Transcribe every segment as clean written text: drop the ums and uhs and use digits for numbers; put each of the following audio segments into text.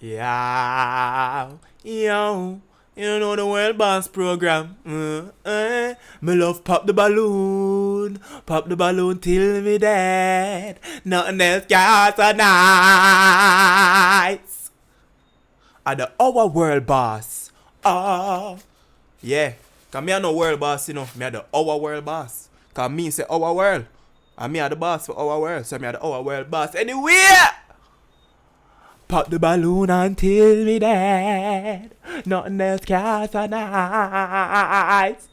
Yeah, yo, you know the World Boss program. Me love pop the balloon till me dead. Nothing else can so nice. At the our World Boss. Oh, yeah. Cause me a no World Boss, you know. Me a the our World Boss. Cause me say our world. And me a the boss for our world. So me a the our World Boss. Anyway. Pop the balloon until me dead. Nothing else can so nice.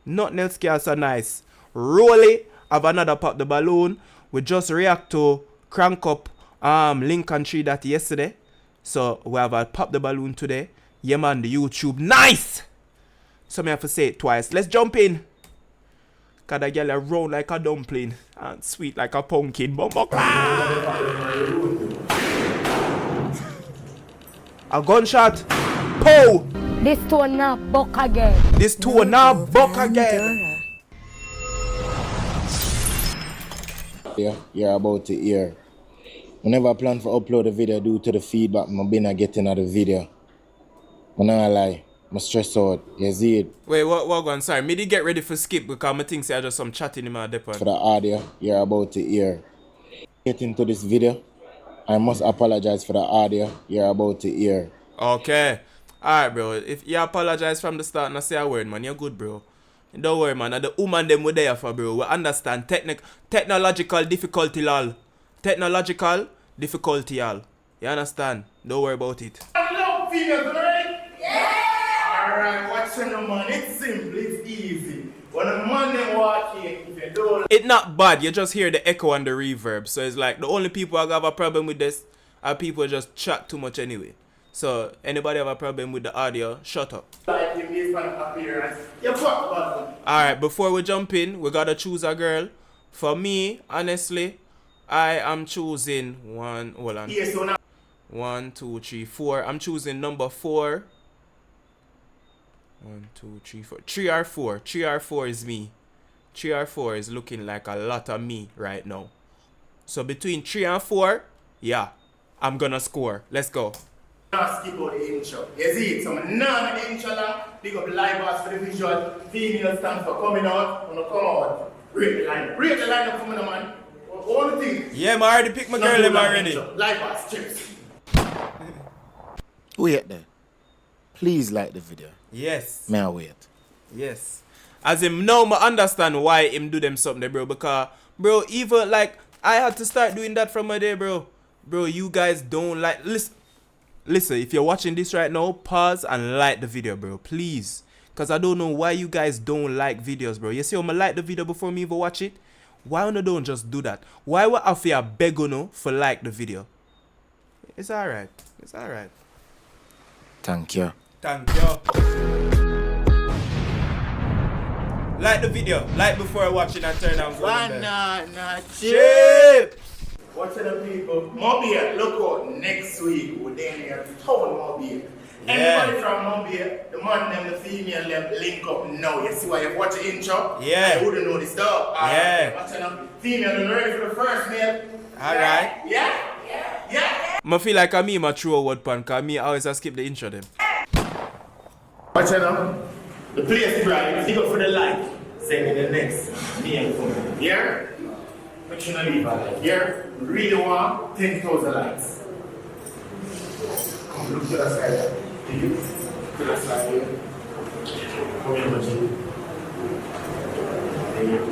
Nothing else can so nice. Rolly have another pop the balloon. We just react to crank up Lincoln Tree that yesterday. So we have a pop the balloon today. Yeah man, the YouTube nice. So me have to say it twice. Let's jump in. Cause that girl round like a dumpling and sweet like a pumpkin. A gunshot. Pow! This two now buck again. This two now buck again. Yeah, you're about to hear. Whenever I plan for upload a video due to the feedback I've been getting at the video. I'm not lie, I'm stressed out. You see it? Wait, what going? Sorry, me did get ready for skip because I think say I just some chatting in my depot. For the audio, you're about to hear. Get into this video. I must apologize for the audio you're about to hear. Okay. Alright, bro. If you apologize from the start and I say a word, man, you're good, bro. Don't worry, man. And the woman them were there for, bro. We understand technological difficulty, lol. Technological difficulty, y'all. You understand? Don't worry about it. I love females, alright? Yeah! Alright, watch them, man. It's simple, it's easy. When a man they walk in, if you don't... It's not bad. You just hear the echo and the reverb. So it's like the only people who have a problem with this are people who just chat too much anyway. So anybody have a problem with the audio, shut up. Like him based on appearance, you fuck about him. Alright, before we jump in, we gotta choose a girl. For me, honestly, I am choosing one. Hold on. Yeah, so now... 1, 2, 3, 4. I'm choosing number 4. 1, 2, 3, 4. 3 or 4. 3 or 4 is me. 3 or 4 is looking like a lot of me right now. So between 3 and 4, yeah, I'm gonna score. Let's go. Now skip out the intro. You see it? So I'm none of the intro now. Big up the live bars for the visual. Female stands for coming out. Wanna come out. Break the line. Break the line up for me, man. All the things. Yeah, I already picked my girl in already. Live bars, chips. Wait there. Please like the video. Yes. May I wait? Yes. As him now, I understand why him do them something, bro. Because, bro, even like, I had to start doing that from my day, bro. Bro, you guys don't like... Listen, if you're watching this right now, pause and like the video, bro. Please. Because I don't know why you guys don't like videos, bro. You see, I'm going to like the video before me even watch it. Why don't just do that? Why would I feel beg for like the video? It's alright. It's alright. Thank you. Thank you. Like the video. Like before watching and turn on. Banana Chip. Watch the people. Mobile, look out next week. We're then here to town Mobile. Anybody from Mobile, the man and the female them link up now. You see why you watch the intro? Yeah. You wouldn't know this stuff. Yeah. Watch them. Female, you ready for the first male? Alright. Yeah. I feel like I my true word pan because me always skip the intro them. Watch them. The place is bright. Dig up for the light. Send me the next male for me. Yeah? Make sure you leave a light. Yeah? Really want 10,000 lights. Come look to the side. To you. To the side here. Come here, Maji. There you go.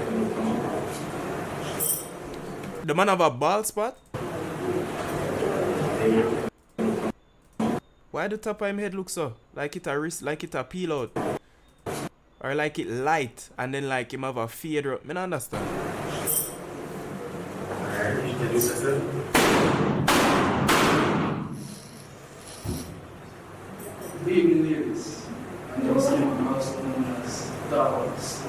The man have a bald spot? Why the top of him head look so? Like it a wrist, like it a peel out. Or like it light and then like him have a fade up. I don't understand. Alright, introduce yourself. Good evening, ladies. I'm just in my house known as Dollars.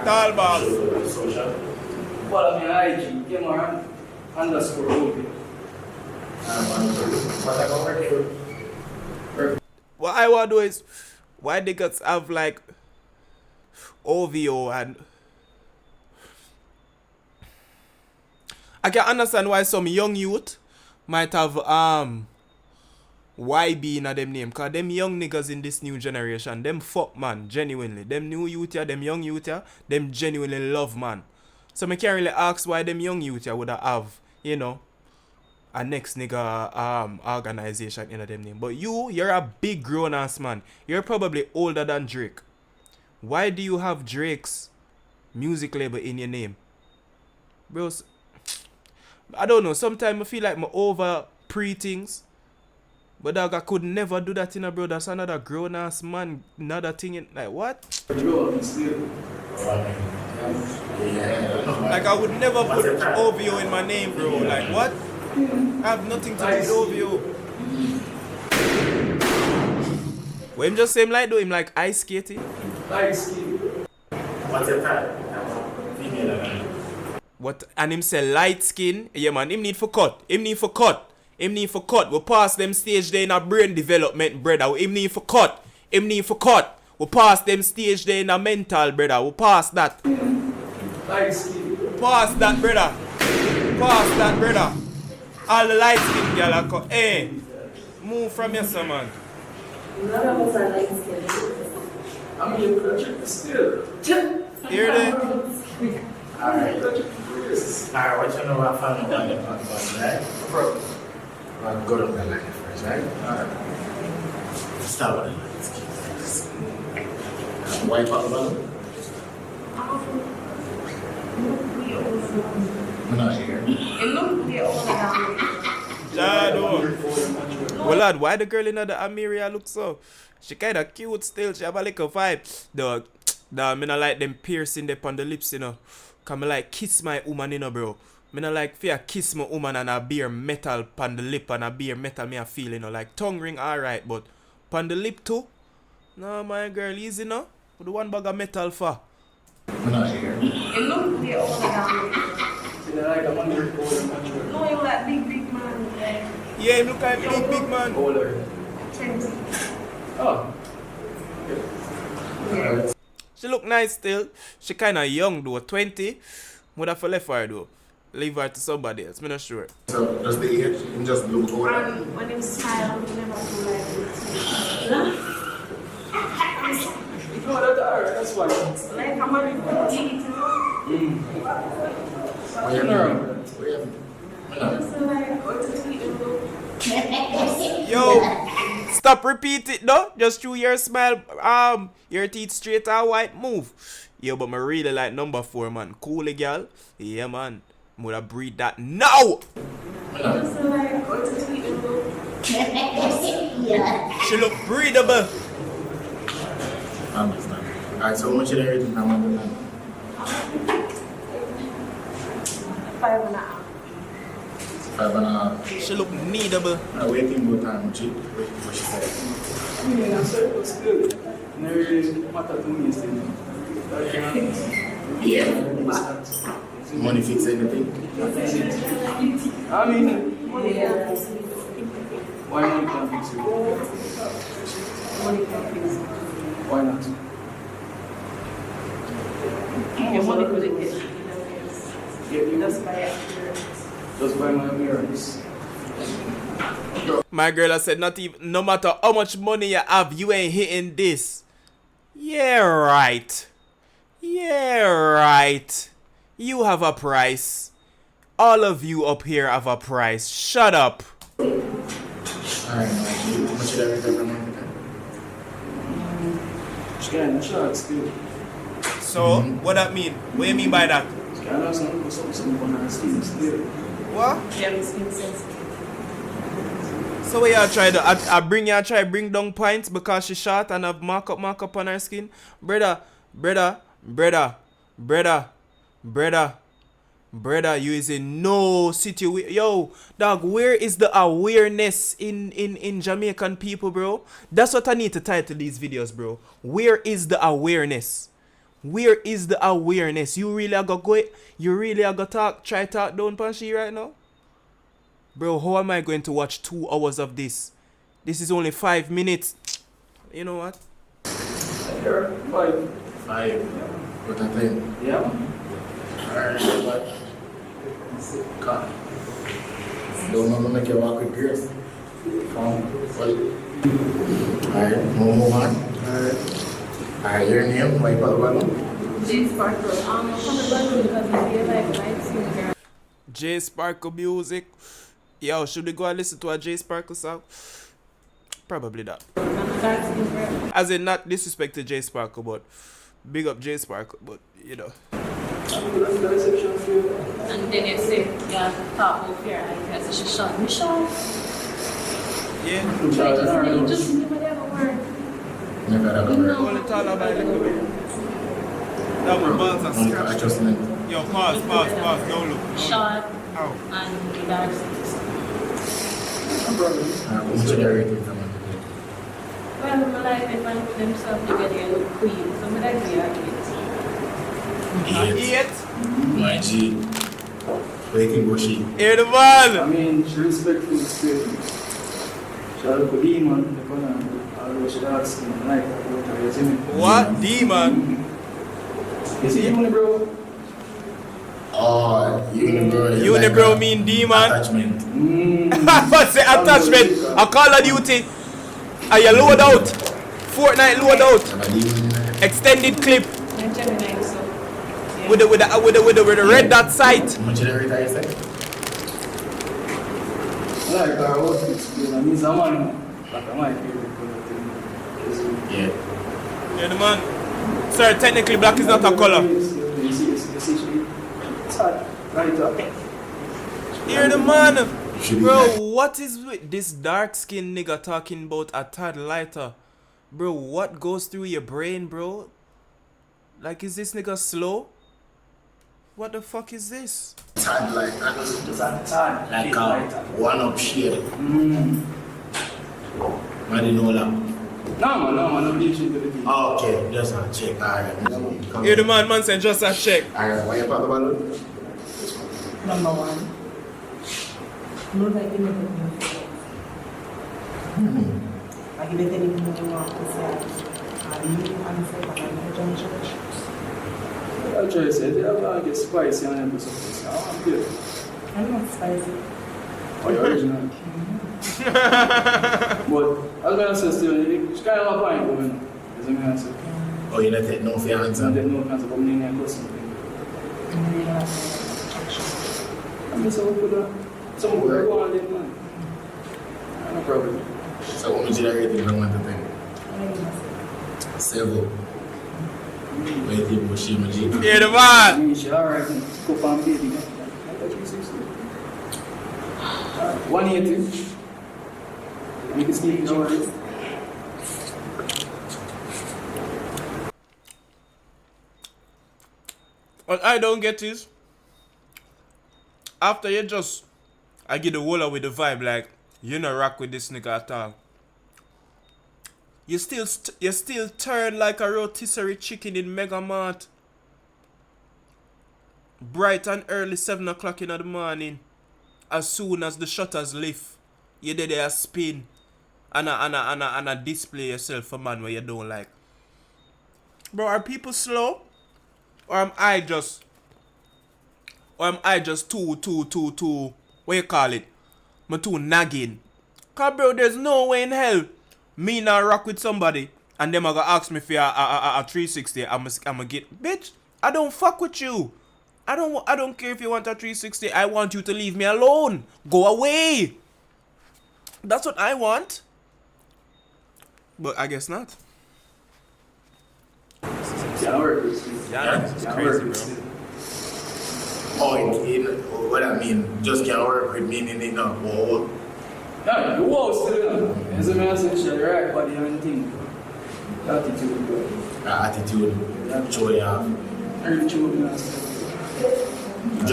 Tall boss. Social. Follow me on IG, Kemaran _ Obi. What I go for? What I want to do is, why they got have like OVO and I can understand why some young youth might have YB in a them name. Cause them young niggas in this new generation, them fuck man, genuinely. Them new youth here, them young youth here, them genuinely love man. So me can't really ask why them young youth here would have, you know, a next nigga organization in a them name. But you're a big grown ass man. You're probably older than Drake. Why do you have Drake's music label in your name? Bro, I don't know. Sometimes I feel like I'm over things. But dog, I could never do that in a bro. That's another grown ass man. Another thing in, like what? Like I would never put OVO in my name, bro. Like what? I have nothing to do with OVO. What him just say him like though? Him like ice skating? Ice skating. What's your type? What? And him say light skin? Yeah man, him need for cut. Him need for cut. Him need for cut. We pass them stage there in a brain development, brother. Him need for cut. Him need for cut. We pass them stage there in a mental, brother. We pass that. Pass that, brother. Pass that, brother. All the light skin girl are cut. Hey, move from your son, man. None of us are light skinned. I'm here with a trick still. Hear that? Alright. Alright, what you know about family on the podcast, right? Bro. I'll go to the line first, right? Alright. Start with the light skin first. Wipe out the bottom? I'm not here. Well, lad, why the girl in the Amiria look so? She kinda cute still. She have a little vibe. Dog, I not like them piercing them on the lips, you know. Cause me like kiss my woman, you know, bro. Me not like fear kiss my woman and a beer metal on the lip and a beer metal me a feel, you know. Like tongue ring alright, but on the lip too? No, my girl, easy, no? What the one bag of metal for? I'm not here. It looks the older guy. Like I'm under older man. No, you like big man. Yeah, he look like big man. Older. 20. Oh. Yeah. She look nice still. She kinda young though, 20. Would have left her though. Leave her to somebody else, I'm not sure. So, does the age just look older? When you smile, you never feel like it. No, that's why. Like I'm a little teeth. Yo, stop repeat it though. Just through your smile, your teeth straight or white move. Yo, but me really like number 4, man. Cool, girl. Yeah, man. Woulda breed that now. She look breedable. I understand. Alright, so how much of everything I'm under? 5.5. 5.5. She look needable. I'm waiting for time, G. Waiting for what she said. I mean, I'm sorry, but still. Never really matter to me still. Yeah. Money fix anything? I mean, Yeah. why not can fix you? Why not? Your money could get Yeah, you just buy my mirrors. My girl, I said, no matter how much money you have, you ain't hitting this. Yeah, right. Yeah, right. You have a price. All of you up here have a price. Shut up. Alright, how much of everything I'm under? Scan, shot still. So, what that mean? What do you mean by that? Scan, that's something on our skin still. What? Yeah, skin sensitive. So what y'all try to try bring down points because she short and have mark up on her skin? Brother, you is in no situation. Yo, dog, where is the awareness in Jamaican people, bro? That's what I need to title these videos, bro. Where is the awareness? Where is the awareness? You really are gonna try talk down pan she right now? Bro, how am I going to watch 2 hours of this? This is only 5 minutes. You know what? Here, 5. 5. What I think? Yeah. Alright, what? Cut. Don't know make you walk with grace. Well, alright, move on. Alright, your name, my pal. J Sparkle. I'm from the balloon because I feel like light singer. J Sparkle music. Yo, should we go and listen to a J Sparkle song? Probably not. As in, not disrespect to J Sparkle, but big up J Sparkle, but you know. And then you say, yeah, talk about fear. I said, she shot me shot. Yeah. Just never ever word. Never had a word. Only talk about it a little bit. That one balls are Only scratched. adjustment. Yo, pause, don't look. Shot Ow. and the dark six. What's your rating from it? Well, my life, if I put themselves together, I look queen. So I'm like, yeah, Eat. My G. Waiting bushy. Hear the I man. mean, she respectful spirit. She had a good demon, the one, although she asked me, like, what are you saying? What? Demon? You see, unibrow? Oh, unibrow. Unibrow mean demon. Attachment. I say attachment. I call of duty. Are you load out? Fortnite load out. Extended clip. I'm Gemini, so. With the red dot sight. How much did you say? Like, I was explaining, I mean, someone, but I might be able to Yeah. Yeah, the man. Sir, technically black is not a color. You see, it's hard, right up. Hear the man. Should be Bro, like- what is with this dark skinned nigga talking about a tad lighter? Bro, what goes through your brain, bro? Like, is this nigga slow? What the fuck is this? Tad like that. Just at the time. Like a one up shade. I didn't know that. No, man, I'm bleaching to the beat. Oh, okay, just a check. Alright. Hear the man said just a check. Alright, why you pop the balloon? Number one. No, I didn't know. I give it any more to say. I leave and say, but I'm not church. I'll try to say, I get spicy and I'm just I'm good. I'm not spicy. Oh, you're original. But I was going to say still, it's kind of a point, woman. Is what I'm going to say. Oh, you don't take no for your I answer? didn't know if I was coming in and go something. I'm just going to put that. Some work on it, man. No problem. So what would you rate from 1 to 10? 7. Wait, you push him, G. Hear the I man. mean, she alright, go for baby. 180. You can speak in order. What I don't get is, after you just, I get the whole with the vibe like, you not rock with this nigga at all. You still turn like a rotisserie chicken in Mega Mart. Bright and early 7 o'clock in the morning. As soon as the shutters lift, you did a spin and a display yourself for man where you don't like. Bro, are people slow? Or am I just too, what you call it? I'm too nagging. Cause bro, there's no way in hell me not rock with somebody and them are gonna ask me for a 360. I'ma get, bitch, I don't fuck with you. I don't care if you want a 360. I want you to leave me alone. Go away. That's what I want. But I guess not. Can't work with Steve. Yeah, this is Can't crazy, work bro. with Steve. Oh, what I mean, just can't work with meaning in a whole. Yeah, the wall still, as a man said, she right body and thing. Attitude, bro. Attitude, show you have. Every children and stuff.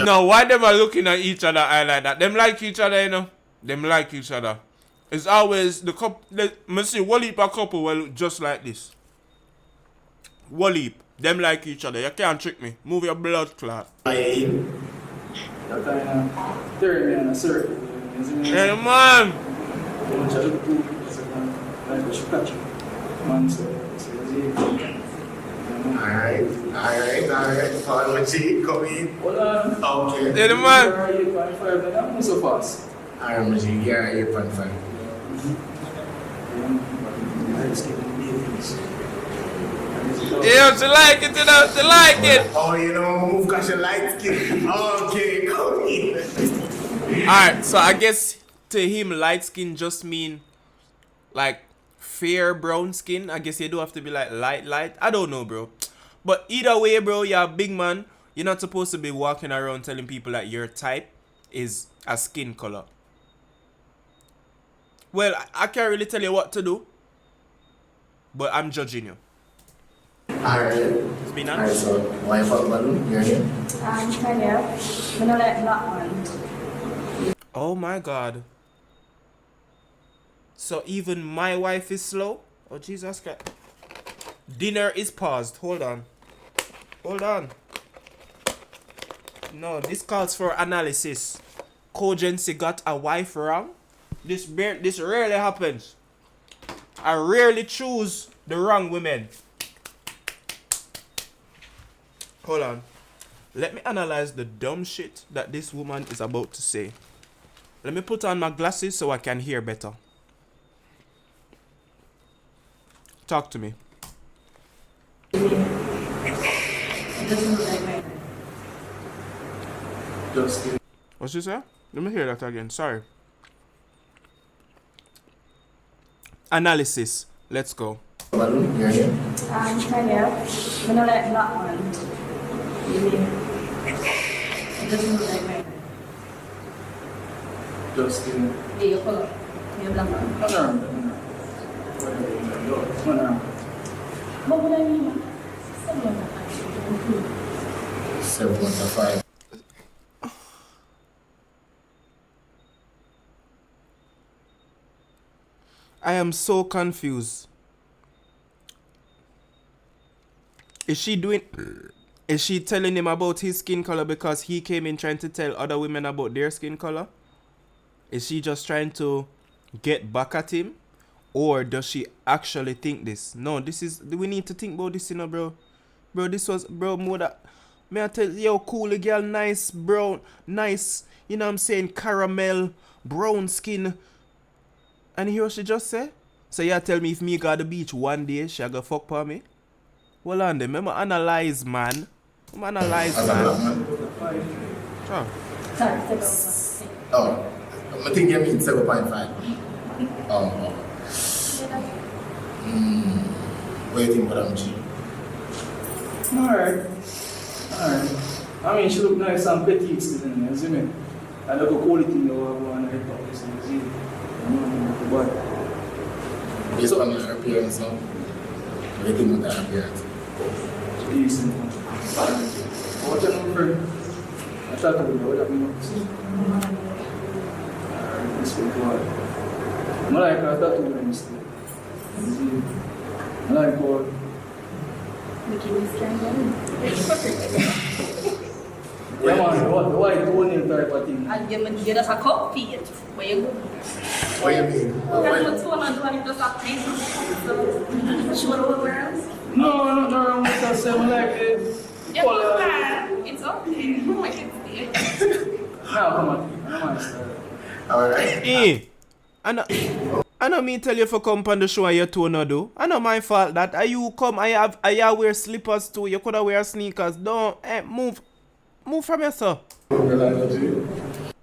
No, why them are looking at each other eye like that? Them like each other, you know? Them like each other. It's always the couple. Me see one heap a couple will look just like this. One heap. Them like each other. You can't trick me. Move your blood clot. That kind of turn me on a circle. Hey man! Don't judge the pool. It's like a structure. Man, so Alright. Follow G, come in. hold on. Okay. Hey the man! You're 8.5, then I'm not so fast. I'm you're 8.5. Yeah, she like it, you know, she like it. Oh, you know, move because you light skin. Okay, come in. Alright, so I guess to him, light skin just mean like fair brown skin. I guess you do have to be like light. I don't know, bro. But either way, bro, you're a big man. You're not supposed to be walking around telling people that your type is a skin color. Well, I can't really tell you what to do, but I'm judging you. Alright. It's been Alright, honest. so why fuck balloon? You're here? Kind of. I'm gonna let black one. Oh my god. So even my wife is slow? Oh Jesus Christ. Dinner is paused. Hold on. Hold on. No, this calls for analysis. Kogency got a wife wrong. This rarely happens. I rarely choose the wrong women. Hold on. Let me analyze the dumb shit that this woman is about to say. Let me put on my glasses so I can hear better. Talk to me. What's she say? Let me hear that again. Sorry. Analysis. Let's go. Balloon, you're here? Kind of. I'm gonna let black one. Just in. Yeah, your color. Your black one. What would I mean? 7.5. I am so confused. Is she telling him about his skin color because he came in trying to tell other women about their skin color? Is she just trying to get back at him? Or does she actually think this? No, we need to think about this, you know, bro. Bro, this was, bro, more that, may I tell you, yo, cool girl, nice, brown, nice, you know what I'm saying, caramel, brown skin. And hear what she just say? So you tell me if me go to the beach one day, she go fuck for me? Well on them, I'm analyze, man. I'm analyze, man. Sure. Oh, I think you mean 7.5. Oh. What do you think, Madam G? Alright. I mean, she look nice and petite still, you see me? I look a quality in the one and I talk this in the sea. But Based on her appearance, no? What do you think with that appearance? she's decent. What's your number? I thought about what happened. This will go out. I like her tattoo when still. I like her. Yeah, man, the white toenail type of thing. And you just a copy it. Where you go? What do you mean? That's what's going on. Do I just have to show the whole world? No, not wrong with that. So I like it. Yeah, but it's okay. I can see it. Now, come on. I'm on. Alright. I know me tell you for come on the show and you two no do. I know my fault that. Are you come, I wear slippers too. You coulda wear sneakers. Don't, move from here, sir.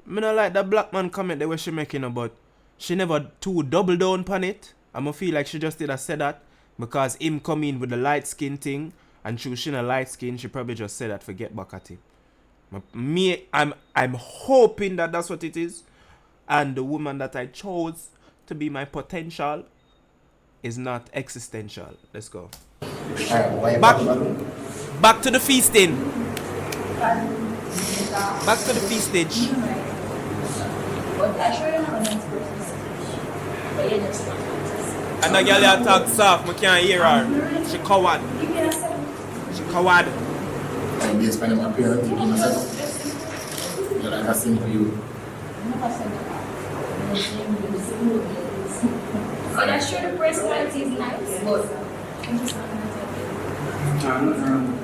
Me not like that black man comment the way she making about. She never too double down on it. I'ma feel like she just did say that. Because him come in with the light skin thing. And she in a light skin, she probably just said that forget back at him. I'm hoping that that's what it is. And the woman that I chose to be my potential is not existential. Let's go. Back to the feasting. Back to the feastage. But I sure don't have a nice person. But you just And the girl that talk soft, I can't hear her. She coward. She coward. I'm based on my appearance, you know, myself. You're like a simple you. But I sure the personality is nice. But I'm just not gonna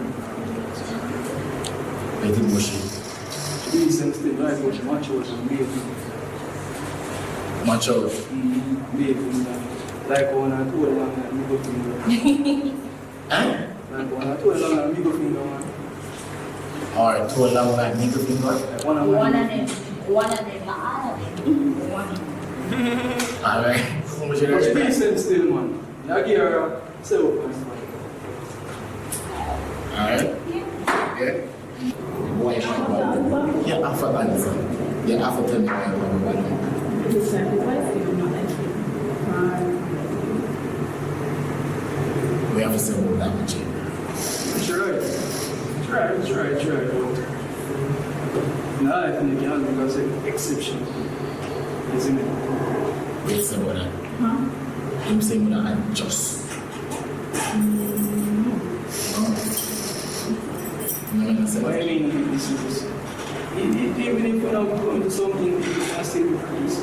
I think mushy. Decent still, like what she wants, she was amazing. Match out. Big finger. Like one or two long and middle finger. Eh? Like one or two long and middle finger, man. Alright, 2 long like middle finger. Like one of One them. of them. One of them. One. Alright. How much you But there? pretty sense still, man. I give her 7.5. Alright. Yeah. Why not? Yeah, half a answer. Yeah, half a 10 minutes. The sacrifice is not like We have to say about that much. Try. No, I think you can because it's exception. Isn't it? We say about that. I'm saying about that just. No, no, no. What I mean this is even if you're not going to something, you can still increase.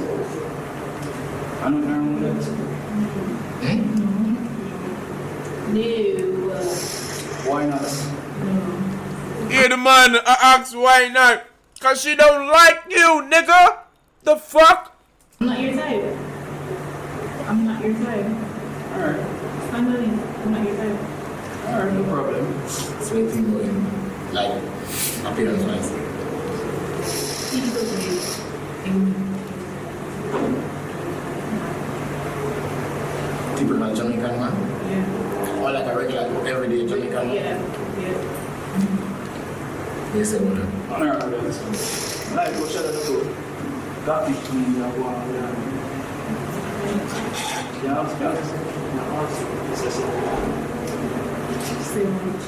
I don't know that. No. Why not? Yeah, the man asks why not. Cause she don't like you, nigga. The fuck? I'm not your type. I'm not your type. Alright. I'm not your type. Alright, no problem. So you think going like appearance wise. He's okay. Typical Jamaican man. Yeah. Or like a regular everyday Jamaican man. Yeah. We say about that. Alright, like, go shut up the door. Got it to me, that one. Yeah, Say much.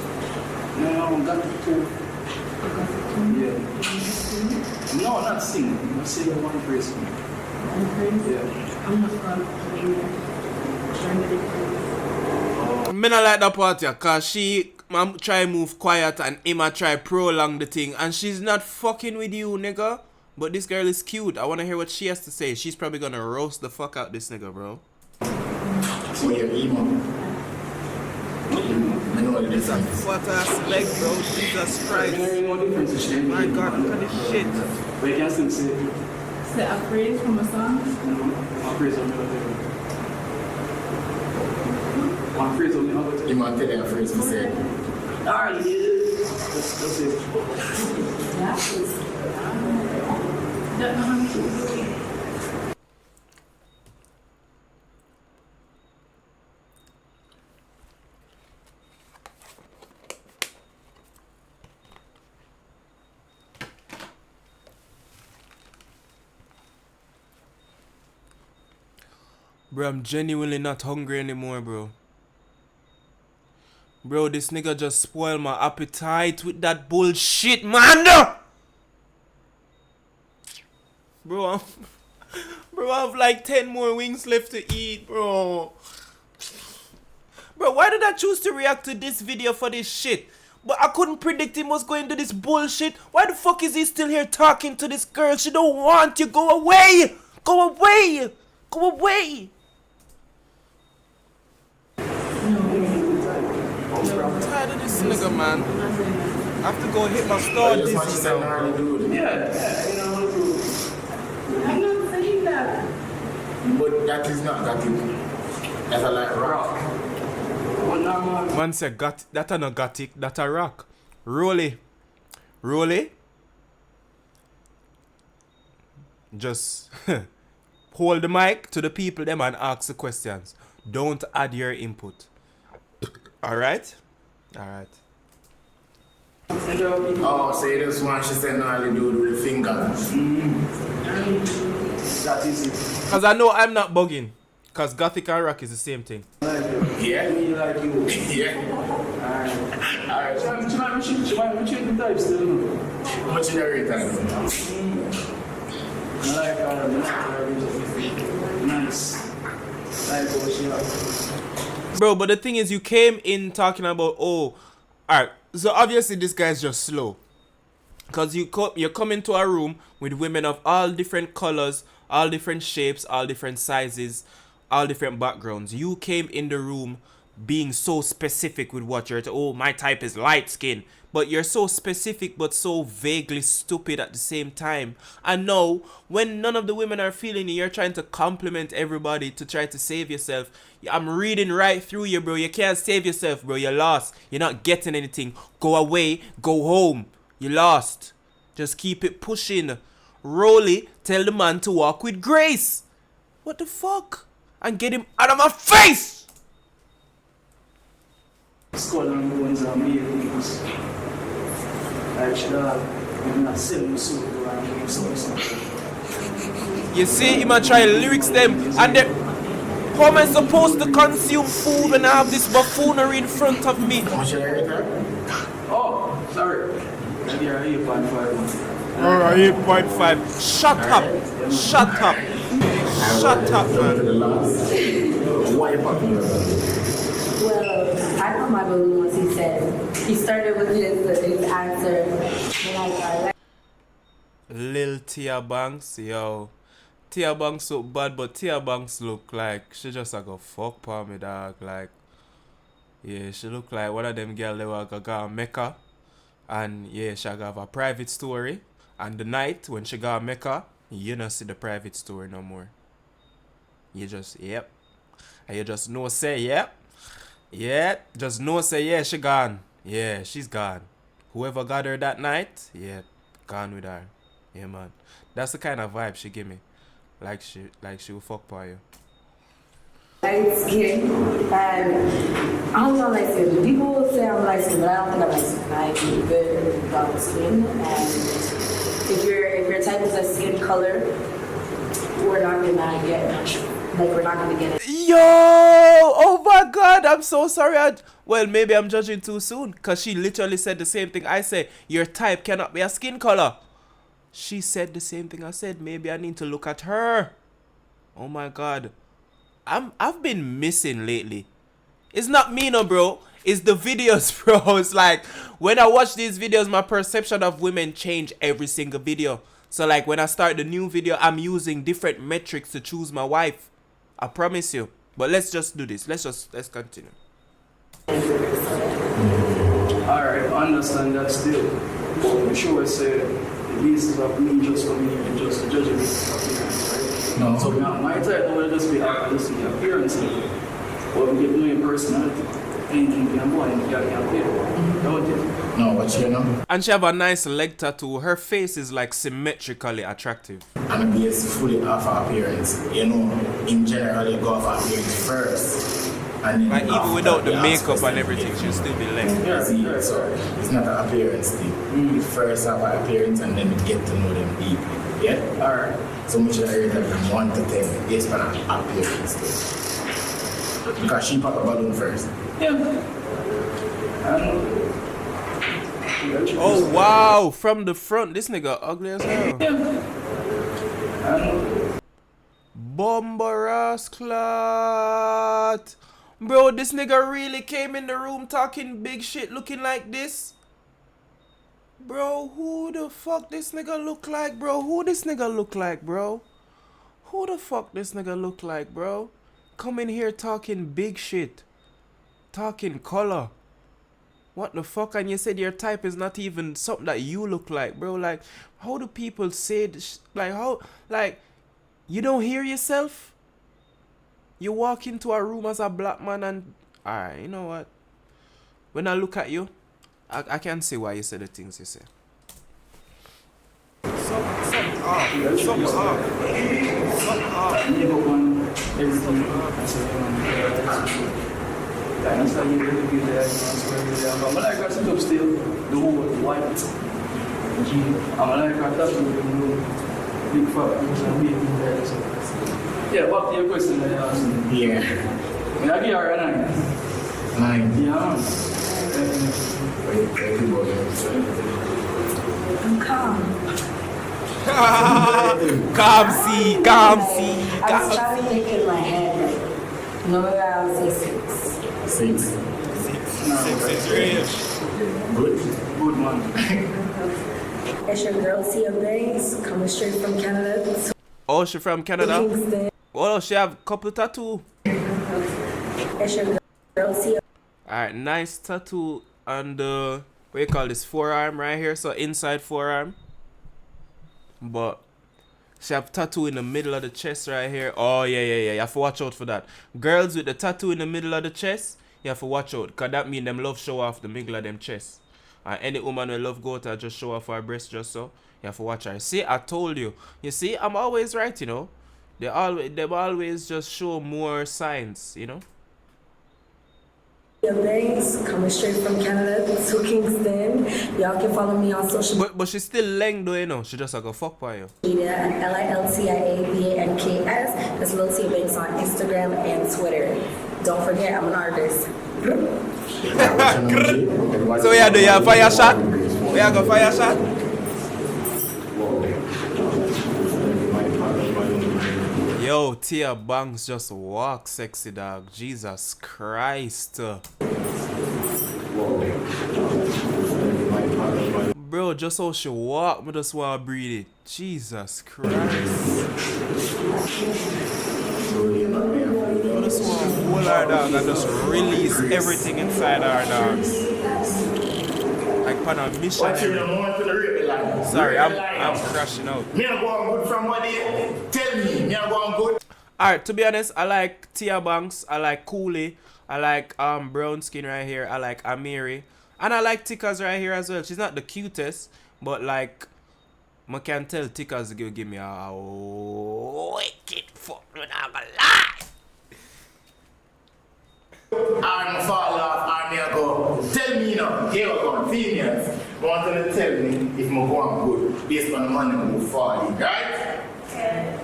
no, got it too. Yeah. No, not sing. I'm saying one phrase. I'm crazy. Yeah. I'm not gonna Me not like that part here, cause she try move quiet and Emma try prolong the thing and she's not fucking with you, nigga. But this girl is cute. I wanna hear what she has to say. She's probably gonna roast the fuck out this nigga, bro. So you're emo. I know what it is. Fat ass leg, bro. Jesus I know difference between My God, look at this shit. But you can still say it. Say a phrase from a song. One phrase on the other. One phrase on the other. You might tell you a phrase to say. Alright, that's it. Don't know how much you do. Bro, I'm genuinely not hungry anymore, bro. Bro, this nigga just spoiled my appetite with that bullshit, man! Bro, bro, I have like 10 more wings left to eat, bro. Bro, why did I choose to react to this video for this shit? But I couldn't predict him was going to this bullshit. Why the fuck is he still here talking to this girl? She don't want you. Go away! Go away! Go away! I'm tired of this nigga, man. I have to go hit my star I just want you this to say gnarly dude. Yeah, I'm not saying that. But that is not that it. That's a like rock. Man said, got that a no gothic, that a rock. Rolly. Rolly. Just hold the mic to the people them and ask the questions. Don't add your input. Alright? Alright. Oh, say this one, she said gnarly dude with the finger. that is it. Cause I know I'm not bugging. Cause gothic and rock is the same thing. Yeah. Me like you. Yeah. Alright. She might be changing types still. How much you rate that? I like her. Nice. Like what she has. Bro, but the thing is, you came in talking about, oh, alright, so obviously this guy's just slow. Because you come into a room with women of all different colors, all different shapes, all different sizes, all different backgrounds. You came in the room being so specific with what you're, oh, my type is light skin. but you're so specific but so vaguely stupid at the same time. And no, when none of the women are feeling you, you're trying to compliment everybody to try to save yourself. I'm reading right through you, bro. You can't save yourself, bro. You're lost. You're not getting anything. Go away. Go home. You lost. Just keep it pushing. Rolly, tell the man to walk with grace. What the fuck? And get him out of my face! Skull and bones are made things. Like she I'm not selling soul to her something. You see, him a try lyrics them, and then how am I supposed to consume food when I have this buffoonery in front of me? Oh, sorry. Maybe I 8.5. Alright, 8.5. Shut up. Shut up. Shut up, man. Why you fucking with Well, I put my balloon once he said. He started with his answer. And Lil Tia Banks, yo. Tia Banks look bad, but Tia Banks look like she just like a fuck for me, dog. Like, yeah, she look like one of them girls that were go to Mecca. And yeah, she have a private story. And the night when she got Mecca, you don't see the private story no more. You just, yep. And you just know say, yep. Yeah, just know say, yeah, she gone. Yeah, she's gone. Whoever got her that night, yeah, gone with her. Yeah, man. That's the kind of vibe she give me. Like she will fuck for you. light skin, and I'm not light skin. People will say I'm light skin, but I don't think I'm light skin. I'm good dark skin, and if your type is a skin color, we're not gonna get we're not gonna get it. Yo! Oh my god, I'm so sorry. Well, maybe I'm judging too soon, because she literally said the same thing I said. Your type cannot be a skin color. She said the same thing I said. Maybe I need to look at her. Oh my god. I've been missing lately. It's not me, no, bro. It's the videos, bro. It's like when I watch these videos, my perception of women change every single video. So like when I start the new video, I'm using different metrics to choose my wife. I promise you. But let's just do this. Let's continue. Alright, I understand that still. But I'm sure it's the basis of me just coming here and just judging it. No. So now my type will just be just the appearance. But we get to know your personality. Anything can go and you can play. Don't you? No, what you know? And she have a nice leg tattoo. Her face is like symmetrically attractive. And based fully off her appearance. You know, in general, you go off her appearance first. And then Like even without the makeup and everything, she'll still be leg. Yeah, see, so it's not an appearance thing. You first have an appearance and then you get to know them deeply. Yeah? Alright. So much of that from 1 to 10 based on her appearance too. Because she pop a balloon first. Yeah. Oh wow, from the front, this nigga ugly as hell. Bombaras clot. Bro, this nigga really came in the room talking big shit looking like this? Bro, who the fuck this nigga look like, bro? Who this nigga look like, bro? Who the fuck this nigga look like, bro? Come in here talking big shit. Talking color. What the fuck? And you said your type is not even something that you look like, bro. Like, how do people say this? Like, how? Like, you don't hear yourself? You walk into a room as a black man and... Alright, you know what? When I look at you, I can see why you say the things you say. Something off. Something off. Everything. That's why you really be there. I'm like I set up still the whole white. I'm like I touch the big fuck. Yeah, back to your question that you asked me. Yeah. And I give her a 9. 9. Yeah. I'm calm. Calm, I was trying to think in my head, like, no, I was like 6. 6. 6 is rich. Good. Good man. It's your girl Tia Banks, coming straight from Canada. Oh, she from Canada? Kingston. Oh, she have a couple tattoo. It's your girl Tia. Alright, nice tattoo on the... what you call this, forearm right here, so inside forearm. But she have tattoo in the middle of the chest right here. Oh yeah. You have to watch out for that. Girls with the tattoo in the middle of the chest, you have to watch out, cause that mean them love show off the middle of them chest. And any woman will love go to just show off her breast just so. You have to watch her. See, I told you. You see, I'm always right, you know. They always just show more signs, you know. Thanks, coming straight from Canada to Kingston. Y'all can follow me on social But she's still leng though, you know. She just like a fuck by you. media at LILTIABANKS. That's Lil Tia Banks on Instagram and Twitter. Don't forget, I'm an artist. So yeah, do you have fire shot? We have a fire shot? Yo, Tia Banks just walk sexy dog. Jesus Christ. Bro, just how she walk, me just want to breathe it. Jesus Christ. I just want to hold her dog and just release everything inside her dog. Like pan a mission. Sorry, I'm crashing out. Me a go on good from what they tell me. Me a go on good. Alright, to be honest, I like Tia Banks, I like Cooley, I like brown skin right here, I like Amiri, and I like Tickers right here as well. She's not the cutest, but like I can tell Tickers give me a wicked fuck, I'm not gonna lie. I'm fall off, I'm here go. Tell me now, here we go, females. Want to tell me if I'm going good based on the money I'm going to fall, right?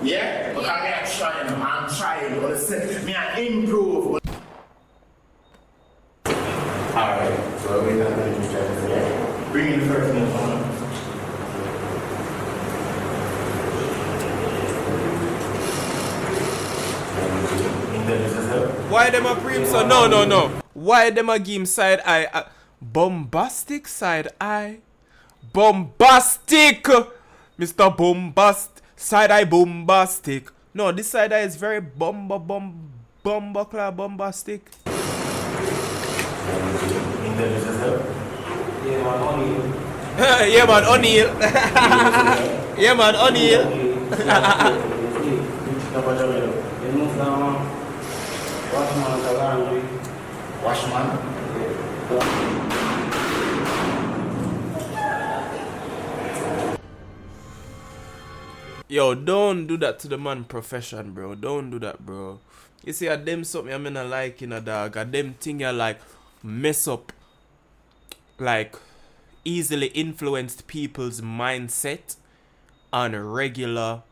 Yeah? But I'm trying, understand? Me I improve. Alright, so we're going to do this, yeah? Bring in the first one. Why them a preem so? No. Why them a give him side eye? Bombastic side eye. Bombastic! Mr. Bombast. Side eye bombastic. No, this side eye is very bombastic. Yeah, man, O'Neal. Yeah, man, O'Neal. Washman. Yo, don't do that to the man profession, bro. Don't do that, bro. You see, at them something I'm not like in a dog. At them thing you like mess up, like easily influenced people's mindset on regular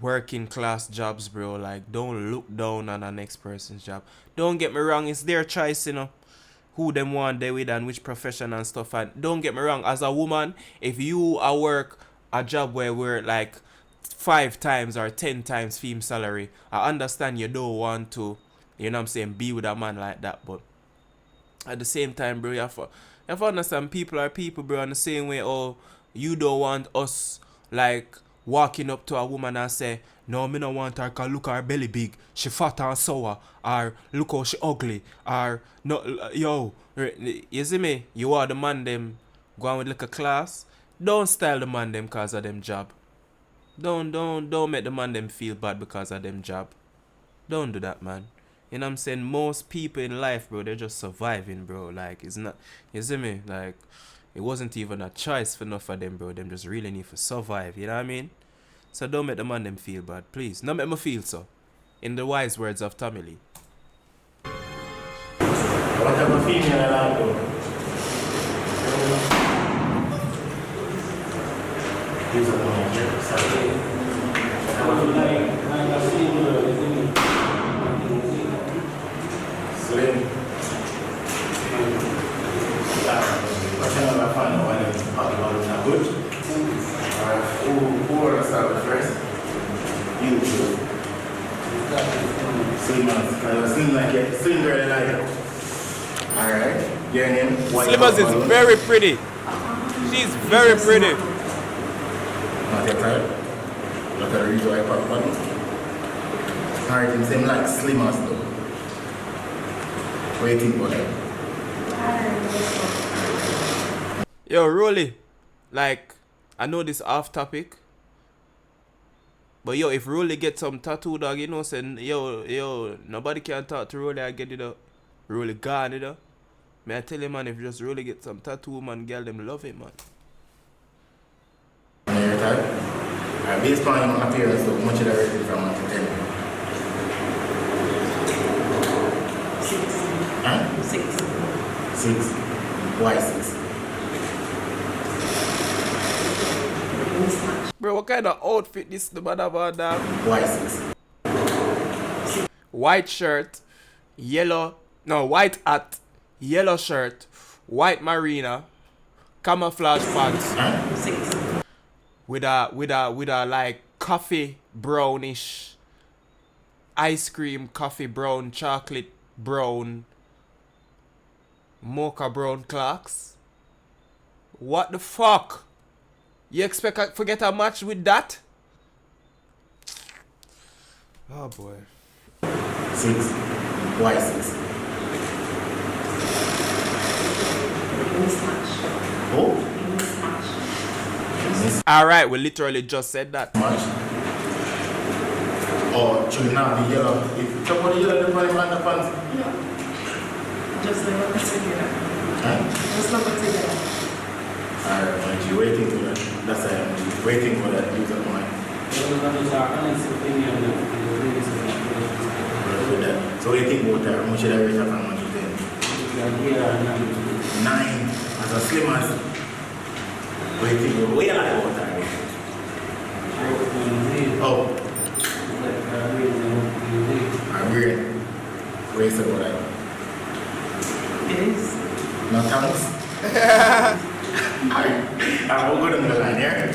working class jobs, bro. Like, don't look down on the next person's job. Don't get me wrong, it's their choice, you know, who them want they with and which profession and stuff. And don't get me wrong, as a woman, if you are work a job where we're like 5 times or 10 times fee salary, I understand you don't want to, you know what I'm saying, be with a man like that. But at the same time, bro, you have to understand people are people, bro. In the same way, oh, you don't want us like walking up to a woman and say, no, me no want her cause look her belly big, she fat and sour, or look how she ugly, or no, yo, you see me? You are the man them going with like a class. Don't style the man them cause of them job. Don't make the man them feel bad because of them job. Don't do that, man. You know what I'm saying? Most people in life, bro, they're just surviving, bro. Like, it's not, you see me? Like, it wasn't even a choice for enough of them, bro. Them just really need to survive, you know what I mean? So don't make the man them feel bad, please. Don't make me feel so. In the wise words of Tommy Lee. What type of female I like, though? He's a woman, sorry. Slim. Good. Who are start first? You two. Slim like it. Slim girl like it. Alright. Your name? Slimmers is very pretty. She's very pretty. Not your time. Look at the reason why I pop one. Alright, him same like Slimmers though. What do you think about that? Yo, Rolly, like, I know this off topic, but yo, if Rolly get some tattoo, dog, you know, saying, yo, nobody can talk to Rolly and get it up. Rolly gone, you know. May I tell you, man, if you just Rolly get some tattoo, man, girl, them love it, man. Every time. Based on your appearance, so much of that rating from 1 to 10. 6. Huh? 6. 6. Why 6? Mismatch. Bro, what kind of outfit this the man have on, dog? Why 6? White shirt, white hat, yellow shirt, white marina, camouflage pants, Huh? 6. with a like coffee brownish, ice cream coffee brown, chocolate brown, mocha brown clocks. What the fuck? You expect I forget a match with that? Oh boy. 6. Why 6? Mismatch. Oh? Mismatch. Alright, we literally just said that. Much. Or should now the yellow? If you put the yellow, the underpants. No. Just look it together. Huh? Just look it together. Alright, you're waiting for that. That's why I'm waiting for that user point. So what do you think about that? How much should I rate her from 1 to 10? 9. As a slim as. What do you think about? What you like about that? Oh, I'm weird. What do you say about that? It is. No thanks. I'm going to the line here.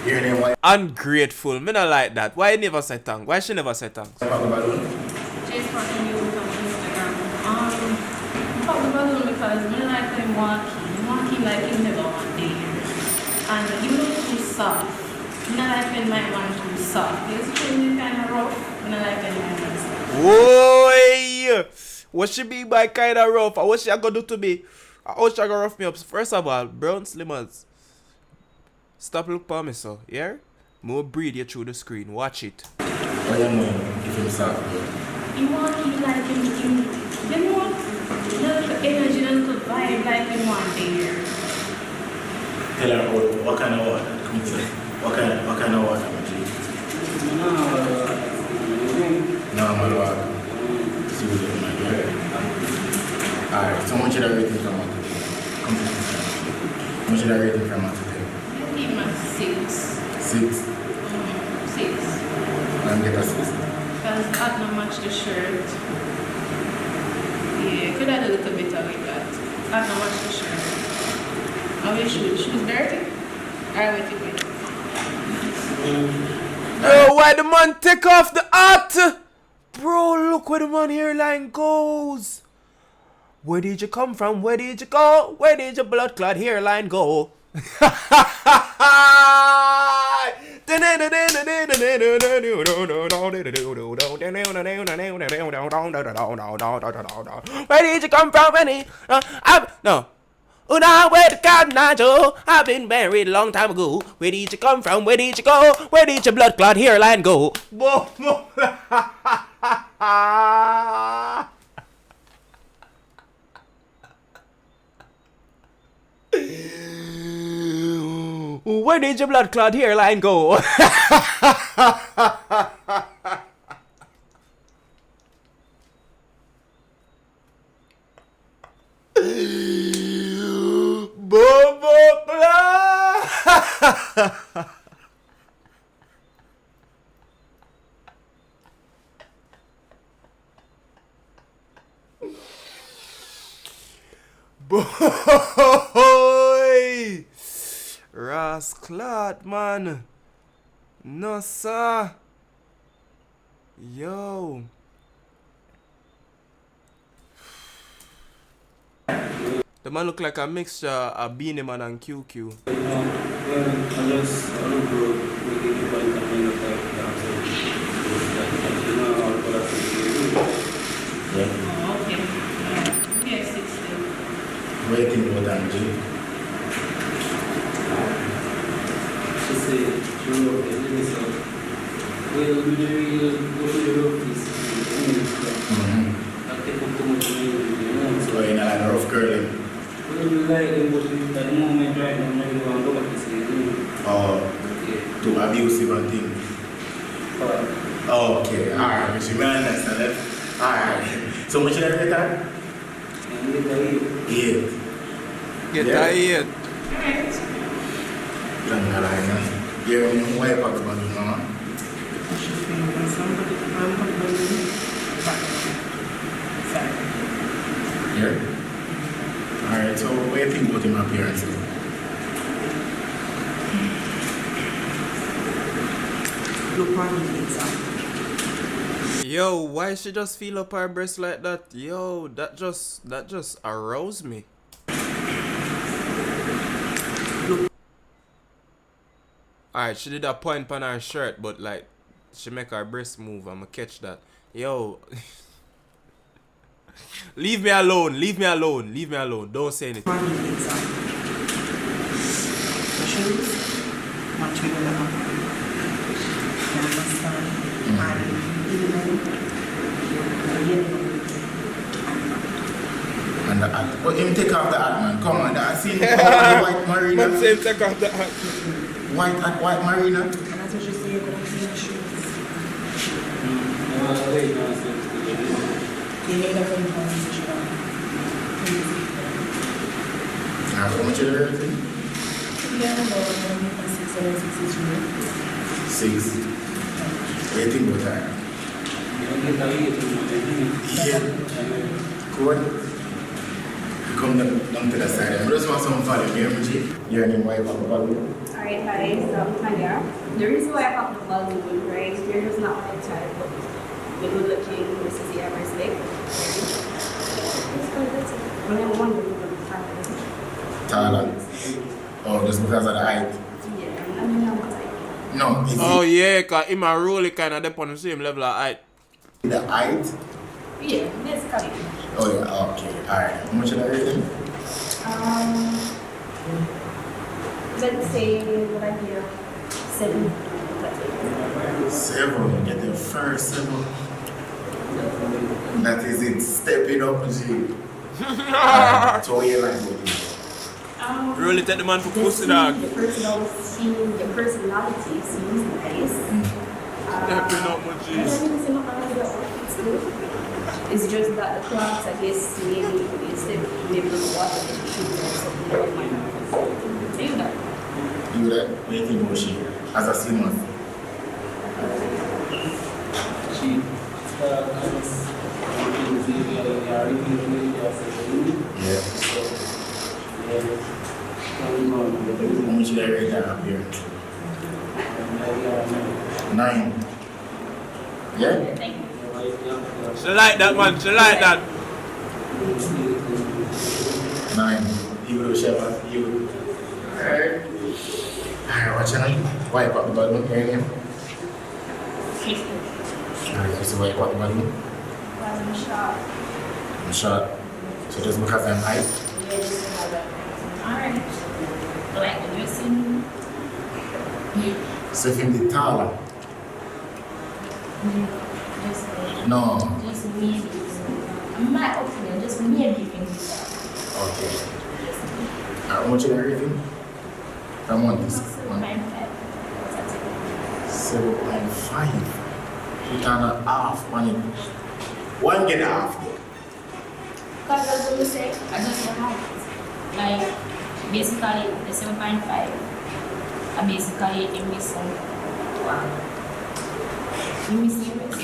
Your name what? Ungrateful. Me not like that. Why you never say thank? Why she never say thanks? Just fucking you on Instagram. Pop the balloon because when I like him walking like him never one day. And you look too soft. When I like when my man too soft. It's really kind of rough. When I like when my man soft. Oi! What she be by kind of rough? What she gonna do to me? How she gonna rough me up? First of all, brown slimmers. Stop look for me, so, yeah? More breed you through the screen. Watch it. What you mean? If him soft? You walking like him, you know, the energy, the little vibe like him one day. Tell her what kind of water? Come to what kind of water? Normal water. See what you like, yeah? Alright, so much should I rate it from 1 to 10? Come to this. How much should I rate it from 1 to 10? I give him a 6. 6. 6. I'm get a 6. Because that not match the shirt. Yeah, could have a little bit of it, but that not match the shirt. How your shoes? Shoes dirty? Alright, wait. Bro, why the man take off the hat? Bro, look where the man hairline goes. Where did you come from? Where did you go? Where did your blood clot hairline go? Where did you come from? No. Una, where the cotton eye Joe? I've been married a long time ago. Where did you come from? Where did you go? Where did your blood clot hairline go? Where did your blood clot hairline go? Bobo Cla! Boy! Rasclat, man. No, sir. Yo. The man look like a mixture of Beanie Man and QQ. Oh, okay. Yeah, 16. What do you think about that, G? like it, but at the moment right now, I really want to go back to see it. Oh, too abusive and things. Oh, okay, alright, which you understand that. Alright. So much should I rate that? Yeah. Get tired. Don't lie, yeah, wipe out the body, no? Yeah. Alright, so what do you think about him appearance? Look on the inside. Yo, why she just feel up her breast like that? Yo, that just aroused me. Alright, she did a point on her shirt, but like she make her breast move. I'ma catch that. Yo. Leave me alone, leave me alone, leave me alone. Don't say anything. On the inside. Shoes. Much bigger than my body. You understand? And the hat. But him take off the hat, man. Come on, I seen the white marina. Man say him take off the hat. White marina. And that's what you say, you're going to see the shoes. You made up in position. How much is everything? Yeah, about 6. What do you think about that? Yeah. Good. Come down to the side. I just want some follow me, MG. You're in wife of the balloon. Alright, guys, Tanya. The reason why I popped the balloon, right? You're just not my type, but the good looking, this is the average leg. When I'm wondering, Taller. Oh, just because of the height? yeah, I mean, I'm type. No, is Oh it yeah, cause him and Rolly kinda dep on the same level of height. the height? Yeah, basically. Oh yeah, okay. Alright. How much is everything? Let's say what I hear 7. 7. Get the first 7. That is it. Stepping up, G. So you like it? Rolly take the man for The pussy dog. the personality seems nice. Stepping up, my G's. It's just that the clocks, I guess, maybe instead of maybe the water, it should be something that might not do that. Do that? What do you think about she? As a seaman? She Yeah. How much did I rate that up here? 9. Yeah? Thank you. She like that man, she like that. 9. You will share you. Alright. Alright, watch out. Wipe up the balloon, hear him? Alright, so wipe up the balloon. I'm shot. I'm short. So just because I'm high? Yeah, just to have that. Alright. Like the dressing. So if him the taller? Just maybe. In my opinion, just maybe you can do that. Okay. How much is everything? I want this one. 7.5. You can half on it. One get half. Because as you say, I just don't have it. Like, basically, the 7.5, I basically give me some. Wow. You miss the rest.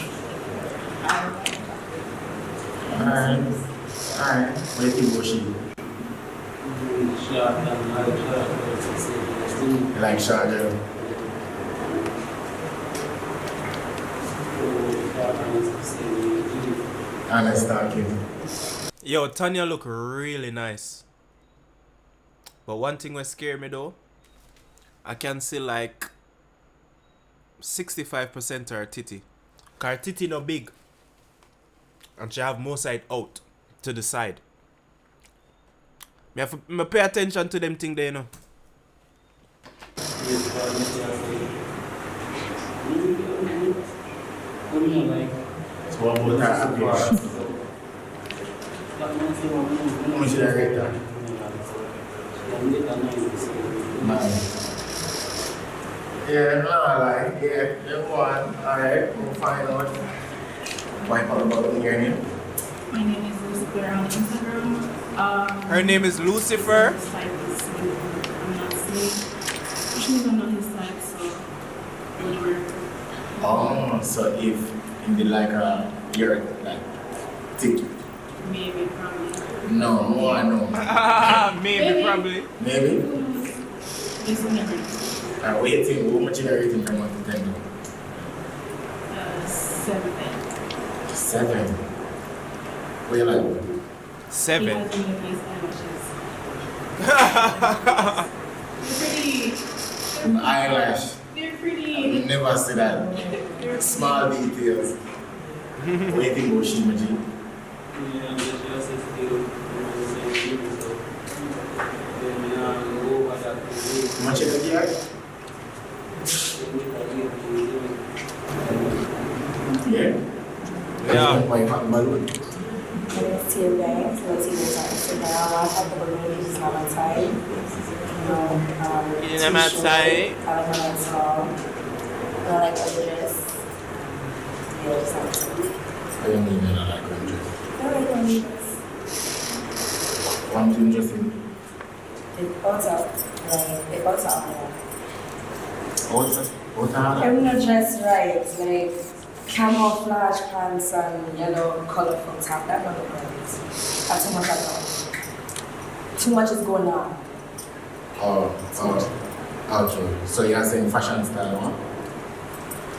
Alright. What do you think about she? You like short girl? Honest talking. Yo, Tanya look really nice. But one thing that scare me though, I can see like 65% of her titty. Cause her titty no big. And she have more side out to the side. Me pay attention to them thing there, you know. So what about her appearance? How much did I rate that? Yeah, no, like, yeah, you one. Alright, we'll find out. Why call about your name? My name is Lucifer on Instagram. Her name is Lucifer. His type is slave. I'm not slave. Which means I'm not his type, so whatever. Oh, so if you like you're like thick. Maybe, probably. No, more no. Maybe, probably. Maybe. It's never. Waiting, how much you rating from 1 to 10? 7. 7. What you like? 7. He has really nice eyelashes. They're pretty. Eyelash. They're I pretty. never see that. Small details. Waiting, how she much? Much you like here? Yeah. Yeah. Why you have balloon? Let's see your bangs. Let's see what's on Instagram. I have the balloon, it's not my type. It's not my type. I like my legs small. I like a dress. Yeah, it's not my type. I don't even know like one dress. I like my dress. One thing just in It bugs out. Like, it bugs out. outer. I'm not dressed right. Like, camouflage pants and yellow colorful top. That's not the point. That's too much at all. Too much is going on. Okay. So you're saying fashion style, huh?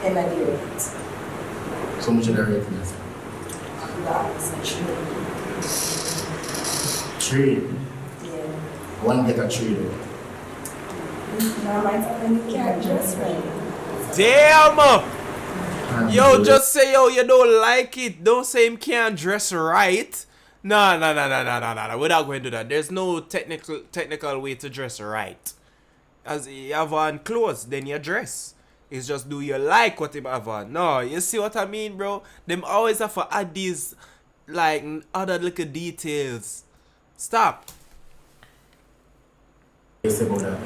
And I do it. So much of the rating is That's a 3. Yeah. One get a 3 though. Now my type and you can't dress right. Damn! And Yo, the just say yo, you don't like it. Don't say him can't dress right. No. We're not going to do that. There's no technical way to dress right. As you have on clothes, then you dress. It's just do you like what you have on. No, you see what I mean, bro? Them always have to add these like other little details. Stop. Yes, about that.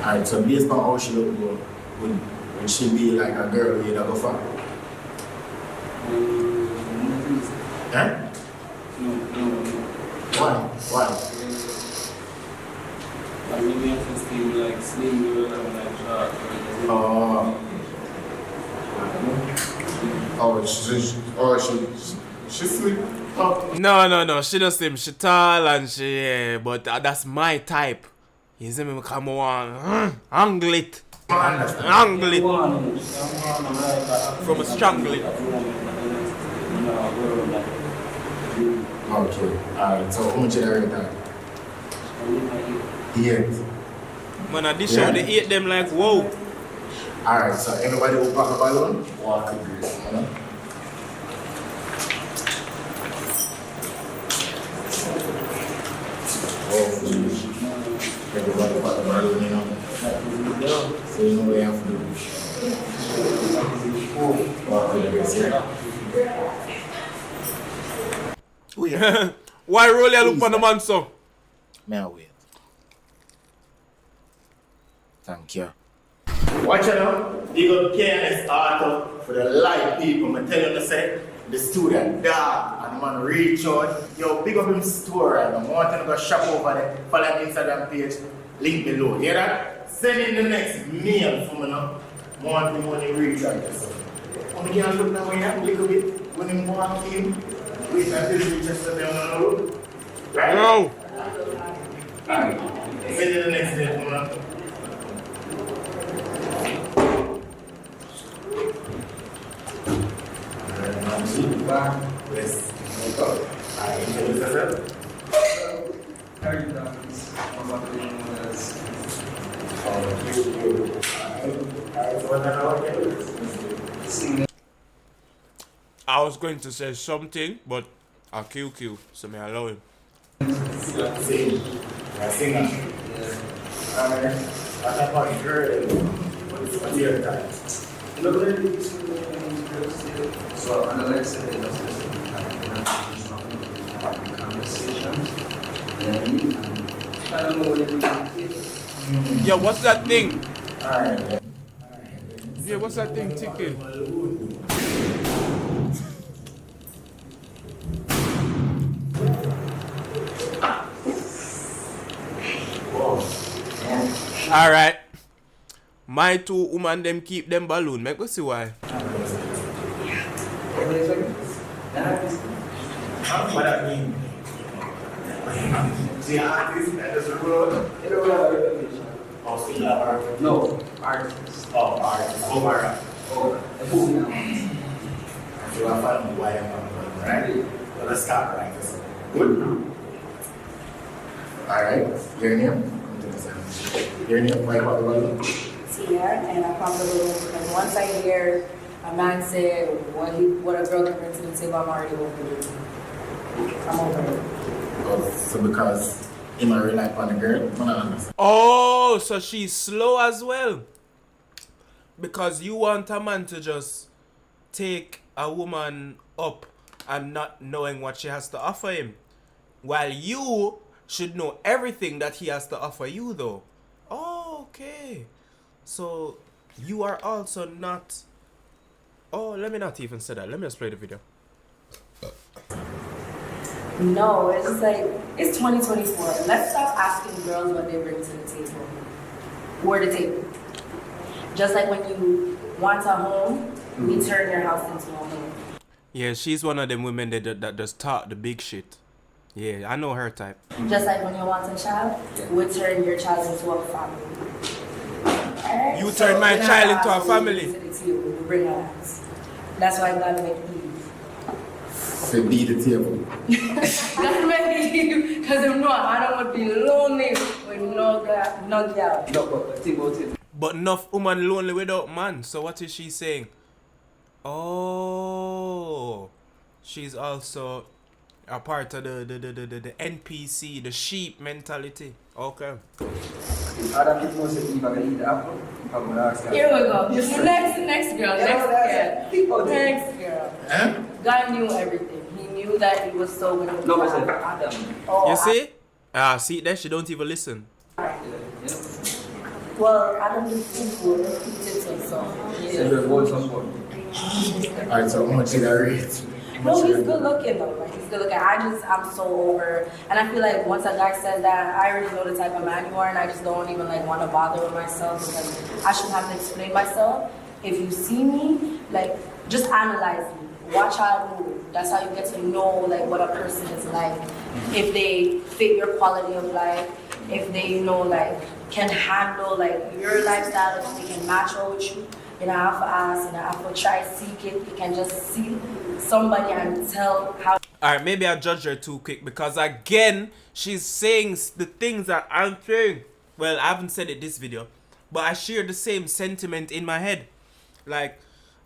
Alright, so based on how she look, would she be like a girl you'd go for? Huh? Why? She's sweet. Oh. No. She does slim. She tall and she, but that's my type. You see me come on, angle it. Angle it. From a strangle it. Okay. Alright, so how much you rate that? 8. Man, at this show, they eat them like, whoa. Alright, so everybody who pack a balloon, walk with grace, you know? Everybody pack a balloon, you know? So you know what you have to do. Walk with grace, yeah? Why roll your look on the man, so? May I wait? Thank you. Watch it out. You got KNS Auto for the live people. I'm telling you to say the student dark and the man reach out. Yo, pick up him store right now. I want to go shop over there. Follow him Instagram page. Link below. You hear that? Send in the next mail for me now. I want the money reach out there. So when you can look now when you have a little bit when you walk in, wait until you just sit down on the road. Right? No. Alright. Send in the next day for me now. Yes. I was going to say something, but I'll kill, so may I allow him. Sing. Singer. What about girl? What's your time? You know, there is so I like to say that's just conversation. I don't know what it is. Yeah, what's that thing? Alright. Yeah, what's that thing ticking? Alright. My two woman them keep them balloon. Make us see why. What that mean? The artist that doesn't roll. Also, yeah, artist. No, artist. Oh, artist. Overall. Oh, a book now. So I found why I'm going, right? So let's start like this. Good. Alright, your name? Your name? Why about the balloon? Tia, and I pop the balloon because once I hear a man say what a girl can bring to the table, I'm already over it. I'm over it. Oh, so because him a rely upon the girl? I don't understand. Oh, so she's slow as well. Because you want a man to just take a woman up and not knowing what she has to offer him. While you should know everything that he has to offer you though. Oh, okay. So you are also not... Oh, let me not even say that. Let me just play the video. No, it's just like, it's 2024. Let's stop asking girls what they bring to the table. Or the table. Just like when you want a home, we turn your house into a home. Yeah, she's one of them women that just talk the big shit. Yeah, I know her type. Just like when you want a child, we turn your child into a family. Alright? You turn my in our child into a house, we family. bring to the table, we bring our house. That's why God made Eve. So be the table. God made Eve, because if not, Adam would be lonely with no girl. No, but think about it. But enough woman lonely without man. So what is she saying? Oh, she's also a part of the NPC, the sheep mentality. Okay. Adam is most of Eve gonna eat the apple. I'm gonna ask her. Here we go. Next girl. Next girl. Huh? God knew everything. He knew that he was so gonna No, I said Adam. Oh, You see? See that she don't even listen. Well, Adam did food and he did some song. So you're going some Alright, so how much did I rate? No, he's good looking though. Like he's good looking. I'm so over, and I feel like once a guy says that, I already know the type of man you are, and I just don't even like want to bother with myself because I shouldn't have to explain myself. If you see me, like just analyze me, watch how I move. That's how you get to know like what a person is like. If they fit your quality of life, if they like can handle like your lifestyle, if they can match up with you. You know, I have to ask, and I have to try seek it. You can just see somebody and tell how. Alright, maybe I judged her too quick because again, she's saying the things that I'm saying. Well, I haven't said it this video, but I share the same sentiment in my head. Like,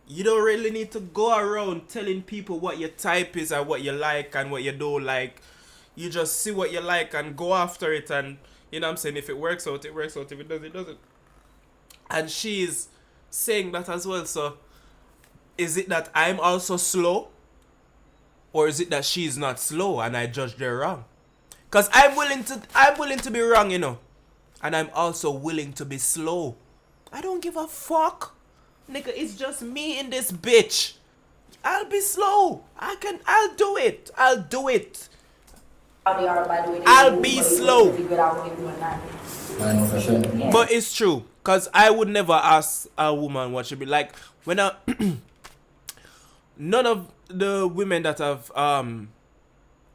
you don't really need to go around telling people what your type is and what you like and what you don't like. You just see what you like and go after it, and you know what I'm saying, if it works out, it works out. If it doesn't, it doesn't. And she's saying that as well. So is it that I'm also slow, or is it that she's not slow and I judged her wrong? Because I'm willing to be wrong, you know, and I'm also willing to be slow. I don't give a fuck, nigga. It's just me in this bitch. I'll be slow. I'll do it. How they are, by the way. I'll be slow. I know for sure. But it's true, because I would never ask a woman what she'd be like. When none of the women that I've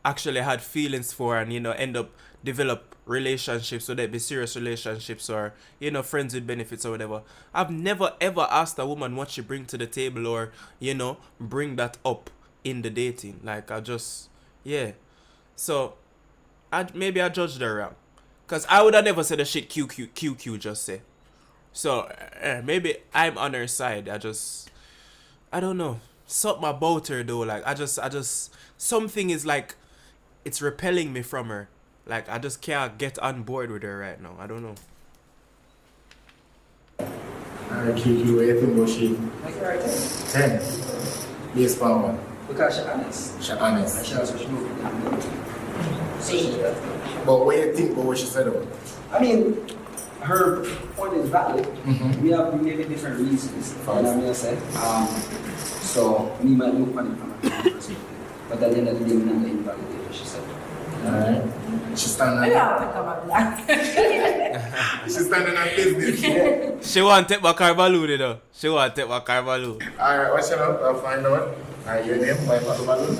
actually had feelings for and, you know, end up develop relationships, whether it be serious relationships or, you know, friends with benefits or whatever, I've never ever asked a woman what she bring to the table or, you know, bring that up in the dating. Like, I just, yeah. So, maybe I judged her wrong. Because I would have never said the shit QQ just say. So, maybe I'm on her side. I don't know. Something about her though. Like, I just, something is like, it's repelling me from her. Like, I just can't get on board with her right now. I don't know. Alright, QQ, what you think about she? Like her right there. 10. Base power. Because she's honest. She's honest. And she also she know. So she does. But what you think about what she said about? I mean, her point is valid. Mm-hmm. We have maybe different reasons. You know what I'm saying? So me might look on it from a different perspective. But at the end of the day, we're not going to invalidate what she said. Alright. She's standing Maybe on I'll pick up my black. She's standing on business. She want to take back her balloon, though. She want to take back her balloon. Alright, what's your name? I'll find out. Alright, your name? Why not the balloon?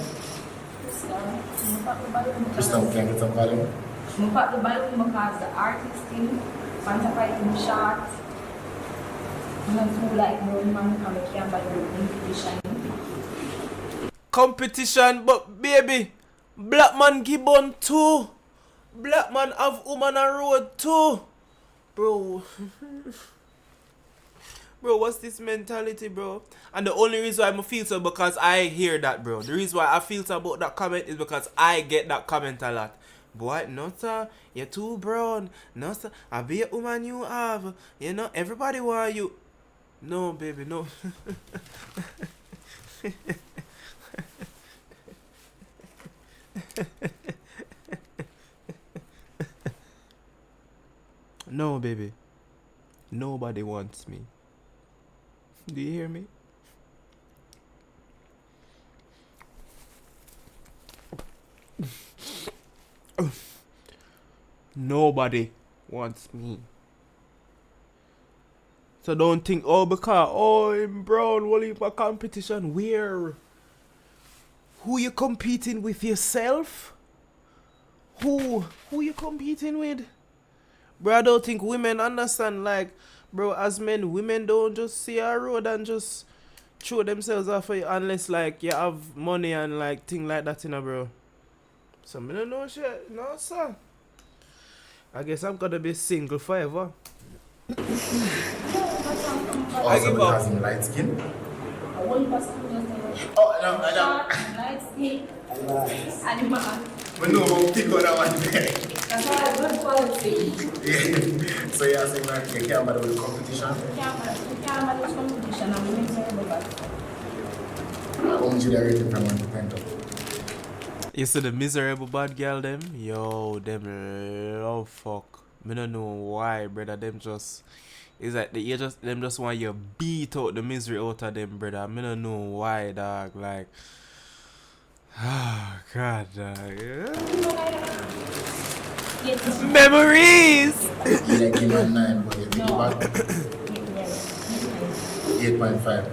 Kristen, can you get some balloon? I put the balloon because the artist thing, once I fight him short, I'm not too like no man come and camp and competition. Competition, but baby, black man give on too. Black man have woman on road too. Bro. Bro, what's this mentality, bro? And the only reason why I feel so because I hear that, bro. The reason why I feel so about that comment is because I get that comment a lot. Boy, no sir, you're too brown. No sir, I be a woman you have. You know, everybody want you. No, baby, no. No, baby. Nobody wants me. Do you hear me? Nobody wants me. So don't think, oh, because, oh, I'm brown, what is my competition? Where? Who you competing with yourself? Who you competing with? Bro, I don't think women understand, like, bro, as men, women don't just see a road and just throw themselves off of you unless, like, you have money and, like, thing like that, you know, bro. So, I don't know shit. No, sir. I guess I'm gonna be single forever. Also because I'm light skin. Oh, no, I don't. Light skin. And man. But no, we'll pick on that one there. That's why I good quality. Yeah. So you're saying that you can't bother with the competition? Can't manage competition. I'm miserable, but How much did you rate it from 1 to 10 though? You see the miserable bad girl them? Yo, them love fuck. Me don't know why, brother. Them just, it's like them just want you beat out the misery out of them, brother. Me don't know why, dog. Like, ah, God, dog. Memories. You like give her 9, but you think about 8.5.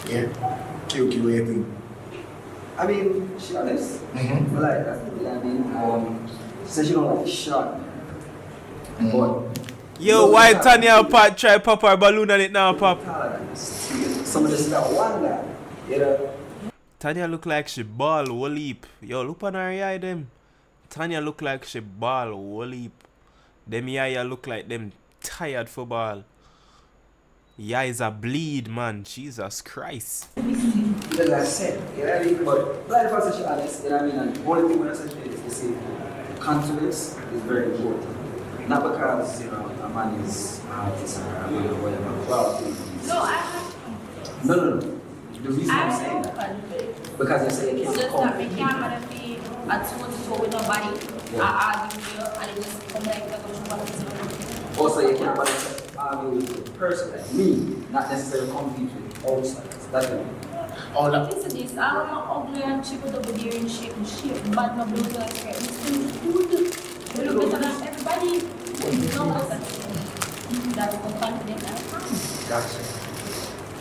Yeah. QQ, what you think? I mean, she honest. Mm-hmm. But like, that's the thing I mean. She said she don't like shot. But Yo, why Tanya Pat try pop her balloon on it now, pop? some of this that one guy, you know. Tanya look like she ball whole heap. Yo, look on her eye them. Tanya look like she ball whole heap. Them eye look like them tired for ball. Your eyes are bleed, man. Jesus Christ. Like I said, you know what I mean? But like the person she honest, you know what I mean? And the only thing when I say is to say confidence is very important. Not because, you know, a man is an artist or a man or whatever. Well, No, I have no. The reason I'm saying that, confidence. because you say you It's can't just that we compete. can't manage to be at toe with nobody. I argue with you and it just come like that. Also, you can't argue with the person like me, not necessarily compete with outsiders. That's what I mean. Oh, that. Listen to this. I'm ugly and cheap with over there and shape and shape. Bad no blue like that. It's still good. We look better than everybody. No matter. That's the confidence I have. Gotcha.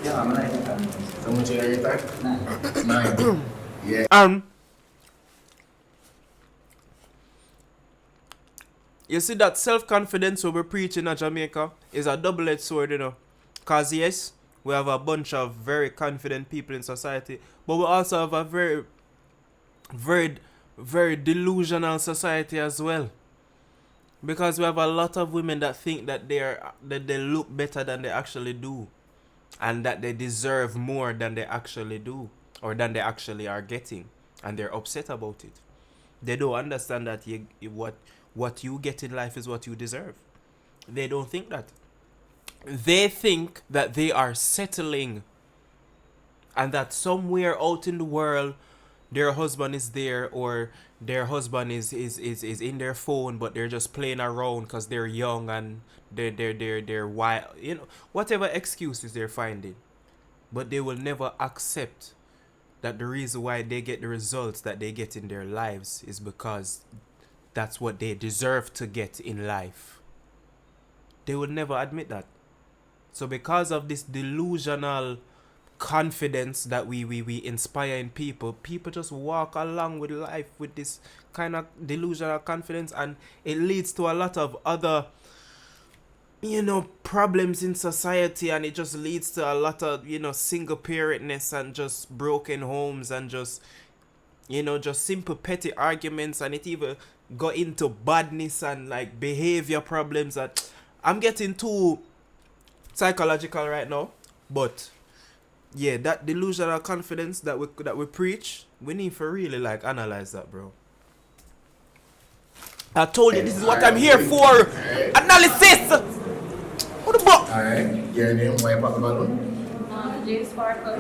Yeah, I'm like that. So much you rate that? 9. 9. Yeah. You see that self-confidence we preach in Jamaica is a double-edged sword, you know. Because yes, we have a bunch of very confident people in society, but we also have a very, very, very delusional society as well. Because we have a lot of women that think that they look better than they actually do. And that they deserve more than they actually do. Or than they actually are getting. And they're upset about it. They don't understand that what you get in life is what you deserve. They don't think that. they think that they are settling and that somewhere out in the world their husband is there, or their husband is in their phone, but they're just playing around because they're young and they're wild, you know, whatever excuses they're finding. But they will never accept that the reason why they get the results that they get in their lives is because that's what they deserve to get in life. They will never admit that. So because of this delusional confidence that we inspire in people, people just walk along with life with this kind of delusional confidence, and it leads to a lot of other, you know, problems in society, and it just leads to a lot of, you know, single parentness and just broken homes and just, you know, just simple petty arguments, and it even got into badness and like behavior problems. That I'm getting too psychological right now, but yeah, that delusional confidence that we preach, we need to really like analyze that, bro. I told you this is what I'm here for. Analysis. What the fuck? Alright, your name, why pop the balloon? J Sparkle.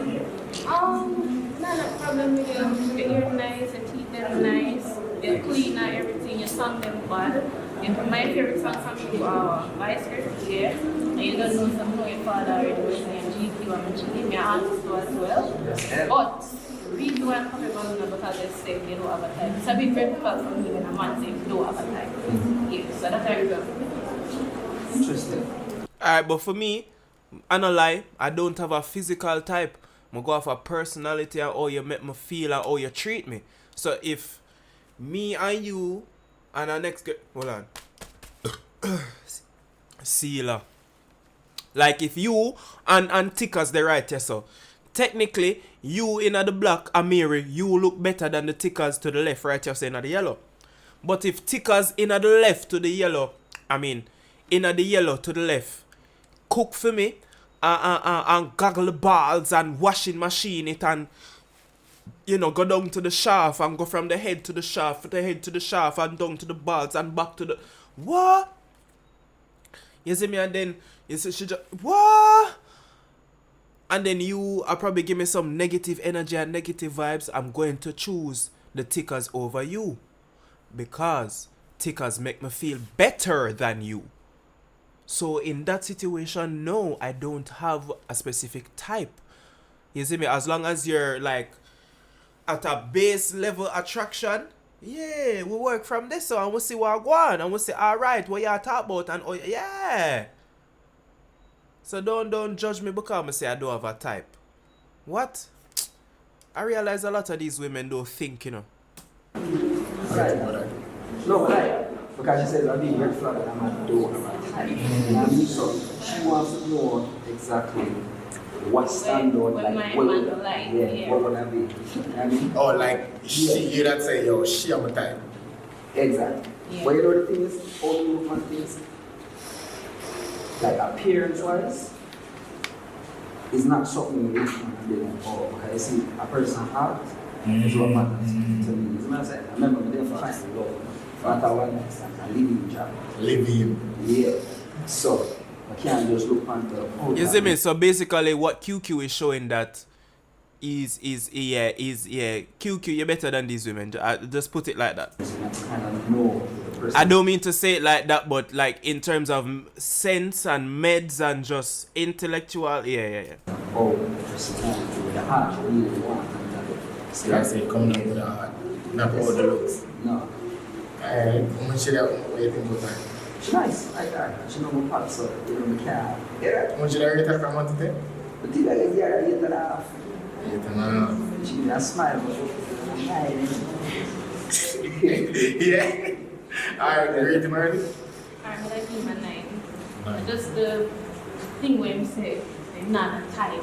Not a problem with you. Your ear nice, your teeth them nice, you're clean and everything, your song them bad. And my favorite song from you are Vice Versa, yeah. And you don't know some of your father already was named GQ and she gave me an artist too as well. But the reason why I'm coming about it because they say they don't have a type. It's a big red flag for me when a man says you don't have a type. Yeah, so that's how I go. Interesting. Alright, but for me, I no lie, I don't have a physical type. I go off a personality and how you make me feel and how you treat me. So if me and you and our next girl, hold on, Sealer, like if you and Tickers the right, yeah, so technically you in the black and Mary, you look better than the Tickers to the left, right, you say in the yellow. But if Tickers in the left to the yellow, I mean in the yellow to the left, cook for me and goggle the balls and washing machine it, and you know, go down to the shaft and go from the head to the shaft, the head to the shaft and down to the balls and back to the what? You see me, and then you see she just what? And then you are probably give me some negative energy and negative vibes. I'm going to choose the Tickers over you because Tickers make me feel better than you. So in that situation, no, I don't have a specific type. You see me? As long as you're like at a base level attraction, yeah, we work from this so and we'll see what I want and we'll say, alright, what y'all talk about, and oh yeah. So don't judge me because I say I don't have a type. What? I realize a lot of these women don't think, you know. Right. No, right. Because she says, I need red flag and I'm not doing about type. So she wants to know exactly what standard, like, what would I be? You know what I mean? Oh, like, you that say, yo, she am a type. Exactly. Yeah. But you know the thing is, all the movement things, like appearance-wise, is not something you can do at all. Because you see, a person's heart is what matters to me. As a matter of fact, I remember me there for trying to go. After one I live in job. Live in. Yeah. So I can't just look on the You see me? So basically what QQ is showing that is QQ, you're better than these women. I just put it like that. kind of know the person. I don't mean to say it like that, but like in terms of sense and meds and just intellectual, yeah. Oh, personality with the heart, you really want. See, I say, coming up with the heart. Not all the looks. No. Alright, how much you think about that? She's nice, like that. She know my part, so you know, the car. Yeah. How much you rate her from 1 to 10? But the guy is there, 8.5. 8.5. She give me a smile, but Yeah. Alright, rate him already? I'm gonna give him a 9. Just the thing where you say, they're not a type.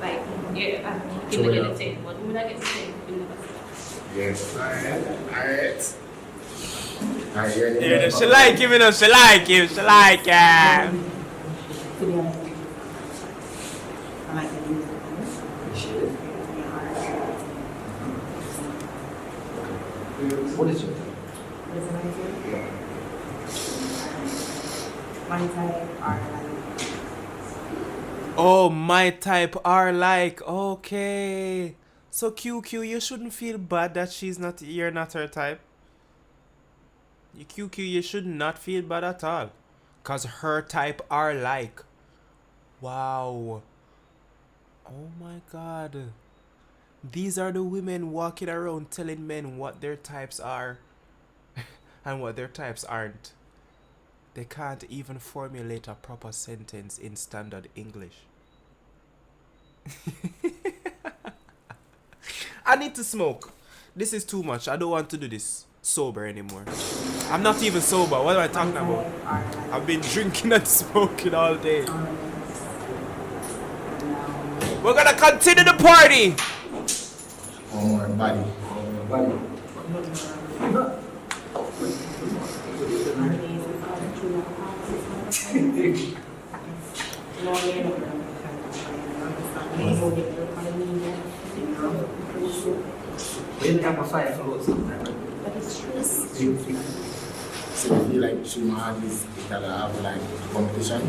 Like, yeah, I'm gonna get a 10, but when I get a 10, you never say. Yes. Alright. Alright, Yeah, she like him, you know, she like him. To be honest, I like the music. what is your What is my type? My type are like Oh, my type are like, okay. So QQ, you shouldn't feel bad that you're not her type. You QQ, you should not feel bad at all. Cause her type are like. Wow. Oh my god. These are the women walking around telling men what their types are and what their types aren't. They can't even formulate a proper sentence in standard English. I need to smoke. This is too much. I don't want to do this sober anymore. I'm not even sober. What am I talking about? I've been drinking and smoking all day. We're gonna continue the party. One more body. We have a fire float sometimes. So you feel like shooting hard is gotta have like competition?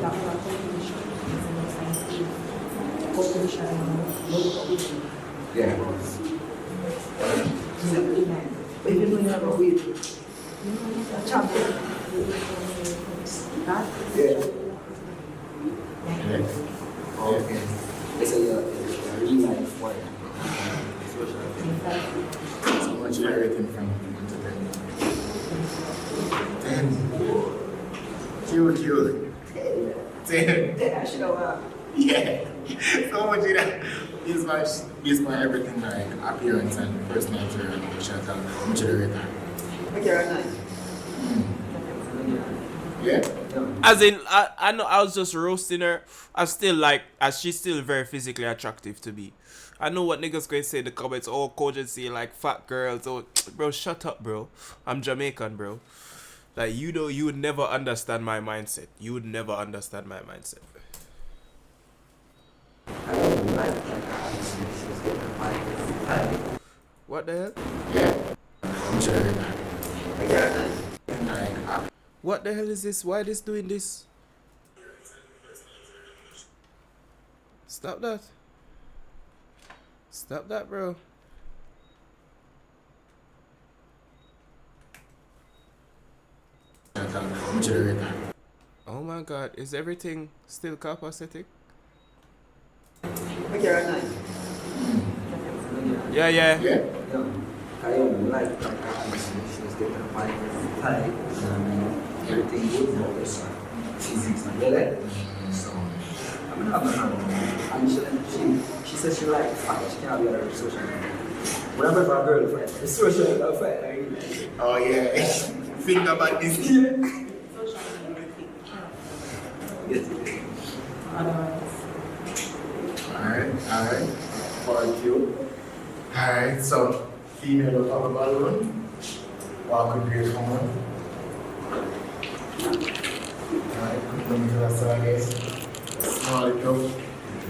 Yeah. But even when you have a weight, champion. Yeah. Okay. It's a real life warrior. So much you rating from 1 to 10? 10. Cute. 10. Yeah, I should have. Yeah. So much you that. This my everything like appearance and personality and emotion. How much you rate her? Okay, right now. Yeah? As in, I know I was just roasting her. She's still very physically attractive to me. I know what niggas going to say in the comments. Oh, kogency, like fat girls. Oh, bro, shut up, bro. I'm Jamaican, bro. Like, you know, you would never understand my mindset. You would never understand my mindset. What the hell? Yeah. How much you rate her? Like, What the hell is this? Why this doing this? Stop that. Stop that, bro. how much you rate her? Oh my god, is everything still copacetic? Okay, right now. Yeah. Yeah? I like she's getting a fight, everything good about this. Really? So, I'm not and she says she likes fight, she can't be a social media. Whenever my girlfriend, it's social media fight, I really like it. Oh yeah. Think about this. Yes. Alright. For you. Alright, so female of our balloon. Walk with great woman. Alright, let me do that side, guys. Small cute.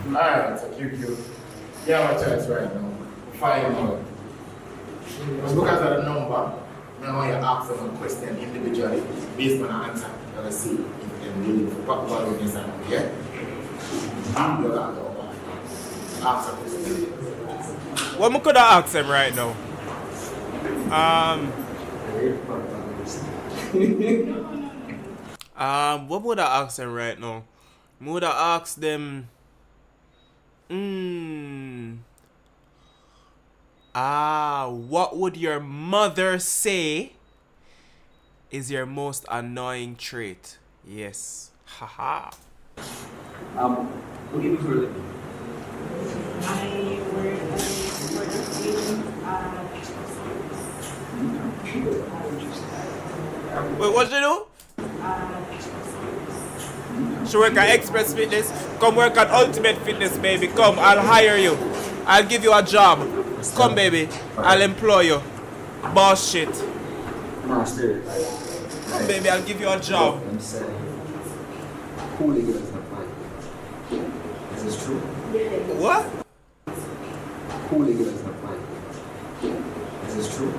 Alright, so cute. You have a choice right now. Find out. Just because of the number, I want you to ask them a question individually based on the answer. You're going to see if they're willing to put balloon inside. Yeah? And you're going to ask a question. What I could have asked him right now? What would I ask them right now? I would have asked them. What would your mother say is your most annoying trait? Yes. Haha. What do you prefer? I work Wait, what you do? She work at Express Fitness. Come work at Ultimate Fitness, baby. Come, I'll hire you. I'll give you a job. Come, baby. I'll employ you. Boss shit. Master. Come, baby. I'll give you a job. I'm saying, holy girls not fine. Is this true? What? Holy girls not fine. Is this true?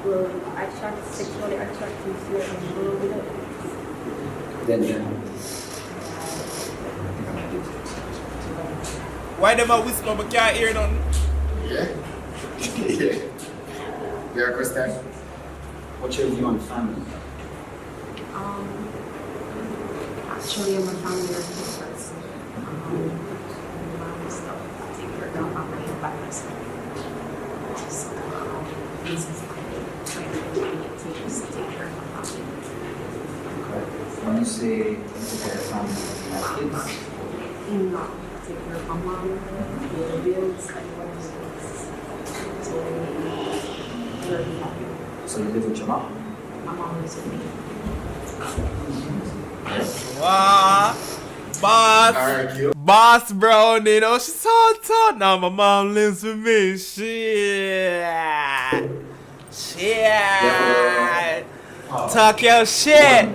Well, attract sexually attractive to a girl. Then Why them a whisper but can't hear nothing? Yeah. Yeah. Yeah, Christian. What's your view on family? Actually, I'm a family-oriented person. Mom stuff, take care of my family by myself. So, this is trying to do things to take care of my family. When you say take care of family, like kids? No, take care of my mom, pay the bills, and whatever. So, very happy. So you live with your mom? My mom lives with me. Wow. Boss. Alright, you. Boss Brown, you know, she's so tough. Now my mom lives with me. Shit. Talk your shit.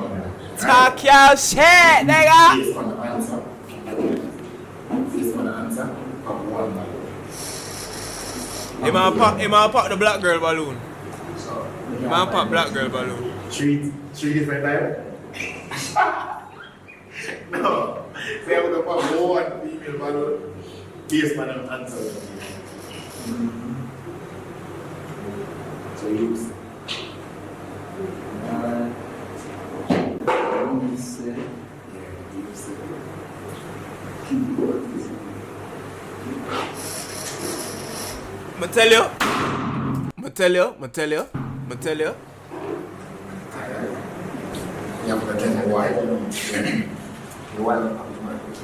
Talk your shit, nigga. This one the answer. This one the answer. One man. He man pop the black girl balloon. So, He man pop black girl balloon. Three different types? No. Say I'm gonna pop one female balloon. Yes, man, I'm answer. So you let me say, I tell you. You have to tell me why. your wife is working.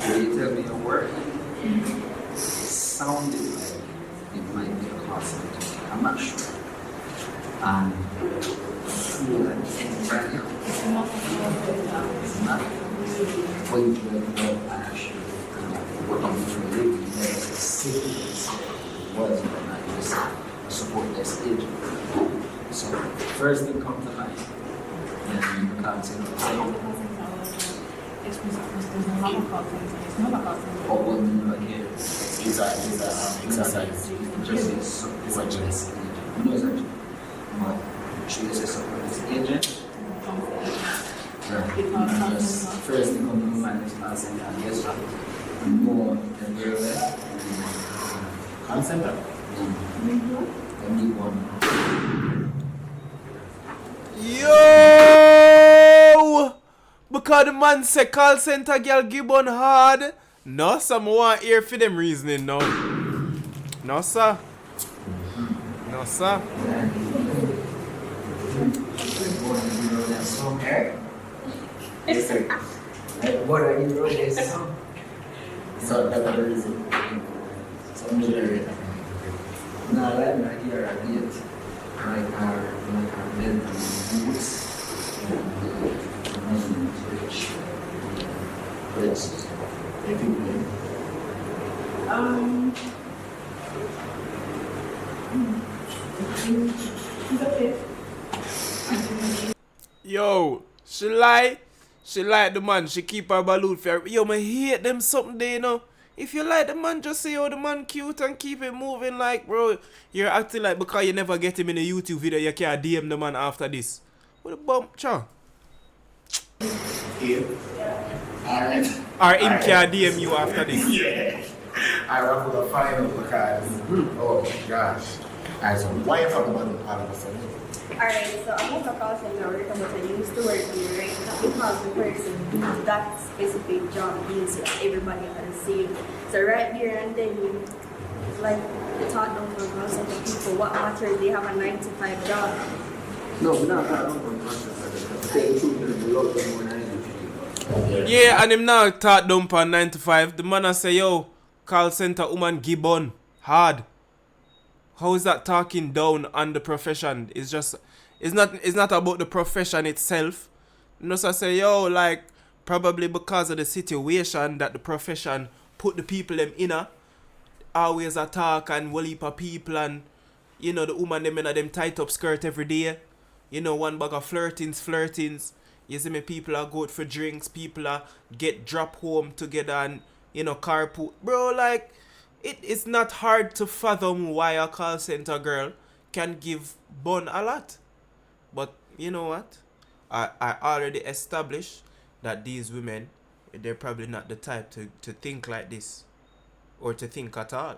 Will you tell me your work? It sounded like it might be a call center. I'm not sure. And I feel like it's right now. It's not. But you know, I actually work on different levels. Specifically was when I was a support desk agent. So first thing comes to mind. And you can't say no. But when you hear It's a exercise. just a support desk agent. You know exactly. But she is a support desk agent. Just first thing comes to mind is asking and guess what? More than very well. Call center. And you want Yo! Because the man say call center girl Gibbon hard. No, sir, I want hear for them reasoning now. No, sir. No, sir. Listen. what are you wrote this song? So that's the reason. Some generator. No, let me hear it yet. Like our mental boots and rich. Yes. I think Yo, she like the man, she keep her balloon fair. Yo, I hate them something they, you know. If you like the man, just say, oh, the man cute and keep it moving. Like, bro, you're acting like because you never get him in a YouTube video, you can't DM the man after this. What a bump, cha. yeah. Alright. Or him can't DM you after this. Yeah. I wrap with a final because, oh gosh. Alright, so why you talking about the all of a sudden? Alright, so I'm not a call center worker, but I used to work here, right? Not because the person does that specific job means that everybody has the same. So right here and then you, it's like the thought don't for call center people, what matters, they have a 9 to 5 job. No, we're not talking about process. Tell the truth, there's a lot of more than Yeah, and him now talk dump on 9 to 5. The man a say, yo, call center woman Gibbon hard. How is that talking down on the profession? It's just, it's not about the profession itself. You know, so I say, yo, like, probably because of the situation that the profession put the people them in a, always attack and whole heap of people and, you know, the woman them in a them tight up skirt every day. You know, one bag of flirtings. You see me, people are go out for drinks, people are get drop home together and, you know, carpool. Bro, like, it's not hard to fathom why a call center girl can give bun a lot. But you know what? I already established that these women they're probably not the type to think like this or to think at all.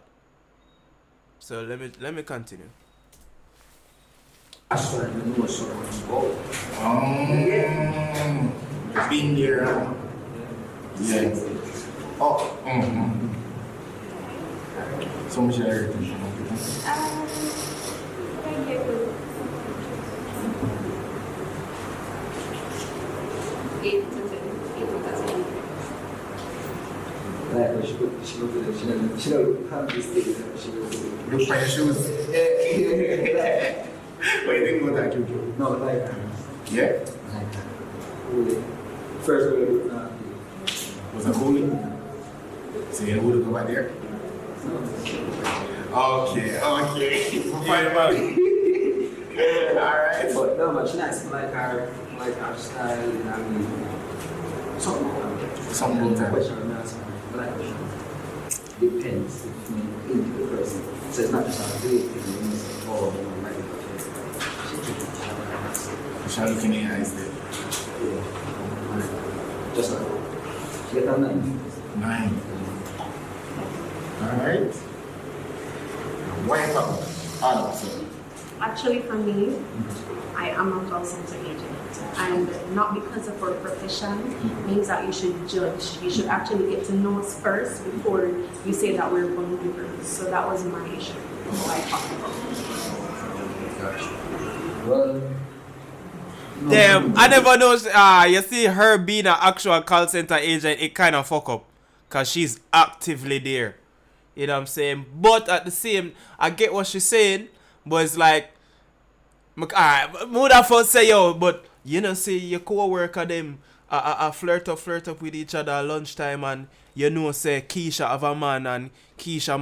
So let me continue. That's what I know so much about. Been there. Yeah. Oh. So much everything. Like, she don't have this thing. She don't. Look for your shoes. Yeah. What you think about that, QQ? No, like, Yeah? first way, Was it holy? So you know who to go back there? Okay. We'll find about it. Alright. But no, but she nice. Like her style, you know what I mean? Something about that. Question I'm asking, like, depends into the person. So it's not just a big thing, you know, say, oh, you know, like, Shall look in the eyes there. yeah. Just like, get that 9. 9. Alright. Why you talking? Actually, for me, I am a call center agent. And not because of our profession means that you should judge. You should actually get to know us first before you say that we're believers. So that was my issue. What I talked about. well, Damn, I never know. You see her being an actual call center agent, it kind of fuck up. Because she's actively there. You know what I'm saying? But at the same, I get what she's saying. But it's like, would have first say, yo, but you know, see your co-worker them flirt up with each other at lunchtime, and you know, say Keisha have a man, and Keisha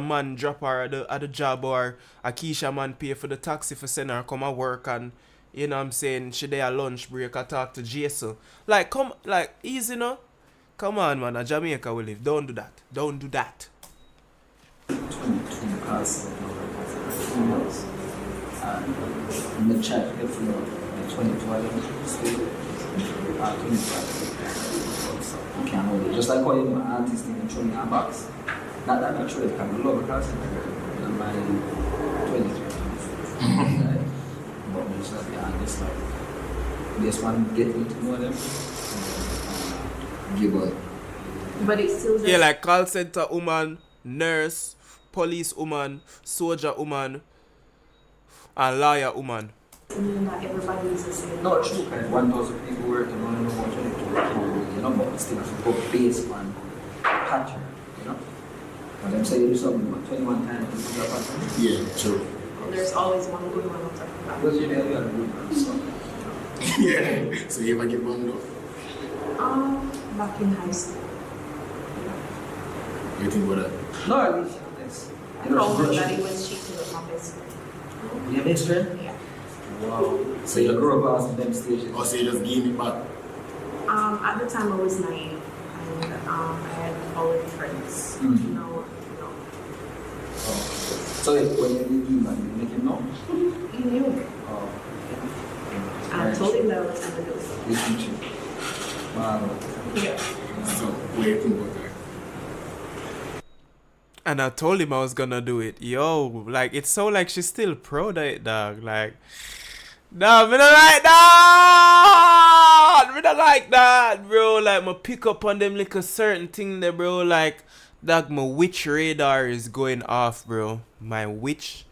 man drop her at the job, or a Keisha man pay for the taxi for send her come at work, and you know what I'm saying, she there at lunch break, I talk to Jason. Like, easy no? Come on, man, a Jamaica we live. Don't do that. Don't do that. 22 cars, and in the chat, if you know, 2012 state, 25. You can't hold it. Just like how your artist even throw me a box. Not that I'm sure it can be low because I'm 23. Right? But just like the artist, like, this one get me to know them, give up. But it's still Yeah, like call center woman, nurse, police woman, soldier woman, and lawyer woman. mean that everybody is the same. No, true, because 1,000 people working on and 122 working, you know, but it's still have to go based on pattern, you know? But them say you do something about 21 times, this is a pattern. Yeah, true. And there's always one good one on top of that. Because you know, you are good one, so. Yeah. So you ever get one though? Back in high school. You think about that? No, at least, yes. I know that it was cheating with my best friend. Your best friend? Yeah. Wow. So you grew up as them stages? Or say you just give it back? At the time I was naive and I had followed friends. Mm. No. Oh. So when you did you, man, you make him know? He knew. Oh. I told him that I was going to do it. Relationship. Wow. Yeah. So, what do you think about that? And I told him I was gonna do it. Yo, like, it's so like she's still proud of it, dog. Like, no, me not like that. Me not like that, bro. Like, me pick up on them like a certain thing there, bro. Like, dog, my witch radar is going off, bro. My witch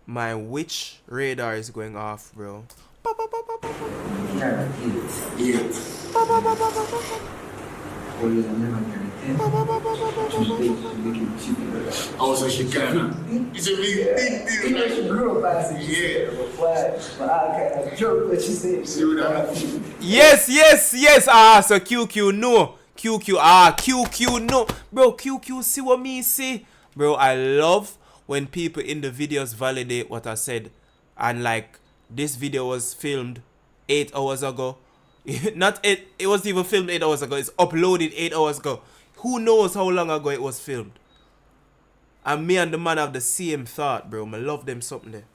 radar is going off, bro. Yeah, Yeah. always and never guarantee. Oh, so she kinda. It's a big You know, deal. she grew up as a Yeah. but I kind of joke what she said. See what I mean? Yes. So QQ no. QQ no. Bro, QQ see what me see. Bro, I love when people in the videos validate what I said. And like, this video was filmed 8 hours ago. Not it wasn't even filmed 8 hours ago. It's uploaded 8 hours ago. Who knows how long ago it was filmed? And me and the man have the same thought, bro. I love them something there.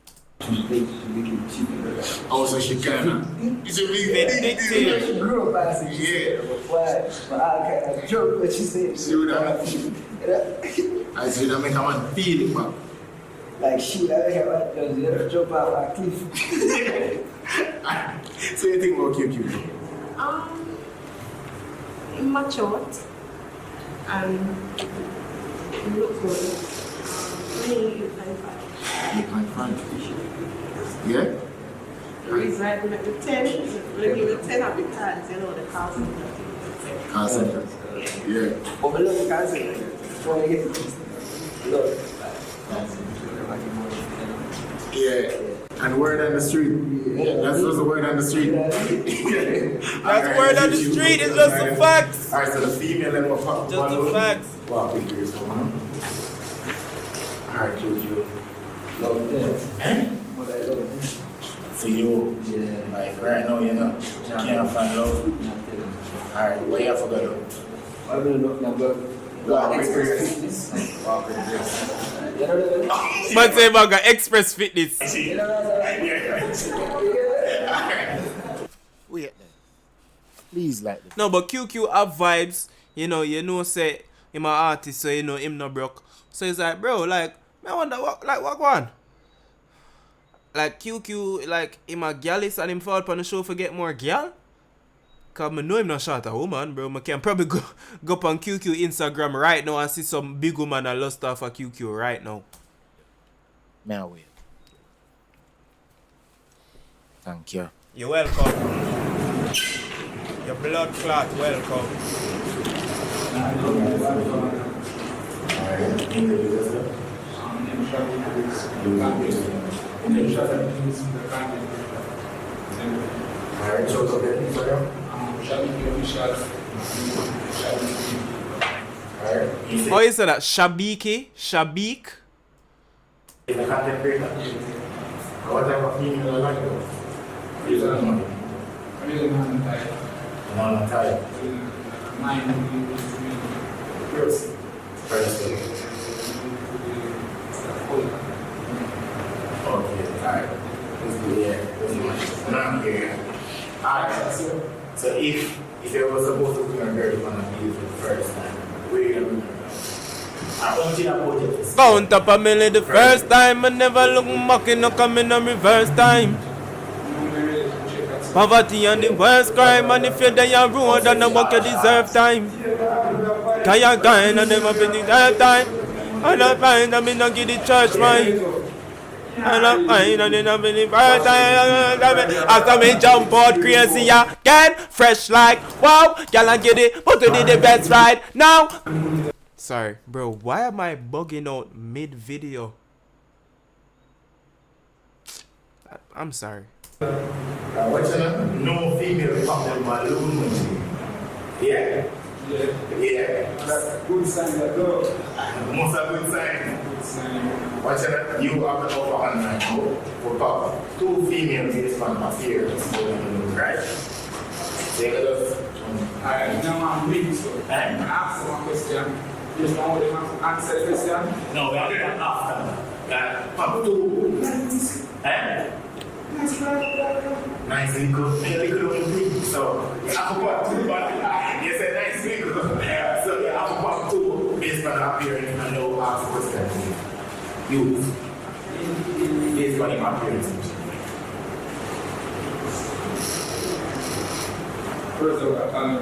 Oh, so she kinda. You should be Vindictive. She grew up as a Yeah. Why? But I kind of joke what she said. She would have. I said, that make a man feel it, man. Like she, I have to jump off a cliff. So you think about QQ? Matured and look good. Me, 8.5. Yeah? The reason I give it the 10 is I give it 10 because you know the cost of the Car center. Yeah. But we love the cousin. Before I get to love. Yeah. And word on the street. That's just the word on the street. That's the word on the street, it's just the facts. Alright, so the female then will pop. Just the facts. Wow, big ears, come on. Alright, QQ. Love them. Eh? But I love them. For you, Yeah. like right now, you know, can't find love. Not telling you. Alright, what you have to go I really love them, but Walk with express grace. fitness. Walk with grace. You know what I mean? Man say man got express fitness. You know what I mean? Wait then. Please like this. No, but QQ have vibes. You know, say him a artist, so you know him no broke. So it's like, bro, like, I wonder what one? Like QQ, like him a gallus and him fall upon the show for get more gal? Cause I know him not short a woman, bro. I can probably go up on QQ Instagram right now and see some big woman that lost off of QQ right now. Now wait. Thank you. You're welcome. Your blood clot, welcome. Alright, so it's okay. Instagram. Alright. How you say that? Shabiki? Shabik? Is the content creator? What type of female you like though? Is that money? Non type. First. Okay, alright. Let's do it. Now I'm here. Alright, so if you were supposed to bring a girl on a date for the first time, where you gonna bring her? I want you to put it. Count up a million the first time. I never look mocking, no coming on reverse time. Poverty and the worst crime. And if you're there on road and the work you deserve time. Cause you're kind and never been the third time. And I find that me not give the church right. And I find that they not been the first time. After me jump out crazy again. Fresh like wow. Y'all I get it, but we did the best right now. Sorry, bro, why am I bugging out mid-video? I'm sorry. What's your name? No female pop them balloon. Yeah. Yeah. That's a good sign that go. Most a good sign. What's your name? You have the upper hand now for pop. Two females in this man appear. Right? Take a look. Alright, now I'm reading, so I ask one question. Just now they want to answer the question. No, we have to after. Pop two. Nice little, so you have to pop two, but you said nice little. So you have to pop two based on appearance and no ask question. Use based on your appearance. First of all,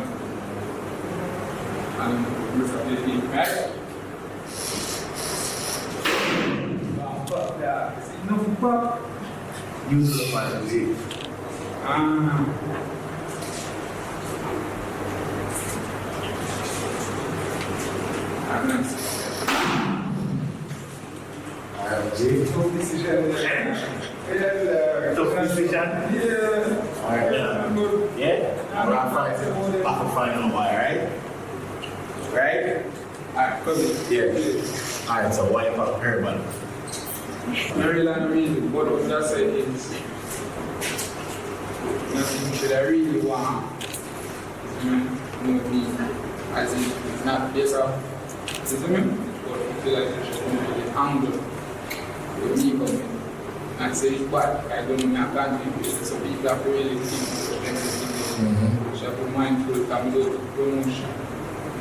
Mr. David, right? Fuck that. No fuck. Use the final Tough decision. Tough decision? Yeah. Alright, yeah? I'm gonna find why, right? Right? Alright, come in. Yeah. Alright, so why about her, man? I really reason. What I was just saying is nothing that I really want. Me, as in, not based off, you see me? But I feel like it's just going to be angle with me coming. and say it's bad. I don't know, I can't do it. So people have to really think everything. You have to be mindful of promotion.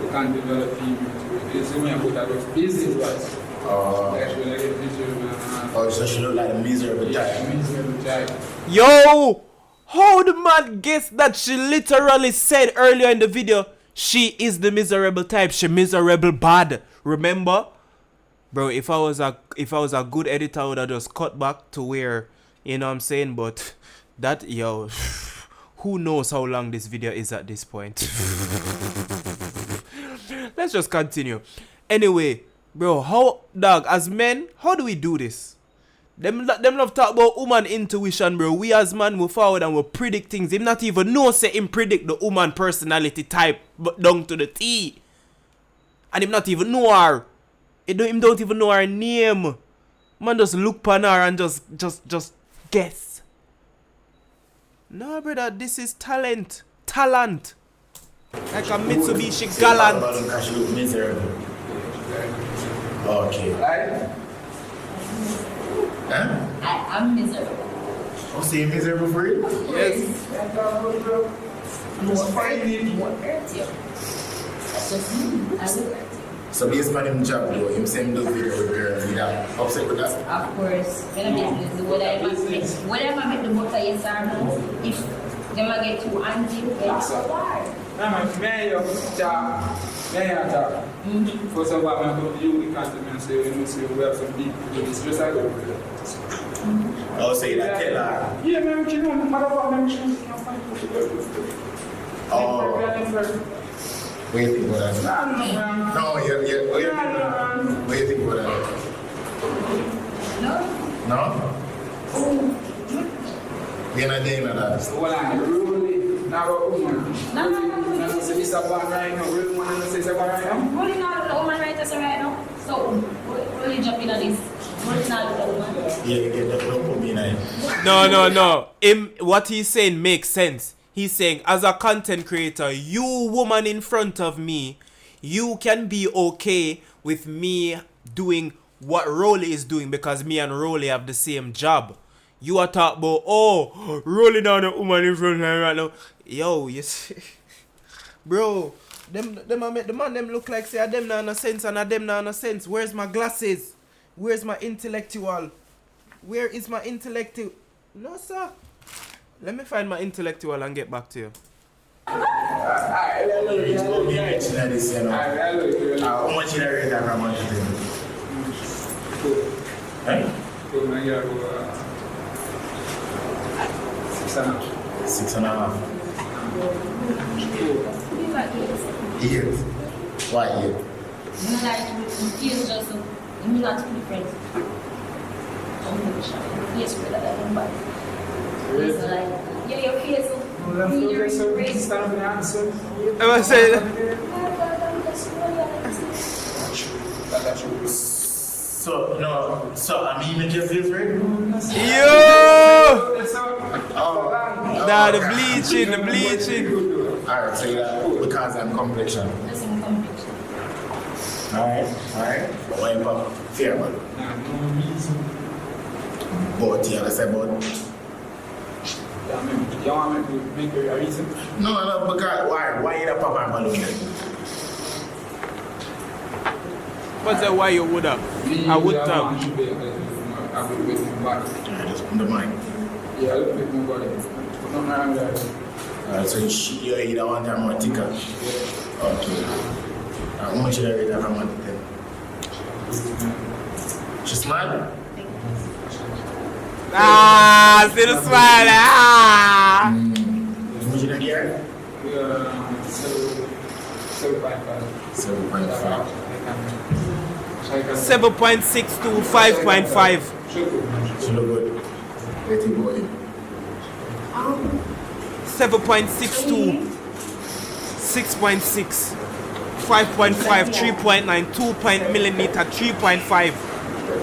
You can't develop females. It's only about that business-wise. Actually, like a miserable. So she look like a miserable type. Miserable type. Yo! How the man guess that she literally said earlier in the video she is the miserable type. She miserable bad. Remember? Bro, if I was a good editor, I would have just cut back to where, you know what I'm saying? But that, yo, who knows how long this video is at this point. Let's just continue. Anyway, bro, how, dog, as men, how do we do this? Them love talk about woman intuition, bro. We as man move forward and we predict things. Him not even know say him predict the woman personality type but down to the T. And him not even know her. Him don't even know her name. Man just look pan her and just guess. No, brother, this is talent. Talent. Like a Mitsubishi gallant. She look miserable. Okay. Huh? I'm miserable. Oh, so you're miserable for real? Yes. More hurt you. That's just me. I will hurt you. So based on him job though, him same do video with girls, you that upset with that? Of course. When I make whatever I make the butter yes or no, if them I get too angry, they're so hard. First of all, I'm going to you, we can't say, you know, so we have some people who is just like I'll say that tell her. yeah, man, you know, no matter what, man, you can't find Oh. What do you think about that? No, yeah. What do you think about that? No? We're not doing that. Well, I'm really not a woman. No, say it's a bad right now. Real woman, say it's a bad right now. Really not a woman right as right now. So, really jump in on this. Really not a woman. Yeah, you get the don't put me in it. No. What he's saying makes sense. He's saying, as a content creator, you woman in front of me, you can be okay with me doing what Rolly is doing because me and Rolly have the same job. You are talking about, oh, rolling down a woman in front of me right now. Yo, you see, bro, them look like say them not no sense and them not no sense. Where's my glasses? Where's my intellectual? Where is my intellectual? No, sir. Let me find my intellectual and get back to you. How much you rate that from much? Right? 6.5. 8. Why 8? He's just not different. Yes, but I don't buy. It's like, yeah, your face is Am I saying? So I mean, you just this right? Yo! Oh, Nah, the bleaching. Alright, so yeah, because I'm complexion. Alright. Why you pop? Fear, man. But yeah, that's about. You want me to make a reason? No, because why you not pop and balloon? What's that? Why you would have? I would have. I would make my body. Just on the mind. Yeah, I would make my body. But not around there. So you either want time or thicker? Okay. How much should I rate that from 1 to 10? She smile? Ah, see the smile. Ah. How much did I get her? 7.5. 7.5. 7.6 to 5.5. She look good. What do you think about him? 7.6 to 6.6. 5.5, 3.9, 2 millimeter, 3.5.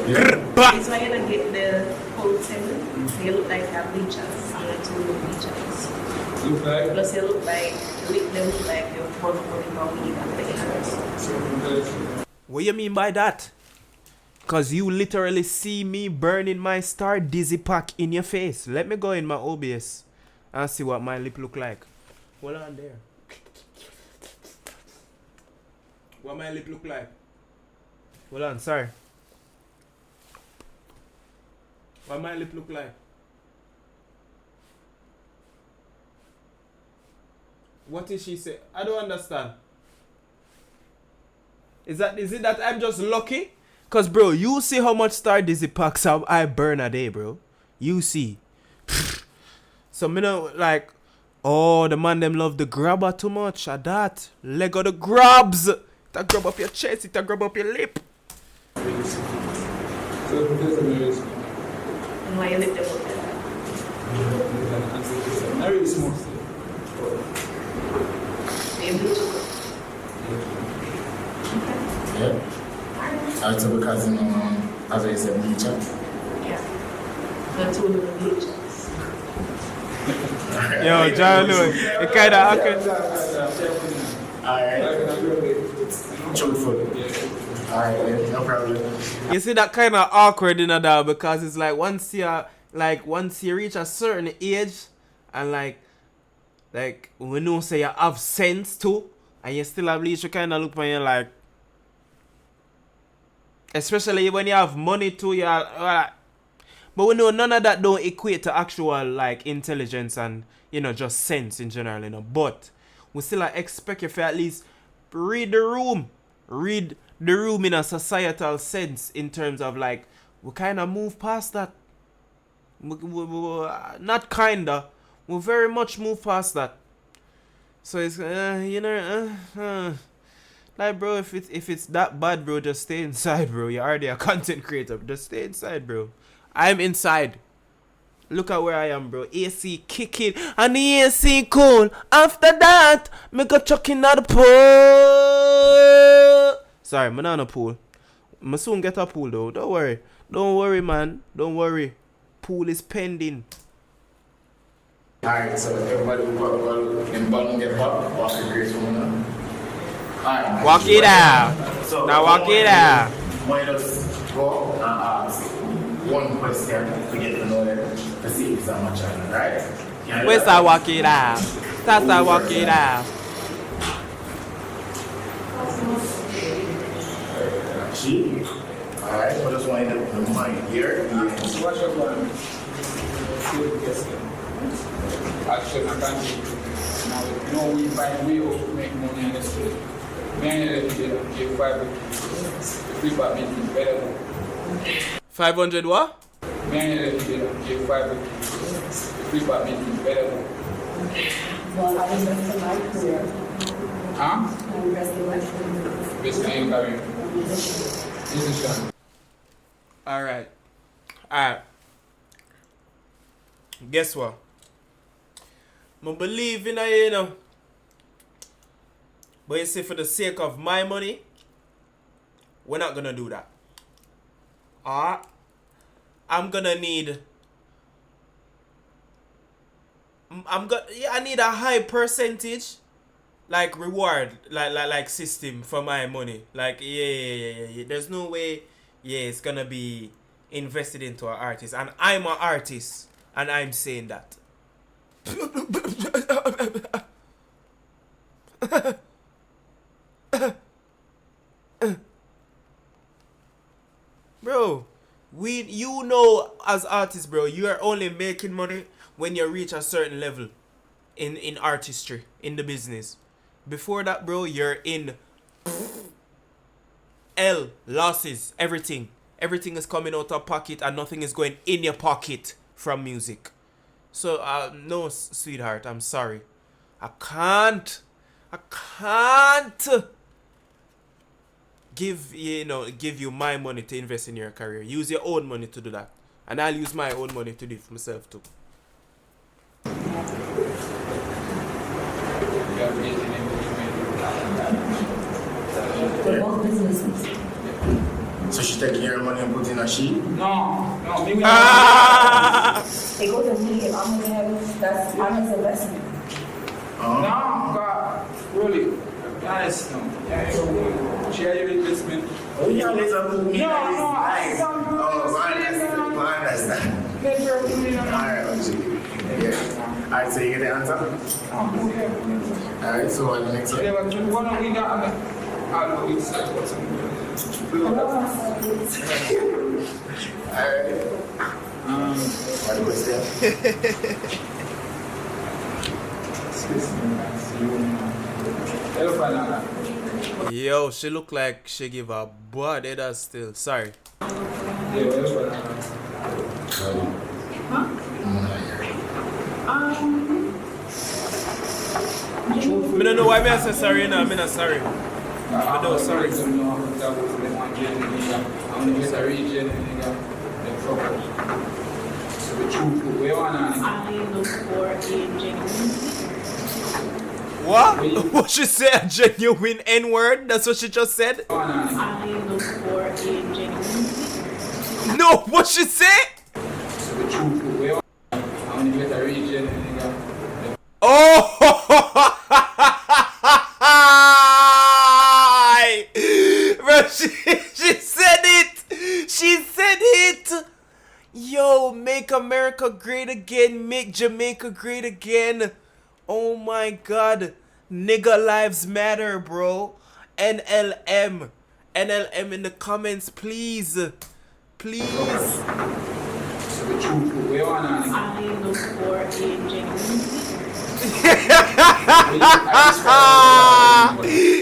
It's why you don't get the whole thing. They look like they have bleachers. I like to look bleachers. Look like? Plus they look like they're born for the weed and the hairs. What you mean by that? Cause you literally see me burning my star dizzy pack in your face. Let me go in my OBS and see what my lip look like. Hold on there. What my lip look like? Hold on, sorry. What my lip look like? What did she say? I don't understand. Is it that I'm just lucky? Cause bro, you see how much star dizzy packs I burn a day, bro. You see. So me know like, oh, the man them love the grabber too much. At that. Lego the grabs. That grab up your chest, it grab up your lip. So there's a marriage. And why you live there with that? Marriage is mostly. Yeah. Also because, as I said, bleacher. Yeah. The two little bleachers. Yo, John Lewis, it kinda awkward. Alright. Truthful. Alright, no problem. You see that kind of awkward in that because it's like once you reach a certain age and like we know say you have sense too and you still have bleach, you kind of look when you like, especially when you have money too, you are, but we know none of that don't equate to actual like intelligence and just sense in general, but we still expect you to at least read the room in a societal sense in terms of like we kind of move past that. Not kinda, we very much move past that. So it's like bro, if it's that bad, bro, just stay inside, bro. You're already a content creator. Just stay inside, bro. I'm inside. Look at where I am, bro. AC kicking and the AC cool. After that, me go chucking out the pool. Sorry, I'm not on a pool. I soon get a pool though. Don't worry. Don't worry, man. Don't worry. Pool is pending. Alright, so everybody will go and button get up. Walk the grace woman now. Alright. Walk it out. So Now walk it out. Why just go and ask one question to get to know them to see if it's a match or not, right? Where's that walk it out? That's that walk it out. She? Alright, I just want you to the mind here. So what's your plan? Action and continue. Now, we find way to make money in the street. Many of them give 500. The feedback means better. 500 what? Many of them give 500. The feedback means better. Well, I was investing my career. Huh? I'm investing my career. Best in career. Musician. Alright. Guess what? I believe in it, But you see, for the sake of my money, we're not gonna do that. I'm gonna need. I need a high percentage, like reward, like system for my money. Like yeah. There's no way. Yeah, it's gonna be invested into an artist, and I'm an artist, and I'm saying that. Bro, as artists, bro, you are only making money when you reach a certain level in artistry, in the business. Before that, bro, you're in losses, everything. Everything is coming out of pocket and nothing is going in your pocket from music. So, no, sweetheart, I'm sorry. I can't give you my money to invest in your career. Use your own money to do that. And I'll use my own money to do it for myself too. We're both businesses. So she taking your money and put in a sheet? No, maybe It goes to me if I'm gonna have that's honest investment. No, God, really. Honest, no. Share your investment Oh, yeah, there's a movie. No, Nice. Oh, I understand. Alright, yeah. Alright, so you get the answer? Alright, so what the next one? Alright. What question? Yo, she look like she give a body that still. Sorry. I don't know why I say sorry now. I'm not sorry. I don't sorry. I look for a genuine. What? What she say? A genuine N-word? That's what she just said? I look for a genuine. No, what she say? Oh! Bro, she said it! She said it! Yo, make America great again. Make Jamaica great again. Oh my god. Nigga lives matter, bro. NLM. NLM in the comments, please. Please. I look for a genuine.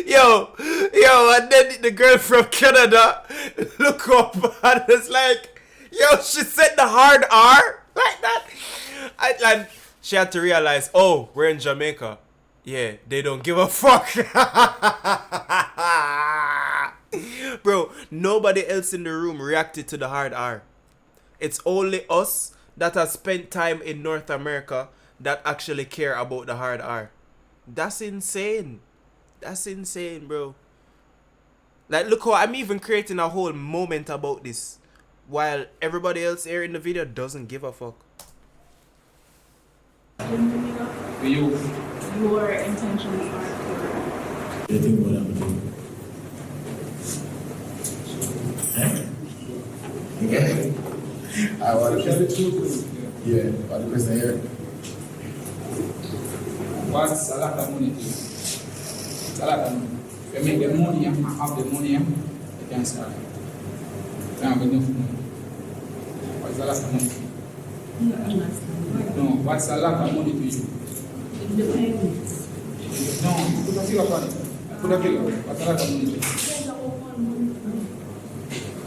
yo, and then the girl from Canada look up and it's like, yo, she said the hard R like that. And she had to realize, oh, we're in Jamaica. Yeah, they don't give a fuck. Bro, nobody else in the room reacted to the hard R. It's only us that has spent time in North America that actually care about the hard R. That's insane. That's insane, bro. Like, look how I'm even creating a whole moment about this, while everybody else here in the video doesn't give a fuck. You are intentionally hardcore. You think what I'm doing? Yeah. I want to yeah, what the question here? What's a lot of money to you? It's a lot of money. If you make the money and have the money, you can start. You have enough money. What's a lot of money to you? No, what's a lot of money to you? Independence. No, put a figure on it. Put a figure. What's a lot of money to you?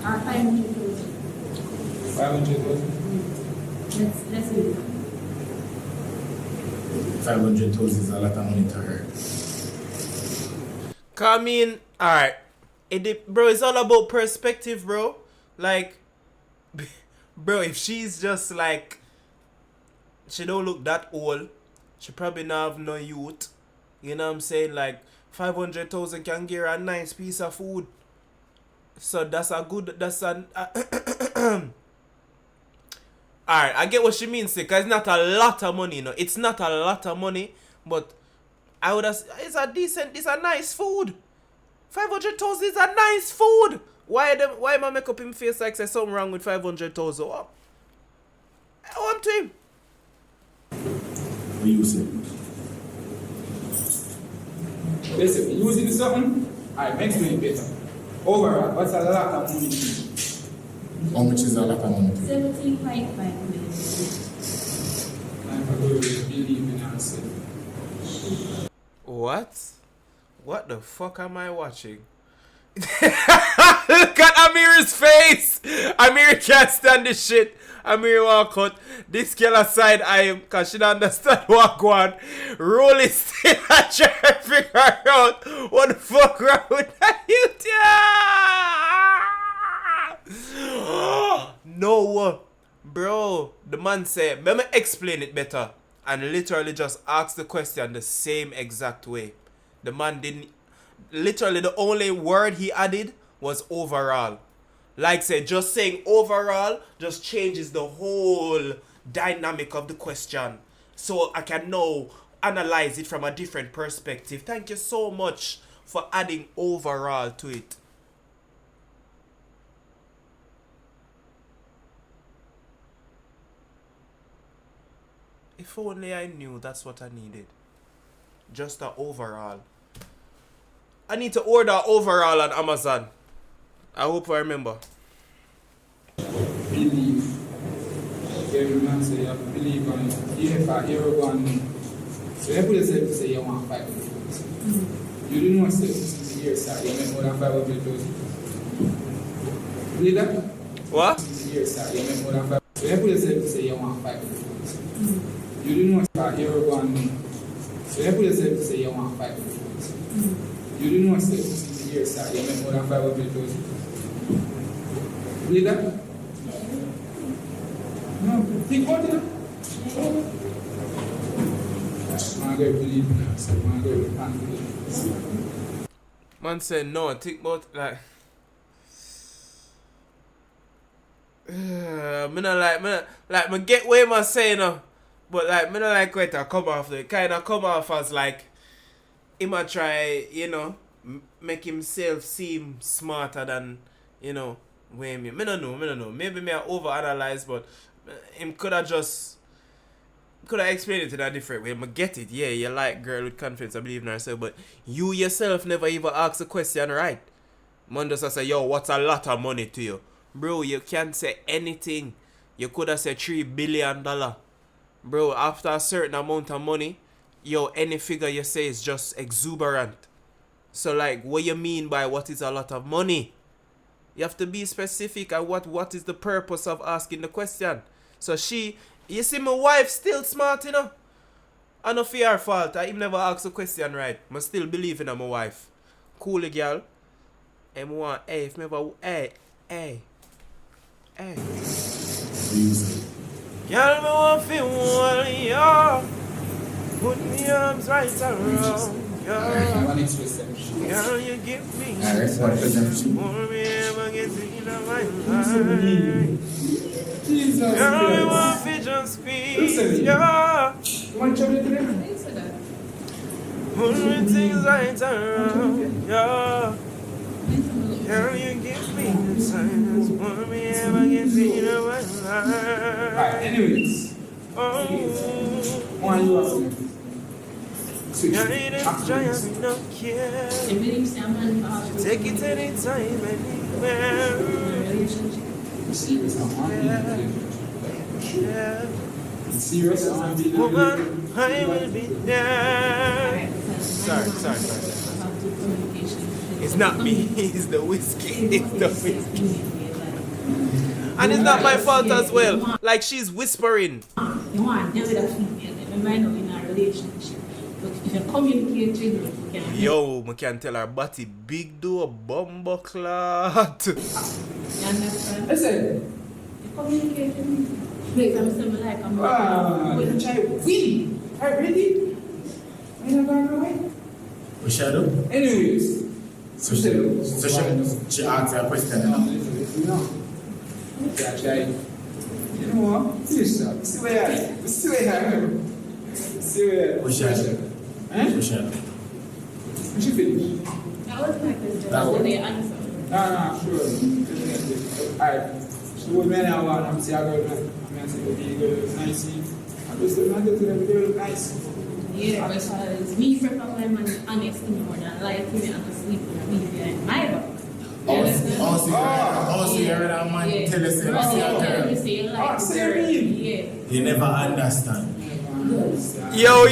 500,000. 500,000? Let's do it. 500,000 is a lot of money to her. Come in, alright. Bro, it's all about perspective, bro. Like, bro, if she's just like, she don't look that old, she probably not have no youth. You know what I'm saying? Like, 500,000 can give her a nice piece of food. So that's a good, that's an... Alright, I get what she means, because it's not a lot of money, you know. It's not a lot of money, but I would have, it's a nice food. 500,000 is a nice food. Why am I make up him face like say something wrong with 500,000? What? I want to him. What do you say? Listen, using something, I make it better. Overall, what's a lot of money to you? How much is a lot of money to you? 17.5 million. I believe in answer. What? What the fuck am I watching? Look at Amir's face! Amir can't stand this shit. Amir walk out. This girl aside I am, cause she don't understand what go on. Roll is still a try to figure out what the fuck wrong with that youth. No, bro. The man said, let me explain it better. And literally just ask the question the same exact way. The man didn't, literally the only word he added was overall. Like say, just saying overall just changes the whole dynamic of the question. So I can now analyze it from a different perspective. Thank you so much for adding overall to it. If only I knew that's what I needed. Just a overall. I need to order overall on Amazon. I hope I remember. Believe. Every man say you have to believe on it. Even if I hear one. So you put yourself to say you want 500,000. You didn't want to say years, sir. You make more than 500,000. Believe that? What? Years, sir. You make more than 500,000. So you put yourself to say you want 500,000. You didn't want to hear one. So you put yourself to say you want 500,000. You didn't want to say years, sir. You make more than 500,000. Believe that? No, think about it. Man, I believe in us. Man, I confidence. Man said no, think about like me get what man saying but like me not like where to come off. It kinda come off as like him a try, you know, make himself seem smarter than, you know, where me don't know. Maybe me I overanalyze, but him could have explained it in a different way. I get it, yeah, you like girl with confidence, I believe in herself, but you yourself never even ask the question right. Man just say, yo, what's a lot of money to you? Bro, you can't say anything. You could have said $3 billion. Bro, after a certain amount of money, yo, any figure you say is just exuberant. So like, what you mean by what is a lot of money? You have to be specific at what is the purpose of asking the question. So you see my wife still smart, you know? I know for her fault. I even never asked the question right. I still believe in my wife. Cool girl. Hey, if me ever, hey. Girl, me want to hold you. Put my arms right around you. Girl, you give me more me ever get in my life. Girl, me want to just squeeze you. Put me things right around you. Girl, you give me the signs more me ever get in my life. Right, anyways. Oh. One you are Take it anytime, anywhere. Serious? Woman, I will be there. Sorry. It's not me, it's the whiskey. And it's not my fault as well. Like she's whispering. You want to deal with a female, you might not be in a relationship. But if you communicate with her, you can. Yo, I can tell her body big do a bumbo clot. You understand? Listen. You communicate with me. Like I'm saying, like I'm you try win. Are you ready? Are you not going away? We shadow? Anyways. So she asked her a question. You know what? See where I am. We shadow. We shadow. We should finish. That was my question. That So one? they answer. No, sure. Alright. So what man I want, I'm saying I go to the girl nice. I'm just going to the girl nice. Yeah, because me prefer my man honest to me more than lie to me and to sleep with me behind my back. Also, you heard that man tell us that you never understand. Yo,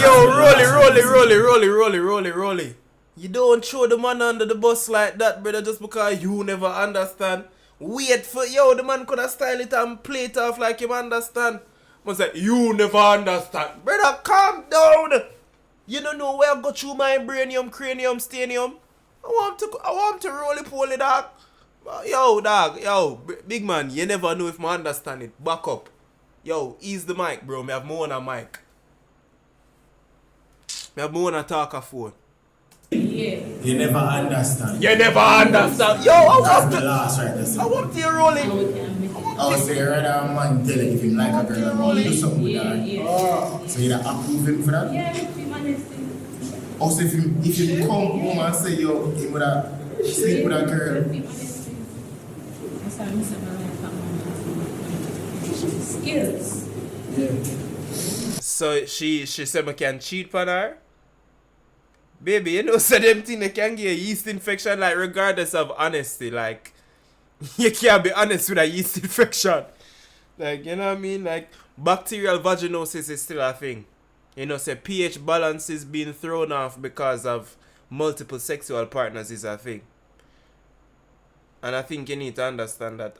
rolly. You don't throw the man under the bus like that, brother, just because you never understand. Wait for the man could have styled it and play it off like him understand. Man say, you never understand. Brother, calm down. You don't know where I go through my brainium, cranium, stanium. I want to roll it, pull it, dog. Yo, big man, you never know if I understand it. Back up. Yo, ease the mic, bro. Me have more on a mic. Me have more on a talker phone. Yeah. You never understand. You never understand. Yo, I want to roll it. Also, you heard that man tell if him like a girl and do something with her. So you approve him for that? Yeah, if you honest. Also, if you come home and say, yo, he would have sleep with a girl. Skills. So she said I can cheat on her. Baby, you know, so them thing they can get a yeast infection, like regardless of honesty. Like you can't be honest with a yeast infection. Like, you know what I mean? Like bacterial vaginosis is still a thing. You know, say pH balance is being thrown off because of multiple sexual partners is a thing. And I think you need to understand that.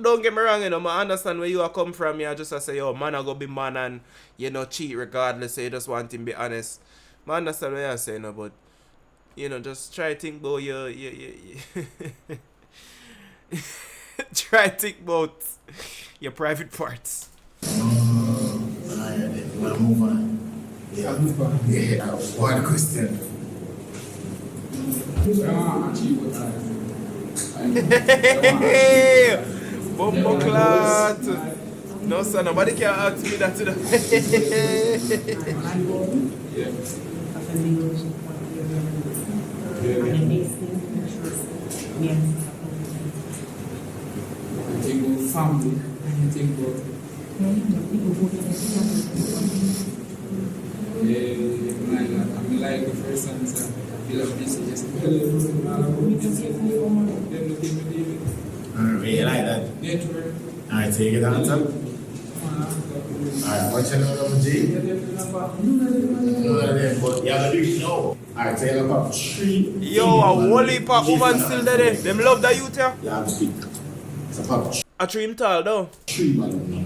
Don't get me wrong, you know, I understand where you are come from. You just say, yo, man, I go be man and, you know, cheat regardless. So you just want him to be honest. I understand what you're saying, but, you know, just try to think about your try to think about your private parts. Alright, then we'll move on. Yeah, one question. Bumbo clot. No, sir, nobody can ask me that today. Think about family, think about I'm like the first time I feel like this is just You like that? network. Alright, so you get the answer? Alright, what's your number, G? No, but you have to do it now. Alright, so you have pop 3. Yo, a whole heap of woman still there. Them love the youth here. You have to pick. It's a pop I dream tall though. 3 balloon.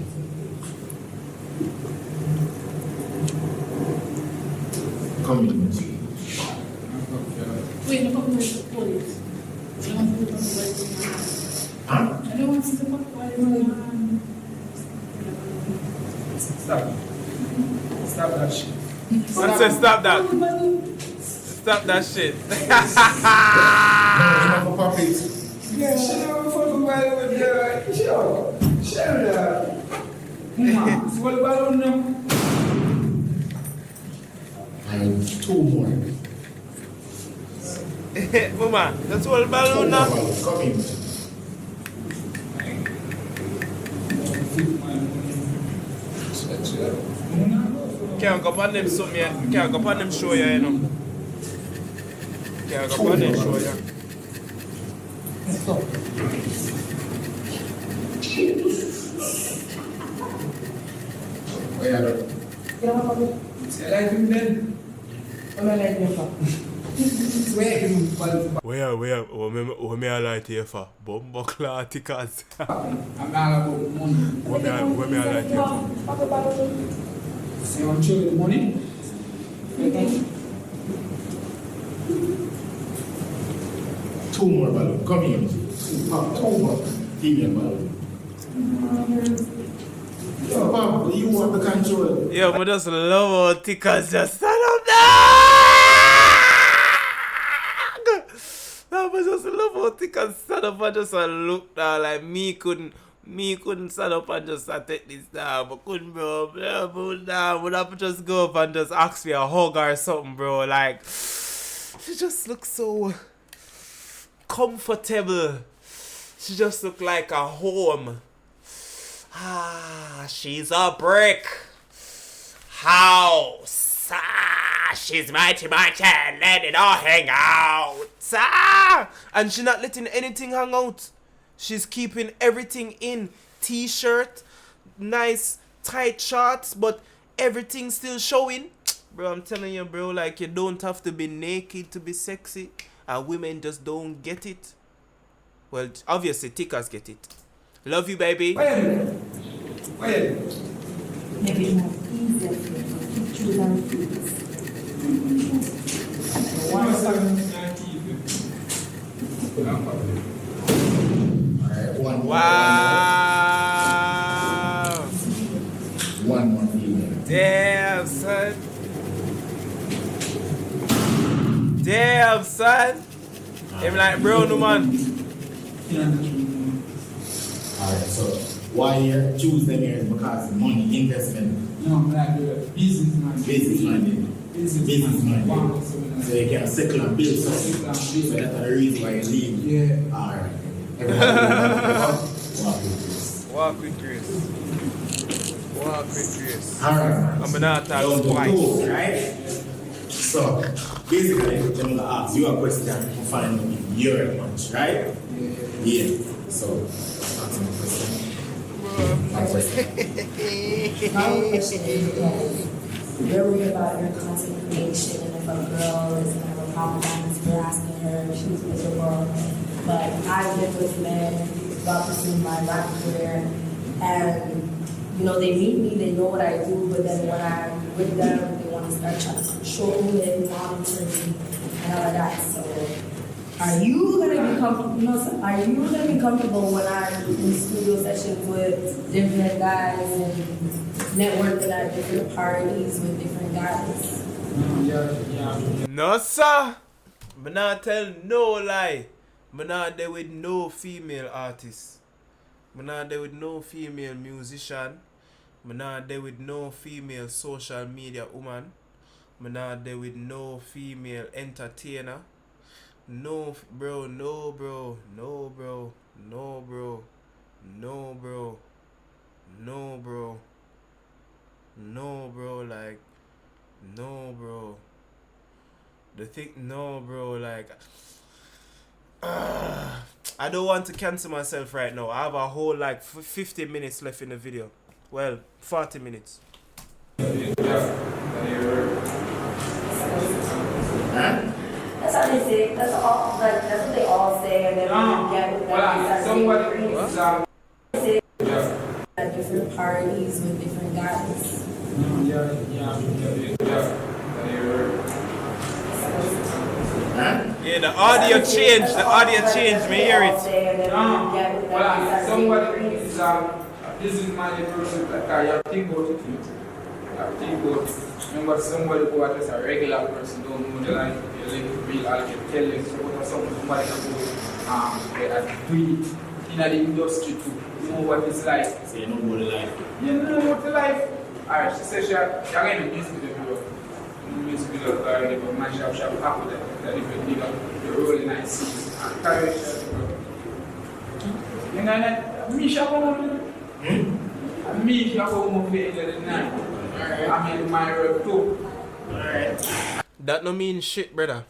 Come in, G. Wait, no, police. Huh? I don't want to see the man. Stop that shit. I said stop that. Stop that shit. No, pop it. Yeah, shut up, fucking body with the shut up. It's what about now? And 2 more. Mama, that's all balloon now. Come in. Can't go on them something yet. Can't go on them show you know. Can't go on them show you. Where are you? I like him then. I like him. Where him? Where, what me I like here for? Bumbo claticas. I'm all about money. What me I like here for? So you want to show you the money? Okay. 2 more balloon. Come here. 2 more. Female balloon. Yo, Pop, you want the control. Yo, I just love how Tickas just stand up there. No, I just love how Tickas stand up and just look down like me couldn't stand up and just take this down, but couldn't, bro. Would have just go up and just ask me a hug or something, bro. Like, she just looks so comfortable. She just look like a home. Ah, she's a brick house. Ah, she's mighty, let it all hang out. Ah, and she's not letting anything hang out. She's keeping everything in. T-shirt, nice tight shorts, but everything still showing. Bro, I'm telling you, bro, like you don't have to be naked to be sexy. And women just don't get it. Well, obviously, Tickas get it. Love you, baby. Wait a minute. Maybe it's more easier for you to choose and choose. Alright, 1 more. Wow. 1 more female. Damn, son. Damn, son. I'm like, bro, no man. Alright, so why you choose them here is because money, investment. No, I'm like businessman. Businessman. So you can settle and build something. So that's the reason why you leave. Yeah. Alright. Everybody walk with Chris. Walk with Chris. Walk with grace. Alright. I'm not talk Number twice. 2, right? So, basically, I'm going to ask you a question to find out if you're a match, right? Yeah. So, answer my question. My question is, you're worried about your content creation, and if a girl is going to have a problem with you're asking her, she's miserable. But I've been with men about pursuing my rap career, and you know, they meet me, they know what I do, but then when I'm with them, they want to start trying to control me, monitor me, and all of that. So, are you gonna be comfortable? You know, are you gonna be comfortable when I'm in studio sessions with different guys and networking at different parties with different guys? No, sir. I'm not tell no lie. I'm not there with no female artist. I'm not there with no female musician. I'm not there with no female social media woman. I'm not there with no female entertainer. No, bro, no, bro, no, bro, no, bro, no, bro, no, bro, no, bro, like, no, bro. The thing, no, bro, like, I don't want to cancel myself right now. I have a whole, like, 50 minutes left in the video. Well, 40 minutes. That's how they say. That's all. Like that's what they all say, and then when you get with them, at different parties with different guys. Yeah, the audio changed. The audio changed. Me hear it. Somebody is this is my person that I have think about it. I think about remember somebody who is just a regular person don't know the life, they live real, I can tell you somebody who do it in the industry too. You know what it's like. So you know what the life. You know what the life. Alright, she says you're going to music video. Music video, but my shop happy that if you dig up the really nice scenes and carry it. You know, me shop on me shop on the end of the night. I mean, my rep too. Alright. That no mean shit, brother.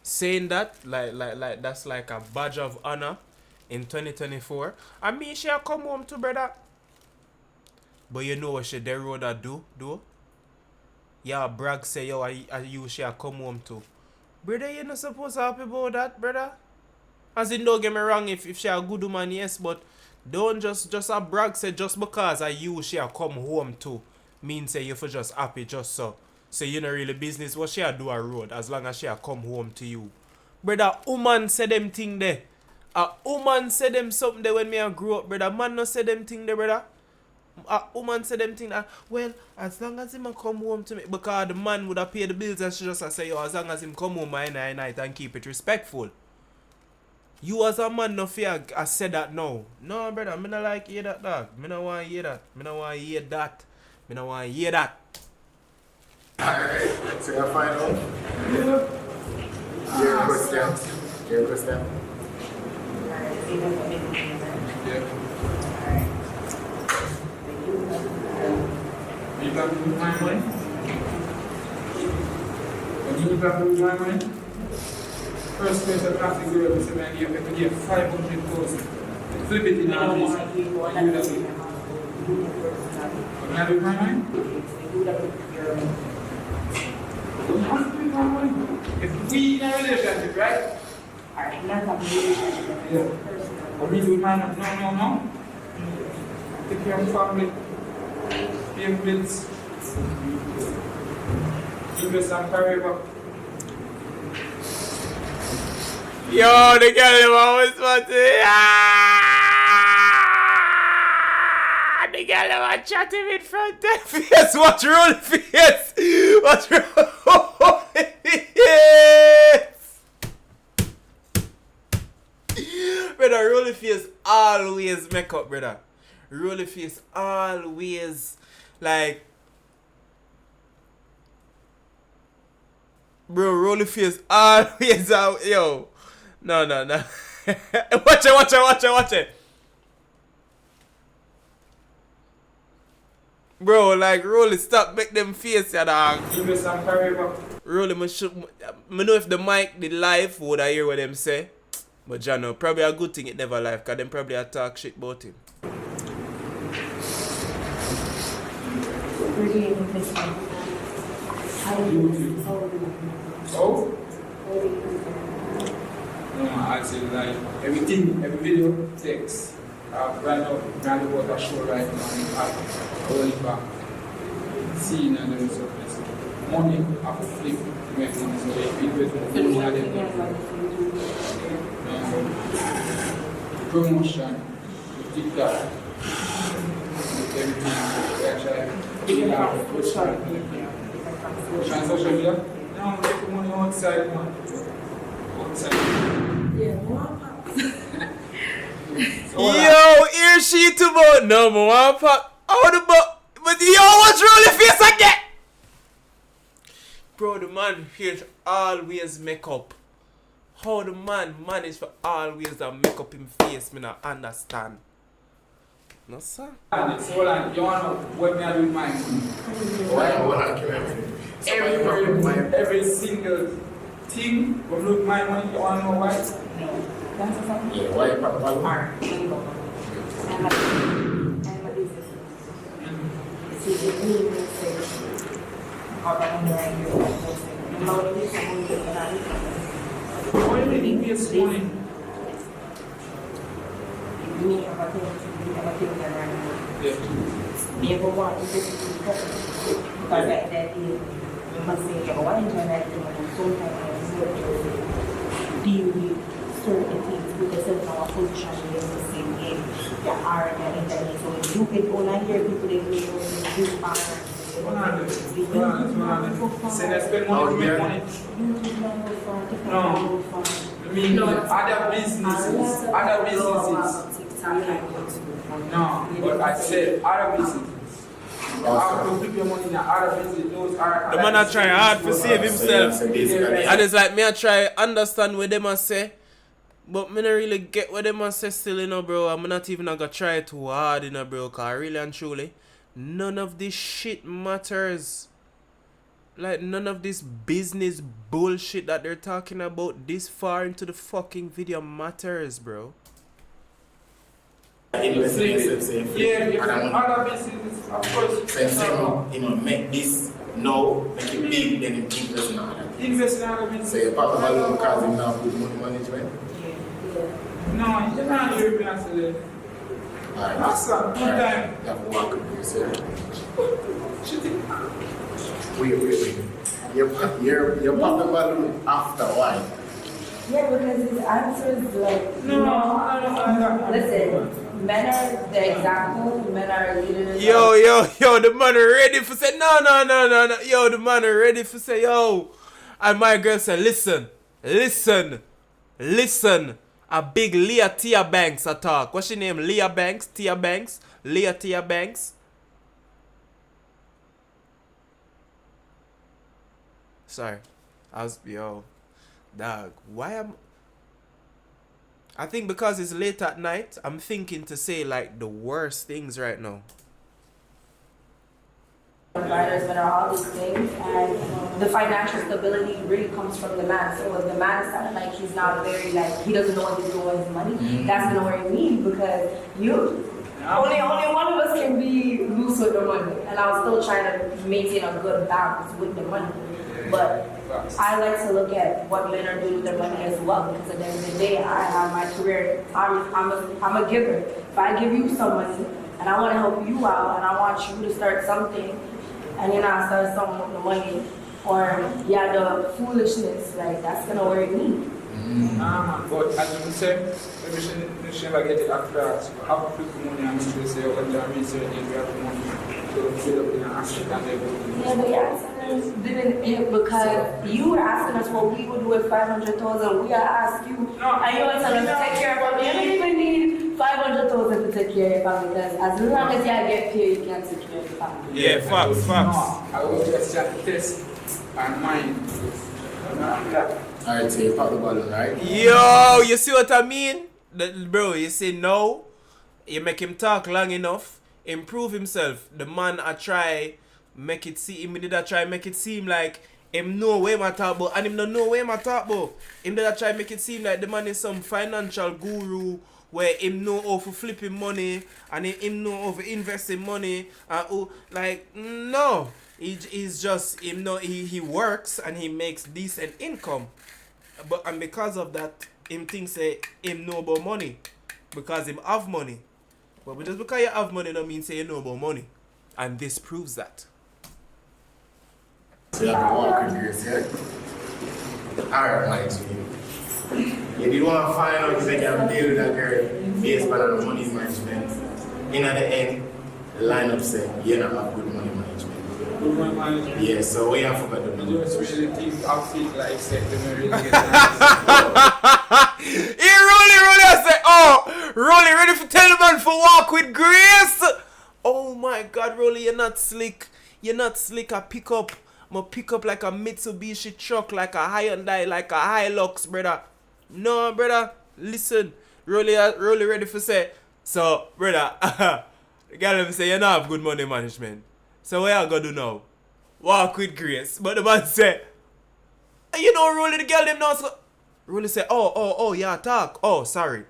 Saying that, like that's like a badge of honor in 2024. I mean, she'll come home to brother. But you know what she the road that do? Yeah, brag say, yo, I you she'll come home to. Brother, you not supposed to happy about that, brother. As in, don't get me wrong, if she a good woman, yes, but don't just a brag say just because I you she'll come home to. Mean say you for just happy just so. So you know really business what she a do a road as long as she a come home to you. Brother, woman say them thing there. A woman say them something there when me a grow up, brother. Man no say them thing there, brother. A woman say them thing that, well, as long as him a come home to me, because the man would have paid the bills and she just a say, yo, as long as him come home my night and keep it respectful. You as a man no fear I said that no. No, brother, me no like hear that, dog. Me no want hear that. Me no want hear that. Me no want hear that. Alright, so you find out. Your question. Your question. You can do my money. You can do my money. First place of plastic girl is when you have to get 500,000. Flip it in your piece. You can do my money. If we in a relationship, right? Alright, not a relationship. Yeah. Or we do mine, no. Take care of family. Pay bills. Invest and forever. Yo, the girl them always want to the girl them want chat him in front of their face. Watch roll face. Watch roll face. Brother, roll face always make up, brother. Roll face always like. Bro, roll face always out, yo. No. Watch it. Bro, like, Rolly, stop make them face, ya dog. Give me some career. Rolly, me know if the mic did live, would I hear what them say? But Jano, probably a good thing it never live, because them probably a talk shit about him. Oh? No, I say like everything, every video takes. Right now, I'm about a show right now in going back, seeing and doing something. Money, I have to flip to make things so if you invest more money in promotion, TikTok, everything, social media? No, make money outside, man. Outside. Yo, here she to about no more pop. Oh the but yo, what's Rolly face again? Bro, the man here always make up. How the man manage for always to make up him face, me not understand. No sir. So like, you wanna what me I do with my money? Every single thing will look my money, you wanna know why? Yeah, why you pop the Why do you think we are money? Deal with certain things because of our position in the same game. There are the internet, so you can only hear people that you Say they spend money to make money. No. I mean, other businesses. No, but I said other businesses. How to flip your money in other businesses, those are... The man a try hard to save himself. And it's like me I try understand what them a say. But me not really get what them a say still, you know, bro. I'm not even gonna try too hard, you know, bro. Cause really and truly, none of this shit matters. Like, none of this business bullshit that they're talking about this far into the fucking video matters, bro. Yeah, other businesses, of course. you know, make this now, make it big, then invest in other. Invest in other businesses. So you pop the balloon because you now put money management? No, you're not European today. Alright. That's a good time. You have to walk up with yourself. Wait. You pop the balloon after why? Yeah, because his answer is like, No. listen, men are the example, men are leaders. Yo, the man ready for say no. Yo, the man ready for say yo. And my girl said, listen. A big Leah Tia Banks attack. What's your name? Leah Banks? Tia Banks? Leah Tia Banks? Sorry. Dog, I think because it's late at night, I'm thinking to say like the worst things right now. Providers, but are all these things, and the financial stability really comes from the man. So if the man sounds like he's not very, like, he doesn't know what he's doing with his money, that's gonna worry me because only one of us can be loose with the money, and I was still trying to maintain a good balance with the money. But I like to look at what men are doing with their money as well, because at the end of the day, I have my career. I'm a giver. If I give you some money and I want to help you out and I want you to start something, and you're not starting something with the money, or the foolishness, like, that's gonna worry me. But as you said, maybe we should never get it after us. Have a quick money and make sure say when they're research if you have the money to build up in an asset and everything. Yeah, but you're asking us didn't because you were asking us what we would do with 500,000. We asked you, and you were telling us to take care of family. You don't even need 500,000 to take care of your family, because as long as you get paid, you can take care of your family. Yeah, facts. No, I was just trying to test my mind. Alright, so you pop the balloon, right? Yo, you see what I mean? Bro, you say no, you make him talk long enough, improve himself. The man I try make it seem, him did I try make it seem like him know where my talk about, and him don't know where my talk about. Him did I try make it seem like the man is some financial guru where him know how to flip him money and him know how to invest in money and like no. He's just him know he works and he makes decent income. And because of that, him thinks say him know about money. Because him have money. But just because you have money don't mean say you know about money. And this proves that. So you have to walk with grace, yeah? Alright, Mike. If you want to find out if you can deal with that girl based on the money management, in at the end, the lineup said you don't have good money management. Good money management? Yeah, so we have forgot the I money. just really think I feel like said to me really get He really say, oh, Rolly ready for tell the man for walk with grace. Oh my God, Rolly, you're not slick. You're not slick. I'm gonna pick up like a Mitsubishi truck, like a Hyundai, like a Hilux, brother. No, brother. Listen, Rolly ready for say. So, brother, the girl them say you don't have good money management. So what you gonna do now? Walk with grace. But the man say, you know, Rolly, the girl them now. So Rolly say, oh, yeah, talk. Oh, sorry.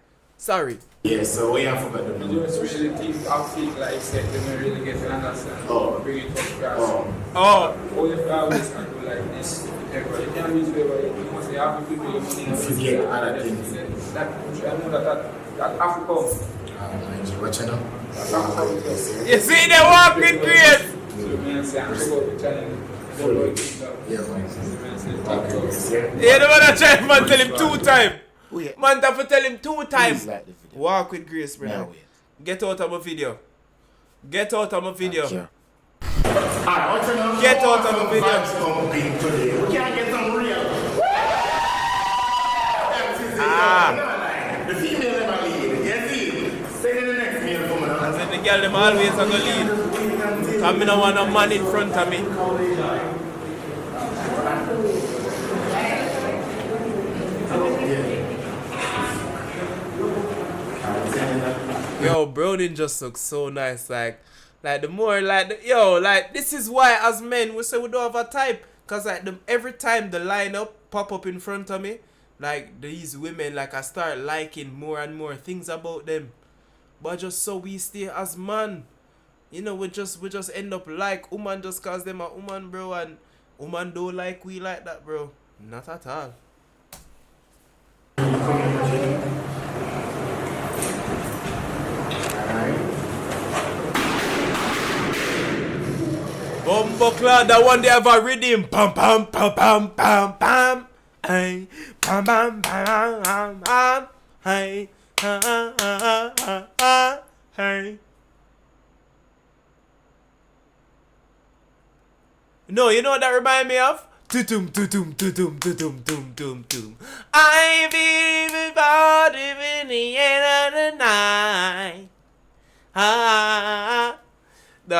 Yeah, so we have forgot the I money. just really think I feel like said to me really get to understand. Oh. Bring it up grass. Oh. Oh, All the flowers can do like this. Everybody can use whatever you must say, have to do your money. Forget other things. That, I know that have to come. Watch it now. you see they walk with grace. So, man, say, I'm sure about the channel. Yeah, man. Yeah, the man that try man tell him 2 times. Wait. Man have to tell him 2 times. Please like the video. Walk with grace, brother. Now wait. Get out of my video. Get out of my video. Sure. Get out of the video. We can't get some real. The female never lead. You see? Say the next male woman. I said the girl them always are gonna lead. Cause me no want a man in front of me. Yo, Browning just looks so nice. Like the more like this is why as men we say we don't have a type. Cause like every time the lineup pop up in front of me, like these women, like I start liking more and more things about them. But just so we stay as man. You know, we just end up like woman just cause them a woman, bro, and woman don't like we like that, bro. Not at all. Bumbleclad, that one they have a rhythm. Pam pam pam pam pam pam. Hey, pam pam pam pam pam. Hey, ha ha ha ha ha. Hey. No, you know what that remind me of? Tutum tutum tutum tutum tum tum tum. I feel about it in the end of the night. Ah. No.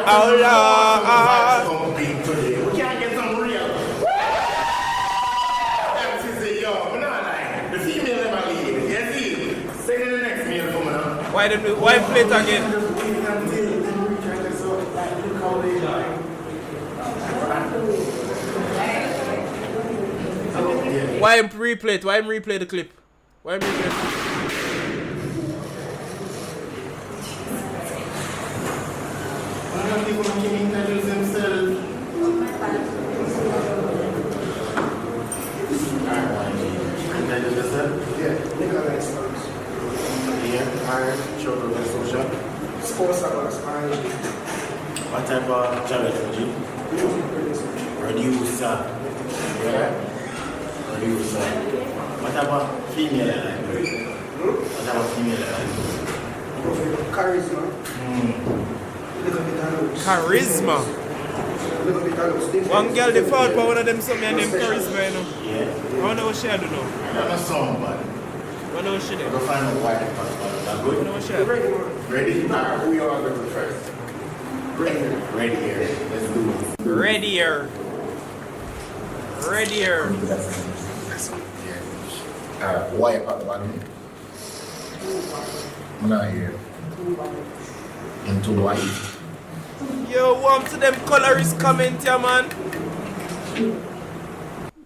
Oh Lord. We can't get some real. FCC, yo, we're not lying. The female never lead. You see? Say the next male woman. Why play it again? Why him replay it? Why him replay the clip? Why him replay the clip? People can introduce themselves. Introduce yourself? Yeah, Alright, show them the social. sports about Spanish. What type of challenge would you? Producer. Yeah? Producer. What type of female I like? What type of female I like? Charisma. Little bit of looks. Charisma. Little bit of looks. One girl they found for one of them something named Charisma, you know. Yeah. I wonder what she do now. I'm a song, but. What do she do? Go find out why the fuck. What do she do? Ready? Alright, who you are going first? Ready here. Let's do it. Readier. Readier. Why part the bottom? I'm not here. Into white. Yo, warm to them colorist comment here, man.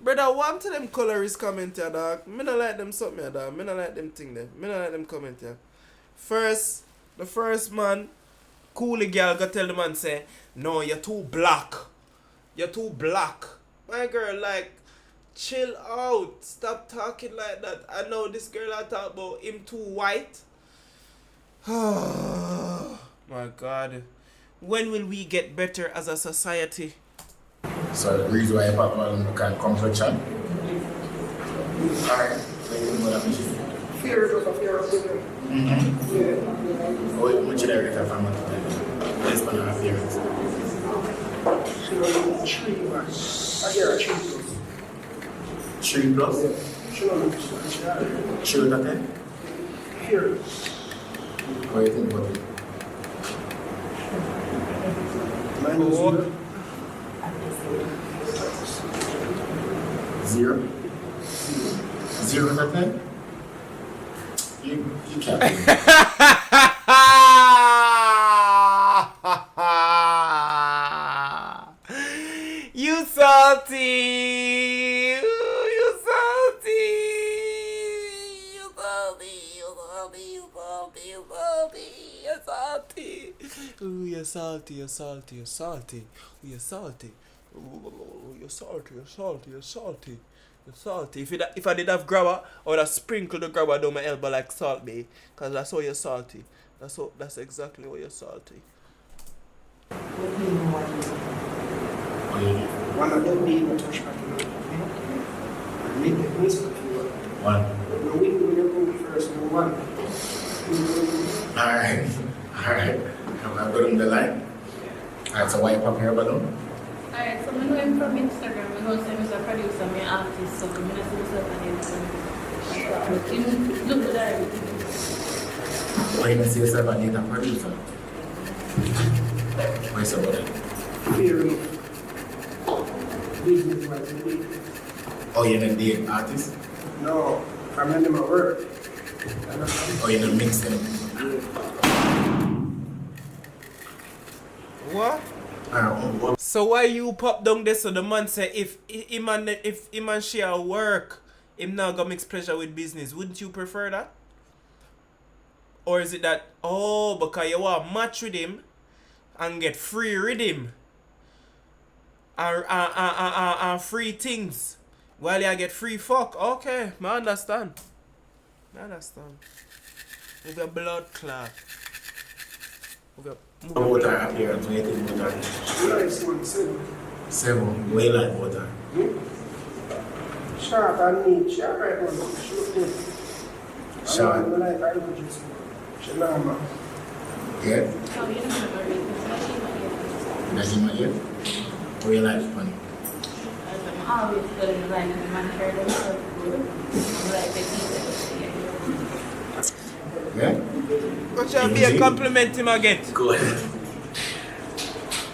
Brother, warm to them colorist comment here, dog. Me not like them something here, dog. Me not like them thing there. Me not like them comment here. The first man, coolie girl go tell the man say, no, you're too black. You're too black. My girl, like, chill out. Stop talking like that. I know this girl I talk about him too white. My God. When will we get better as a society? So the reason why I pop on the kind of complexion. Alright, Fear of fear. Oh, much of everything from this one of appearance. I hear a 3 plus. 3 plus? Sure that then? Fear. What do you think about it? Zero? Zero that then? You can't do it. You salty! Ooh, you salty! You salty! You salty! You salty! You salty! You're salty! Ooh, you're salty! You're salty! You're salty! You're salty! Ooh, you're salty! You're salty! You're salty! You're salty. If I did have grabber, I would have sprinkled the grabber down my elbow like Salt Bay. Because that's how you're salty. That's exactly why you're salty. One of them being a touch back. Make the music. One. When you go first, no one. Alright. I'm going to the line. Alright, so why you pop here balloon? Alright, so I know him from Instagram. I know him as a producer, my artist, so I'm going to see myself on Instagram. Look at that. Why you see yourself as a producer? Why so about it? Fear of business wise. Oh, you're not the artist? No, I'm in my work. Oh, you're not mixing? What? So why you pop down there so the man say if him and she at work, him now gonna mix pleasure with business? Wouldn't you prefer that? Or is it that because you want to match with him and get free rhythm and free things while you get free fuck? Okay, I understand. With a blood clot. What are appearance? What do you think about that? Nice one, 7. 7. What do you like about that? Sharp and neat. Sharp right one. She look good. Sharp. I like her just. She normal. Yeah? So you don't have a reason. That's in my ear? What do you like funny? I'm always good in the line and the man carry themselves good. Like they keep it. Yeah? What shall be a compliment him I get? Go ahead.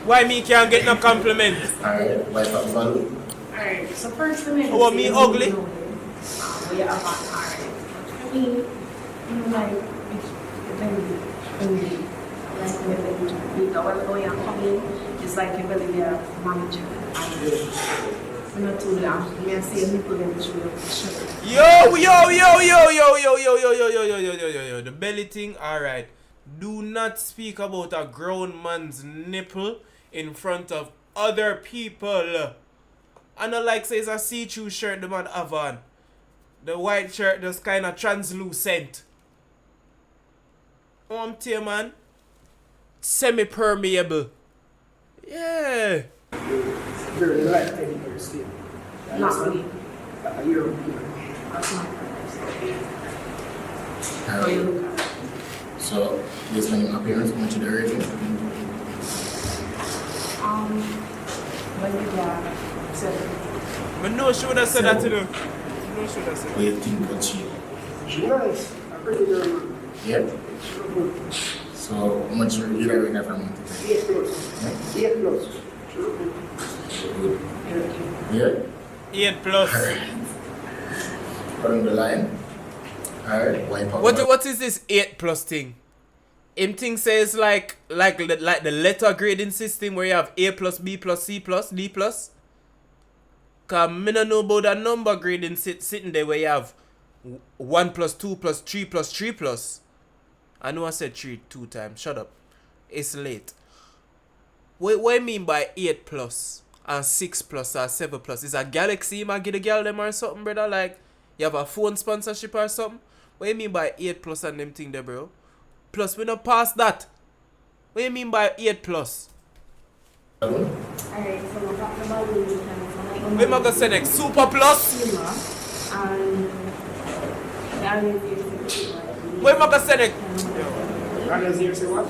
Why me can't get no compliment? Alright, why not value? Alright, so first for me. Oh, me ugly? Yeah, alright. I mean, you know, like, it's like you really get a manager. I'm not too long. Me, I see people in the show. Yo. The belly thing, alright. Do not speak about a grown man's nipple in front of other people. I know like say it's a see-through shirt the man have on. The white shirt just kind of translucent. I'm telling you, man. Semi-permeable. Yeah. Very light teddy bear skin. Not really. A year. That's not So, this many appearance, how much of the rating? When you get 7. But no, she would have said that to them. No, she would have said What do you think about cheap? Nice. I'm pretty good, man. Yeah? So, how much you are in every month? 8 plus. 8 plus. Good. Yeah? 8 plus. Put on the line. Alright, wipe out. What is this 8 plus thing? Him thing says like the letter grading system where you have A plus, B plus, C plus, D plus. Cause me no know about that number grading sitting there where you have 1 plus 2 plus 3 plus 3 plus. I know I said 3 2 times. Shut up. It's late. What you mean by 8 plus and 6 plus or 7 plus? Is a galaxy you might get a girl them or something, brother? Like you have a phone sponsorship or something? What you mean by 8 plus and them thing there, bro? Plus we not past that. What you mean by 8 plus? Alright, so we're talking about the We might go say next super plus. and We might go say next. Ghana's here, say what?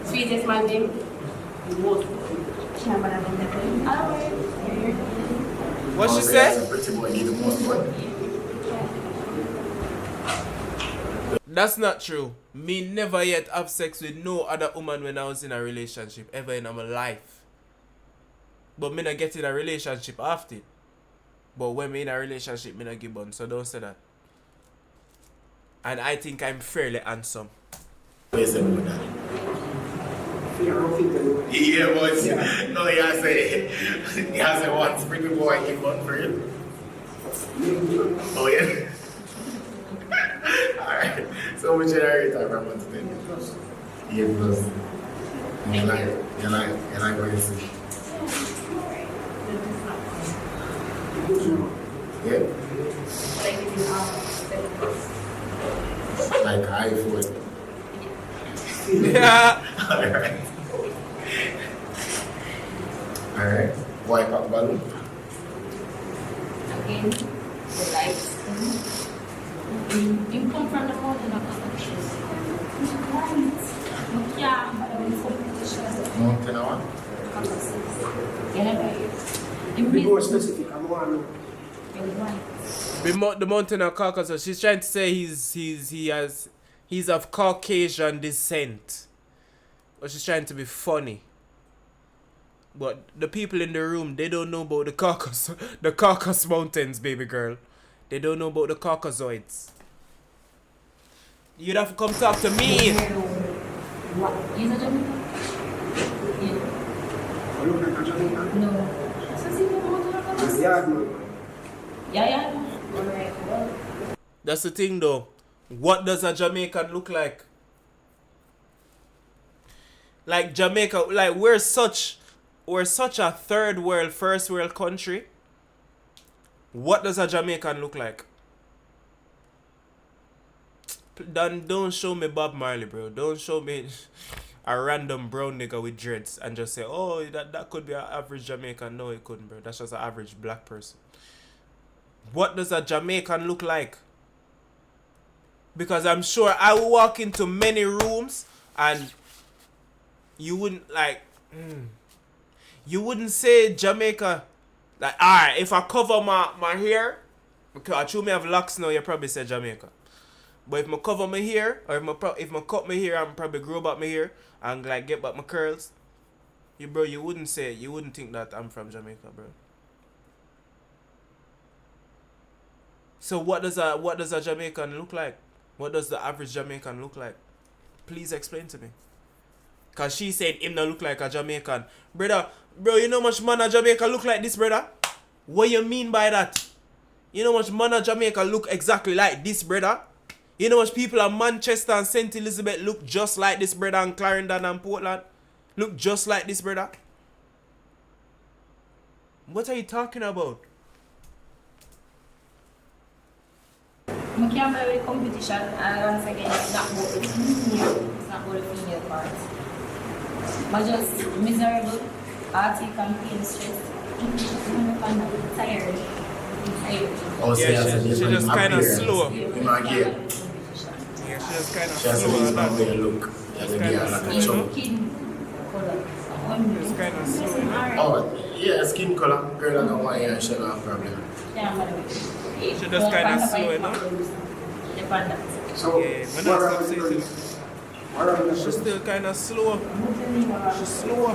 Sweetest man name. What she Oh, say? yeah, pretty boy need the most one. That's not true. Me never yet have sex with no other woman when I was in a relationship ever in my life. But me not get in a relationship often. But when me in a relationship, me not give on. So don't say that. And I think I'm fairly handsome. What you say about that? Yeah, I don't think that. Yeah, but no, you say once pretty boy give one for you. Oh yeah. Alright. So much generator from 1 to 10. 8 plus. You like what you see. Yeah? Like iPhone. Yeah. Alright. Alright. Wipe up balloon. Again, the lights. You come from the mountain of competitions. Yeah, but I'm from competitions. Mountain or what? Be more specific. I'm more know. The mountain of Caucasus. She's trying to say he's of Caucasian descent. But she's trying to be funny. But the people in the room, they don't know about the Caucasus Mountains, baby girl. They don't know about the Caucasoids. You'd have to come talk to me. What? Is it Jamaican? I look like a Jamaican. No. So see what Yeah, no. Yeah. Alright, well. That's the thing though. What does a Jamaican look like? Like Jamaica, like we're such a third world, first world country. What does a Jamaican look like? Don't show me Bob Marley, bro. Don't show me a random brown nigga with dreads and just say, oh, that could be an average Jamaican. No, it couldn't, bro. That's just an average black person. What does a Jamaican look like? Because I'm sure I will walk into many rooms and you wouldn't like, you wouldn't say Jamaica. Like, alright, if I cover my hair, because I truly have locks now, you probably say Jamaica. But if I cover my hair, or if I cut my hair and probably grow back my hair and like get back my curls, you wouldn't think that I'm from Jamaica, bro. So what does a Jamaican look like? What does the average Jamaican look like? Please explain to me. Cause she said him not look like a Jamaican. Brother, you know much man a Jamaica look like this, brother? What you mean by that? You know much man a Jamaica look exactly like this, brother? You know much people in Manchester and St. Elizabeth look just like this, brother, and Clarendon and Portland? Look just like this, brother? What are you talking about? I can't believe competition, and once again, it's not about the female, it's not about the female part. But just miserable, heartache and pain, stress. I'm tired. Oh, so Yeah, yeah, she just kind of slow. You know, again. Yeah, she just kind of She has slow. a and that. way look. As a girl, like a chub. Just kind of slow. Oh, yeah, skin color. Girl like a white and she don't have problem. She just kind of slow, you know? on that. So, Yeah, but what not are stop the saying What are the she's still kind of slow. She's slow.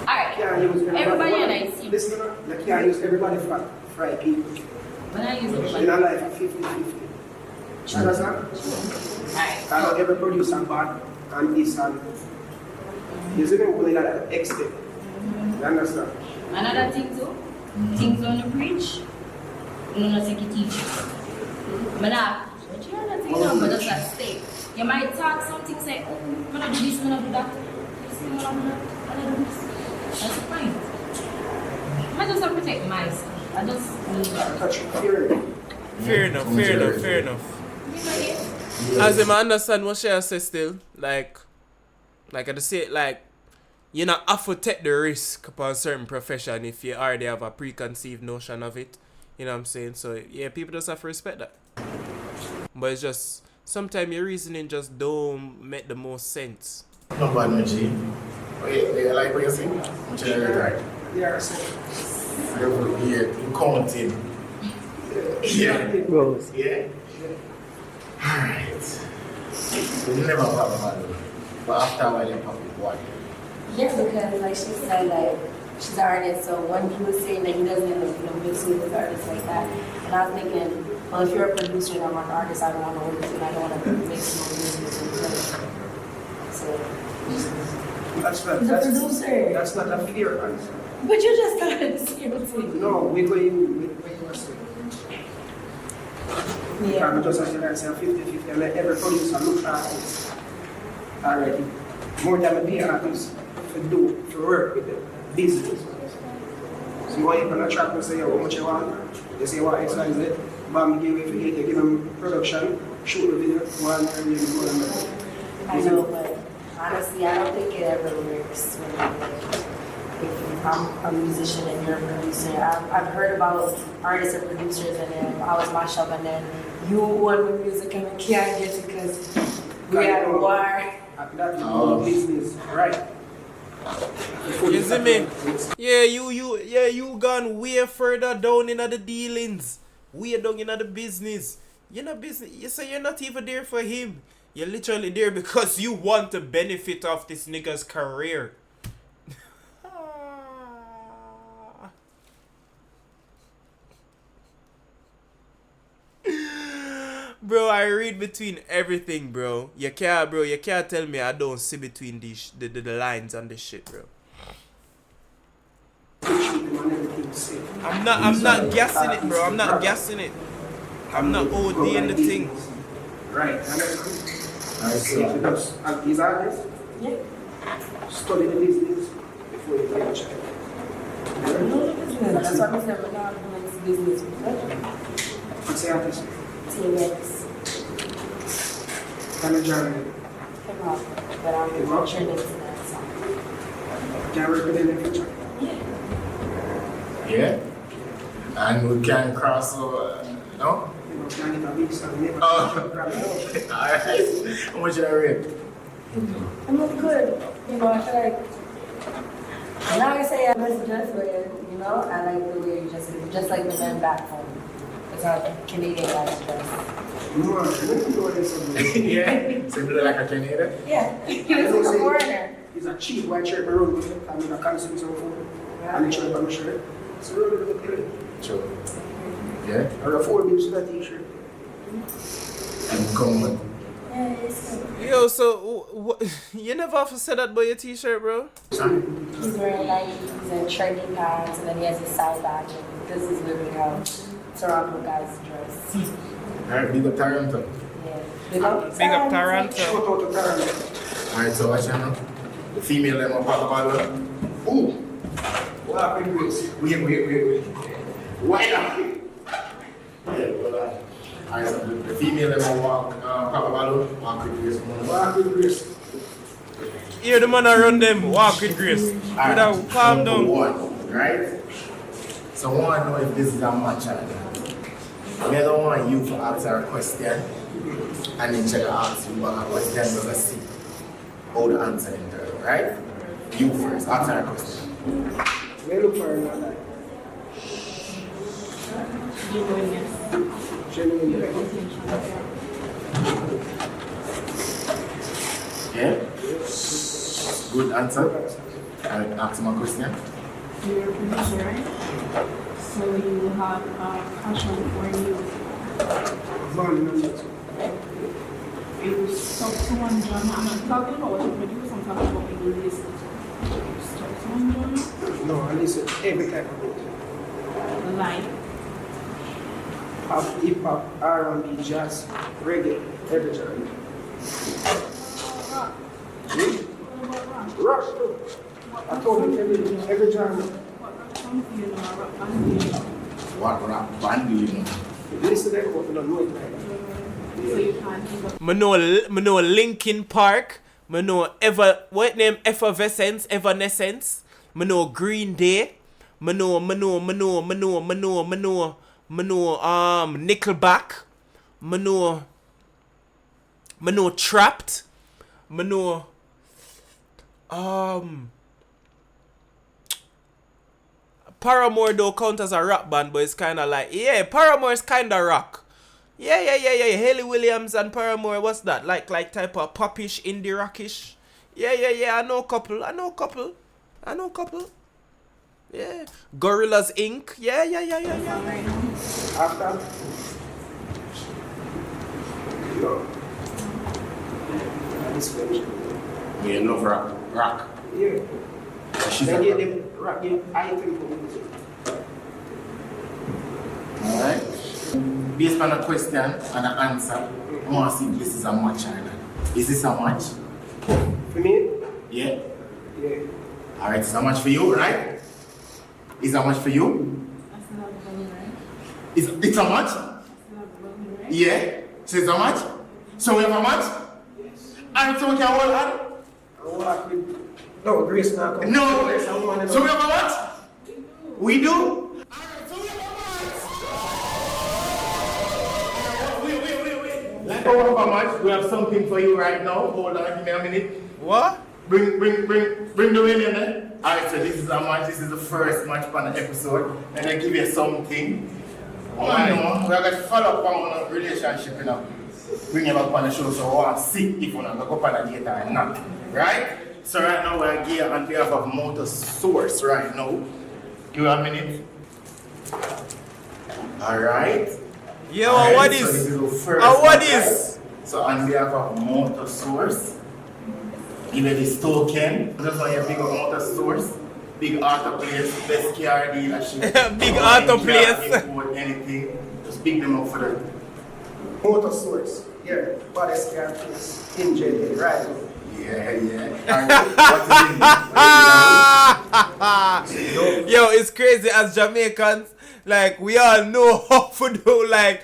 Alright, Yeah, use everybody what- and I see. Listen, like, yeah, use everybody for fry people. When I use In everybody. a life of 50-50. Understand? Alright. I don't ever produce a bad and this and you see them going at an extent. You understand? Another thing too, things on the preach, you don't take it easy. But now, but you know that thing now, but just like stay. You might talk something, say, oh, I'm gonna do this, I'm gonna do that. I'm gonna do this. That's fine. I just have to protect myself. I just need that. Touch fear. Fair enough, fair enough, fair enough. As I understand what she has said still, like I just say, like, you not have to take the risk upon a certain profession if you already have a preconceived notion of it. You know what I'm saying? So, yeah, people just have to respect that. But it's just, sometimes your reasoning just don't make the most sense. No bad, no G. You like what you see? Right. Yeah, so. Yeah, you counting. Yeah. Yeah. Alright. We never talk about it. But after a while, you pop it, what? Yeah, because like she said, like she's an artist, so when he was saying that he doesn't end up, mixing with artists like that, and I was thinking, well, if you're a producer and I'm an artist, I don't want to work with you, and I don't want to mix no music with you. So That's not, he's a producer. that's not a fear answer. But you just started the same thing. No, we go in with what you are saying. Yeah. I'm just saying that 50-50 and let every producer look at it already. More than a be artist to work with the business. So you want to on a track and say how much you want, you say what X, Y, Z, bam, you give them production, shoot the video, one and you go and I know, but honestly, I don't think it ever works if I'm a musician and you're a producer. I've heard about artists and producers, and then I was mashed up, and then you won with music and we can't get it because we had a war. That business, right? You see me? Yeah, you gone way further down in the dealings. Way down in the business. You're not business. You say you're not even there for him. You're literally there because you want to benefit off this nigga's career. Bro, I read between everything, bro. You can't tell me I don't see between the lines on this shit, bro. I'm not guessing it, bro. I'm not guessing it. I'm not ODing the thing. Right, I see. Because these artists, study the business before you play a check. That's what I'm saying, we're not doing this business with pleasure. What's the artist? TMX. Kind of genre. Hip hop, but I'm venturing into that song. Genre within the future. Yeah? And we can cross over, no? Oh, alright. How much did I rate? I'm not good. You know, I feel like, I'm not gonna say I was just weird, you know? I like the way you just like the men back home. It's a Canadian guys dress. Yeah? So you look like a Canadian? Yeah. He was like a foreigner. He's a cheap white shirt maroon with it. I'm gonna consume some food. And it's on my shirt. So really look good. Sure. Yeah? Or a 4 bills to that t-shirt. And come on. Yeah, it's good. Yo, so you never have to say that about your t-shirt, bro? He's wearing Nikes and trendy pants, and then he has his side bag. And this is literally how Toronto guys dress. Alright, big up Toronto. Yeah. Big up Toronto. Shout out to Toronto. Alright, so watch out. The female them up at the bottom. Ooh! What happened, Grace? Wait. Why not? Yeah, well, alright, so the female them walk Papa Balo, walk with Grace. Walk with Grace. Here the man around them, walk with grace. Without calm number down. one, right? So I want to know if this is a match or not. I don't want you to ask her a question and then check ask you a question to see how the answer in there, right? You first, ask her a question. Where look for another? Genuine. Yeah? Good answer. Alright, ask my question. You're a producer, right? So you have passion for music. You stop someone genre. I'm not talking about what you produce, I'm talking about what you listen to. You stop someone genre? No, I listen every type of music. Like, Pop, hip hop, R&B, jazz, reggae, every genre. Rock too. I told you every genre. what rock song do you know, or rock band do you know? What rap band do you know? Listen to that, but you don't know it. So you can't think of Me know Linkin Park. Me know what name? Effervescence, Evanescence. Me know Green Day. Me know Nickelback. Me know Trapped. Me know Paramore don't count as a rock band, but it's kind of like, yeah, Paramore is kind of rock. Yeah. Haley Williams and Paramore, what's that? Like type of popish, indie rockish. Yeah. I know a couple. Yeah. Gorillaz Inc. Yeah. After, no. This question. You love rock. Yeah. She's Then a get them rock, get item for music. Alright? Based on a question and an answer, I want to see if this is a match or not. Is this a match? For me? Yeah? Yeah. Alright, it's a match for you, right? Is a match for you? that's not the one, right? It's a match? That's not the one, right? Yeah? So it's a match? So we have a match? Yes. Alright, so we can hold on? I walk with. No, Grace now. No! So we have a match? We do? Let's go have a match. We have something for you right now. Hold on, give me a minute. What? Bring the win in there. Alright, so this is a match. This is the first match on the episode. And I give you something. Oh, I know. We are going to follow up on a relationship, you know. Bring you back on the show, so I want to see if we're going to go up on the date or not. Right? So right now we're here on behalf of Motor Source right now. Give me a minute. Alright. Yo, Alright, what so is? this the first What match, is? right? So on behalf of Motor Source, give me this token. Just want you to big up Motor Source. Big auto place, best car dealership. Big auto place. Import anything. Just pick them up for the Motor Source. Yeah. Baddest car place in JA, right? Yeah. Yo, it's crazy as Jamaicans. Like, we all know how to do, like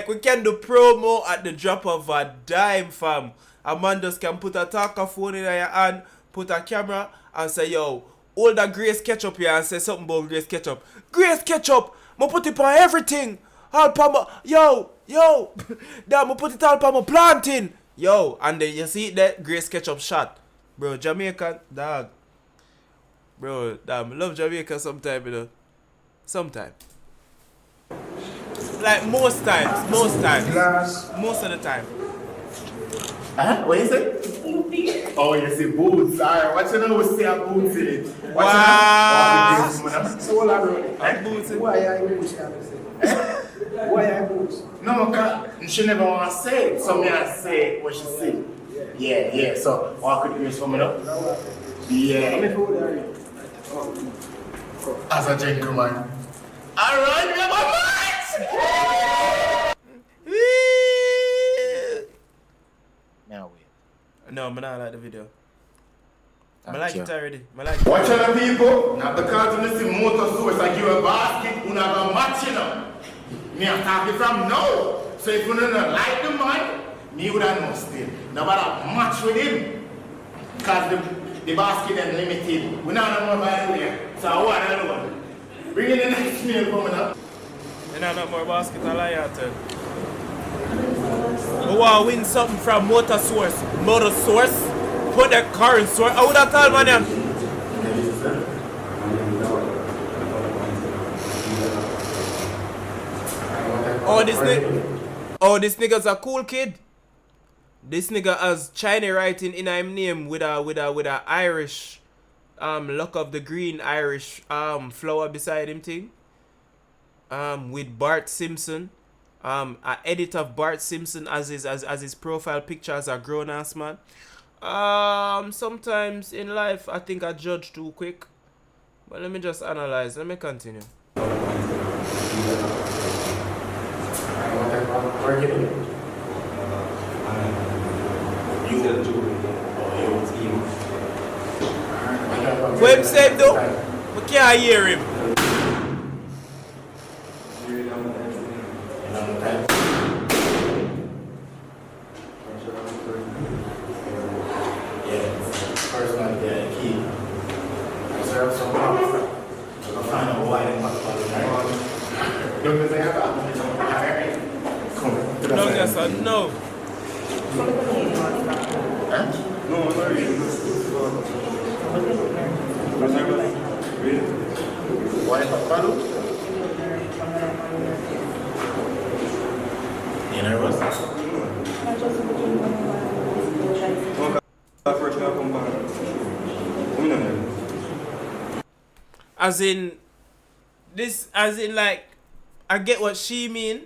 we can do promo at the drop of a dime, fam. A man just can put a talker phone in your hand, put a camera, and say, yo, hold that Grace Ketchup here and say something about Grace Ketchup. Grace Ketchup, I put it on everything. All pa my, yo, damn, I put it all on my planting. Yo, and then you see that Grace Ketchup shot. Bro, Jamaican, dog. Bro, damn, I love Jamaica sometime, you know. Sometime. Like most times. Glass. Most of the time. What is it? Oh, you see boots. Alright, what you know we say a boots in it? Wow. So what I wrote? Boots in. Why are you boots? Why are you boots? No, because she never want to say it. So me I say what she say. Yeah. So, what could you coming up? Yeah. As a gentleman. Alright, we have a match! Now wait. No, I don't like the video. I Thank like you. it already. Watch out, people. Now, because you see Motor Source, I give you a basket, you have a match, you know. Me, I'm talking from now. So, if you don't like the man, me would have no still. Nobody match with him. Because the basket is limited. We don't know about it. So, I want another one. Bring in the next meal coming up. You know, not more basket, I like that. We want to win something from Motor Source. Motor Source? Put the current source. How would I call my name? Oh, this nigga's a cool kid. This nigga has China writing in his name with a Irish look of the green Irish flower beside him thing. With Bart Simpson. An edit of Bart Simpson as his profile picture as a grown ass man. Sometimes in life I think I judge too quick. But let me just analyze. Let me continue. What him say though? We can't hear him. First one, the key. Observe some props. I'll find out why they must follow that. Don't say about it. No, yes, sir. No. No, I'm not reading. Why follow? You nervous? As in like, I get what she mean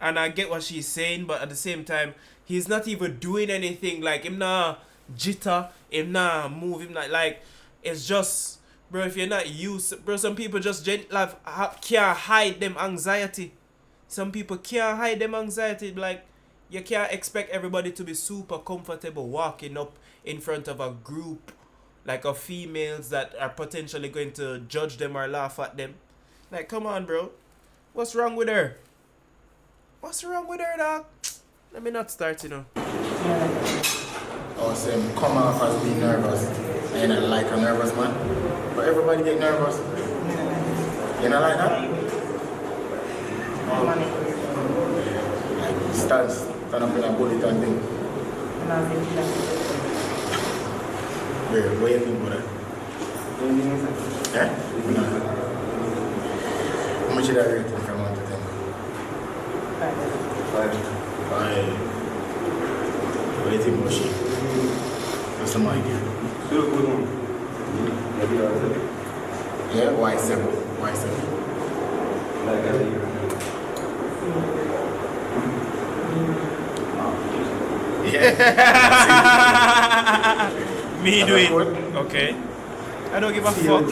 and I get what she's saying, but at the same time, he's not even doing anything. Like, him not jitter, him not move, him not like, it's just, bro, if you're not used, bro, some people just can't hide them anxiety. Some people can't hide them anxiety. Like, you can't expect everybody to be super comfortable walking up in front of a group like of females that are potentially going to judge them or laugh at them. Like, come on, bro. What's wrong with her? What's wrong with her, dog? Let me not start, you know. Or say, come off as being nervous. And I like a nervous man. But everybody get nervous. You know like that? Like, stand up in a bullet and thing. Where you think about that? Eh? No. How much did I rate him from 1 to 10? 5. What do you think about she? What's the idea? Yeah, why 7? Why 7? Yeah. Me do it. Okay. I don't give a fuck.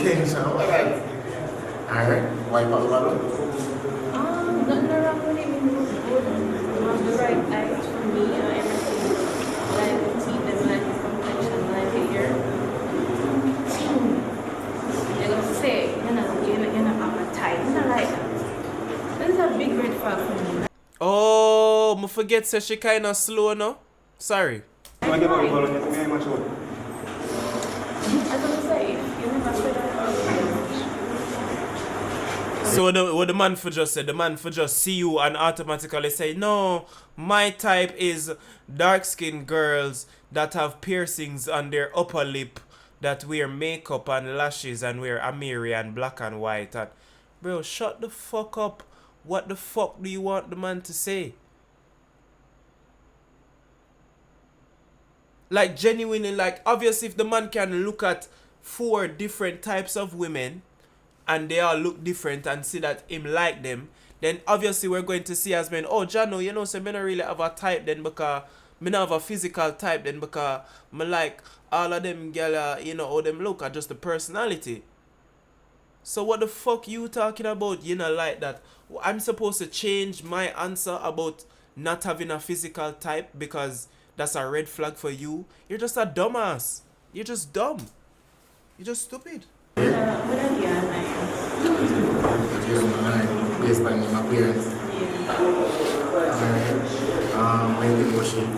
Alright, wipe out the bottle. Nothing wrong with it. The right eyes for me, everything. Like teeth and like his complexion, like hair. They're gonna say, you're not appetite. You're not like that. This is a big red flag for me. Oh, I forget say she kinda slow now. Sorry. As I'm saying, you never said that. So what the man for just said, the man for just see you and automatically say, no, my type is dark-skinned girls that have piercings on their upper lip, that wear makeup and lashes and wear Amiri and black and white. And bro, shut the fuck up. What the fuck do you want the man to say? Like, genuinely, like, obviously if the man can look at 4 different types of women and they all look different and see that him like them, then obviously we're going to see as men, oh, Jano, you know, so me not really have a type then because me not have a physical type then because me like all of them girl, you know, how them look at just the personality. So what the fuck you talking about? You know, like that. I'm supposed to change my answer about not having a physical type because that's a red flag for you? You're just a dumbass. You're just dumb. You're just stupid. Based on my appearance. When you wash it.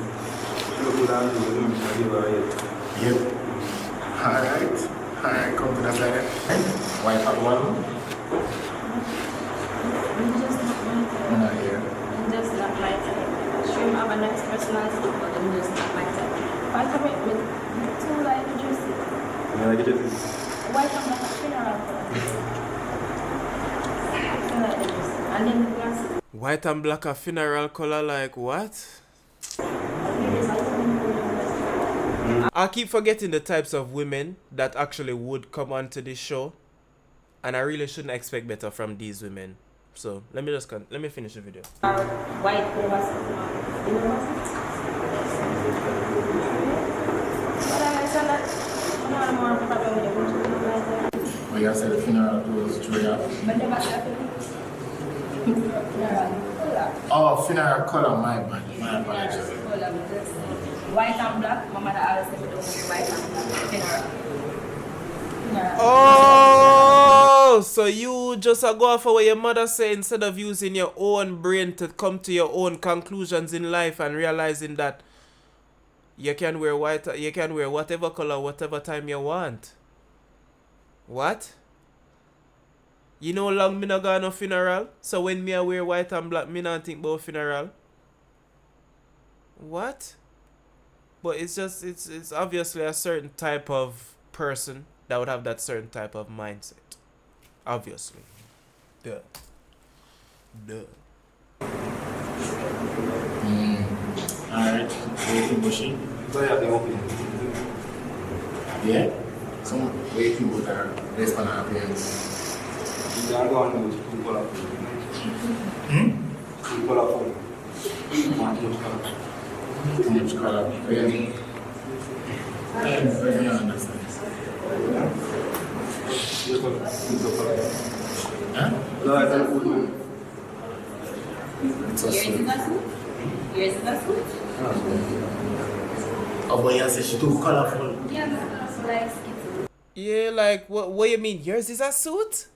Yep. Alright, come to that side. Wipe out one. I'm not here. I'm just not my type. Sure, have a nice personality, but I'm just not my type. By the way, too like juicy. You like juicy? Why come back a funeral color? And then the glass. White and black a funeral color, like what? I I keep forgetting the types of women that actually would come onto this show, and I really shouldn't expect better from these women. So let me finish the video. White Oh, you said the funeral closed 3 hours? Oh, funeral color, my bad. My apologies. White and black, my mother always said we don't wear white and black funeral. Oh, so you just go off of what your mother said instead of using your own brain to come to your own conclusions in life and realizing that you can wear white, you can wear whatever color, whatever time you want. What? You know long me not go no funeral, so when me I wear white and black, me not think about funeral. What? But it's just it's obviously a certain type of person that would have that certain type of mindset. Obviously. Duh. Alright, waiting machine. Yeah? Some waiting with our based on our appearance. You are going to too colorful. Too colorful. Too much color. Really? I understand. Huh? It's a suit. Yours is a suit? Oh, but you say she's too colorful. Yeah, that's what I skip. Yeah, like what you mean? Yours is a suit?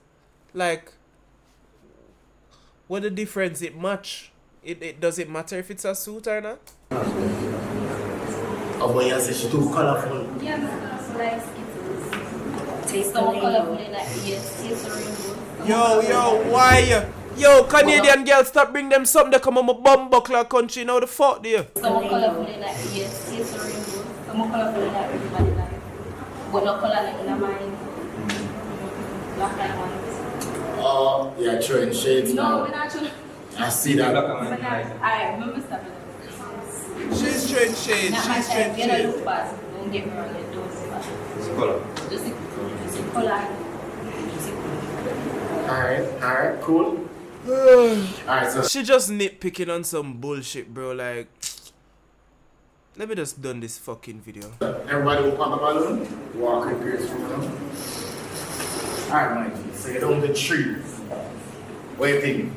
Like what the difference? It match? It does it matter if it's a suit or not? Oh, but you say she's too colorful. Yeah, that's what I skip. Taste more colorful than that. Yes, taste the rainbow. Yo, why? Yo, Canadian girls, stop bring them something that come on my bum buckler country. Now the fuck do you? Some more colorful than that. Yes, taste the rainbow. Some more colorful than that. Everybody like. But no color like in mine. Black and white. Oh, you're throwing shades No, now. we're not trying. I see that. Alright, remember stuff. She's straight shade. Not my She's straight type. You don't shade. look bad. Don't get me wrong. You don't look bad. It's color. Just color. Alright, cool. Alright, so She just nitpicking on some bullshit, bro. Like, let me just done this fucking video. everybody will pop a balloon, walk with Grace from them. Alright, Mikey, so you're down the tree. What do you think?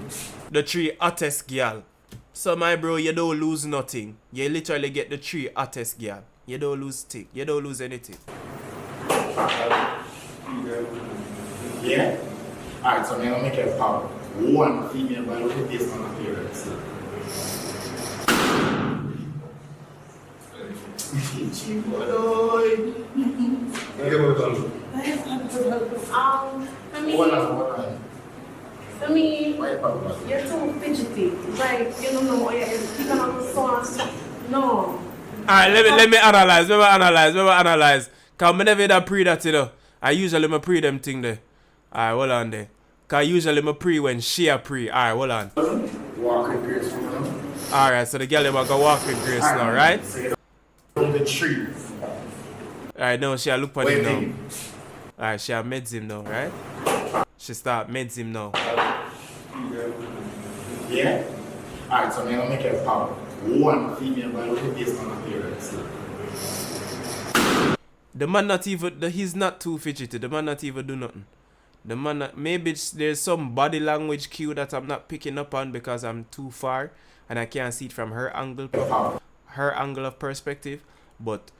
The three hottest girl. So my bro, you don't lose nothing. You literally get the three hottest girl. You don't lose stick. You don't lose anything. Yeah? Alright, so I'm gonna make it pop. One female balloon based on appearance. Hold on. For me, Why you pop a balloon? you're too fidgety. Like, you don't know what you're keeping on the song. No. Alright, let me analyze. Cause I never did pre that, you know. I usually pre them thing there. Alright, hold on there. Cause usually I pre when she a pre. Alright, hold on. Walk with Grace from them. Alright, so the girl them go walk with Grace now, right? So you're down the tree. Alright, now she a look for What do him you now. think? Alright, she a meds him now, right? She start meds him now. Yeah? Alright, so I'm gonna make it pop. One female balloon based on appearance. The man not even, he's not too fidgety. The man not even do nothing. The man not, maybe there's some body language cue that I'm not picking up on because I'm too far and I can't see it from her angle of perspective. But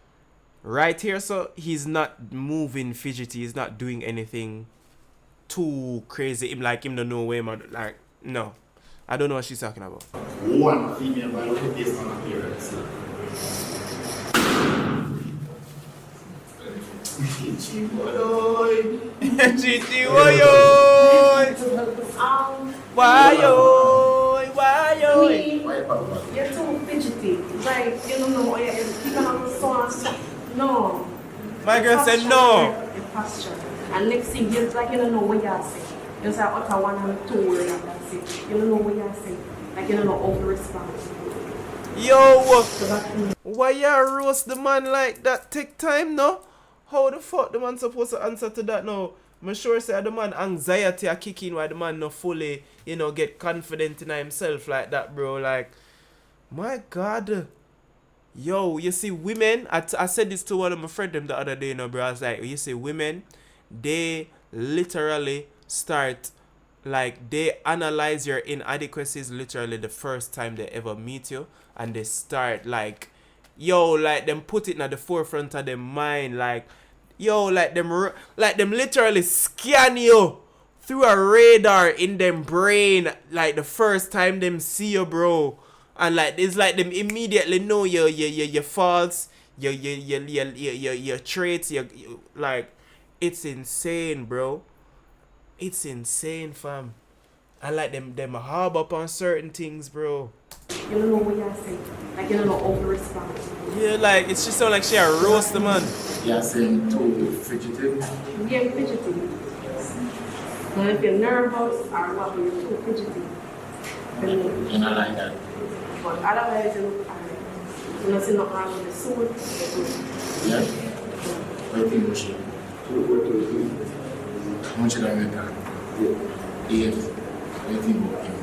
right here, so he's not moving fidgety. He's not doing anything too crazy. Him like him don't know where man, like no. I don't know what she's talking about. One female balloon based on appearance. Chichi woyoy. Why Me, you're too fidgety. Like, you don't know what you're keeping on the song. No. My girl said no. Your posture. And next thing, you're like, you don't know what you're saying. You say utter one and two and that's it. You don't know what you're saying. Like, you don't know how to respond. Yo, So that why you roast the man like that? Take time, no? How the fuck the man supposed to answer to that now? I'm sure say the man anxiety are kicking why the man not fully, get confident in himself like that, bro. Like, my God. Yo, you see, women, I said this to one of my friends the other day, bro. I was like, you see, women, they literally start, like, they analyze your inadequacies literally the first time they ever meet you. And they start, like, them put it at the forefront of their mind, like, them literally scan you through a radar in them brain, like, the first time them see you, bro. And, like, it's like them immediately know your faults, your traits, like, it's insane, bro. It's insane, fam. And, like, them harp up on certain things, bro. You don't know what you're saying. Like, you don't know how to respond. Yeah, like, it's just sound like she a roast the man. You're saying too fidgety? Yeah, fidgety. And if you're nervous or what, you're too fidgety. You know, like that. But otherwise, you look alright. You don't see nothing wrong with the suit. Yeah? What do you think, Mushi? How much did I make that? 8. What do you think about him?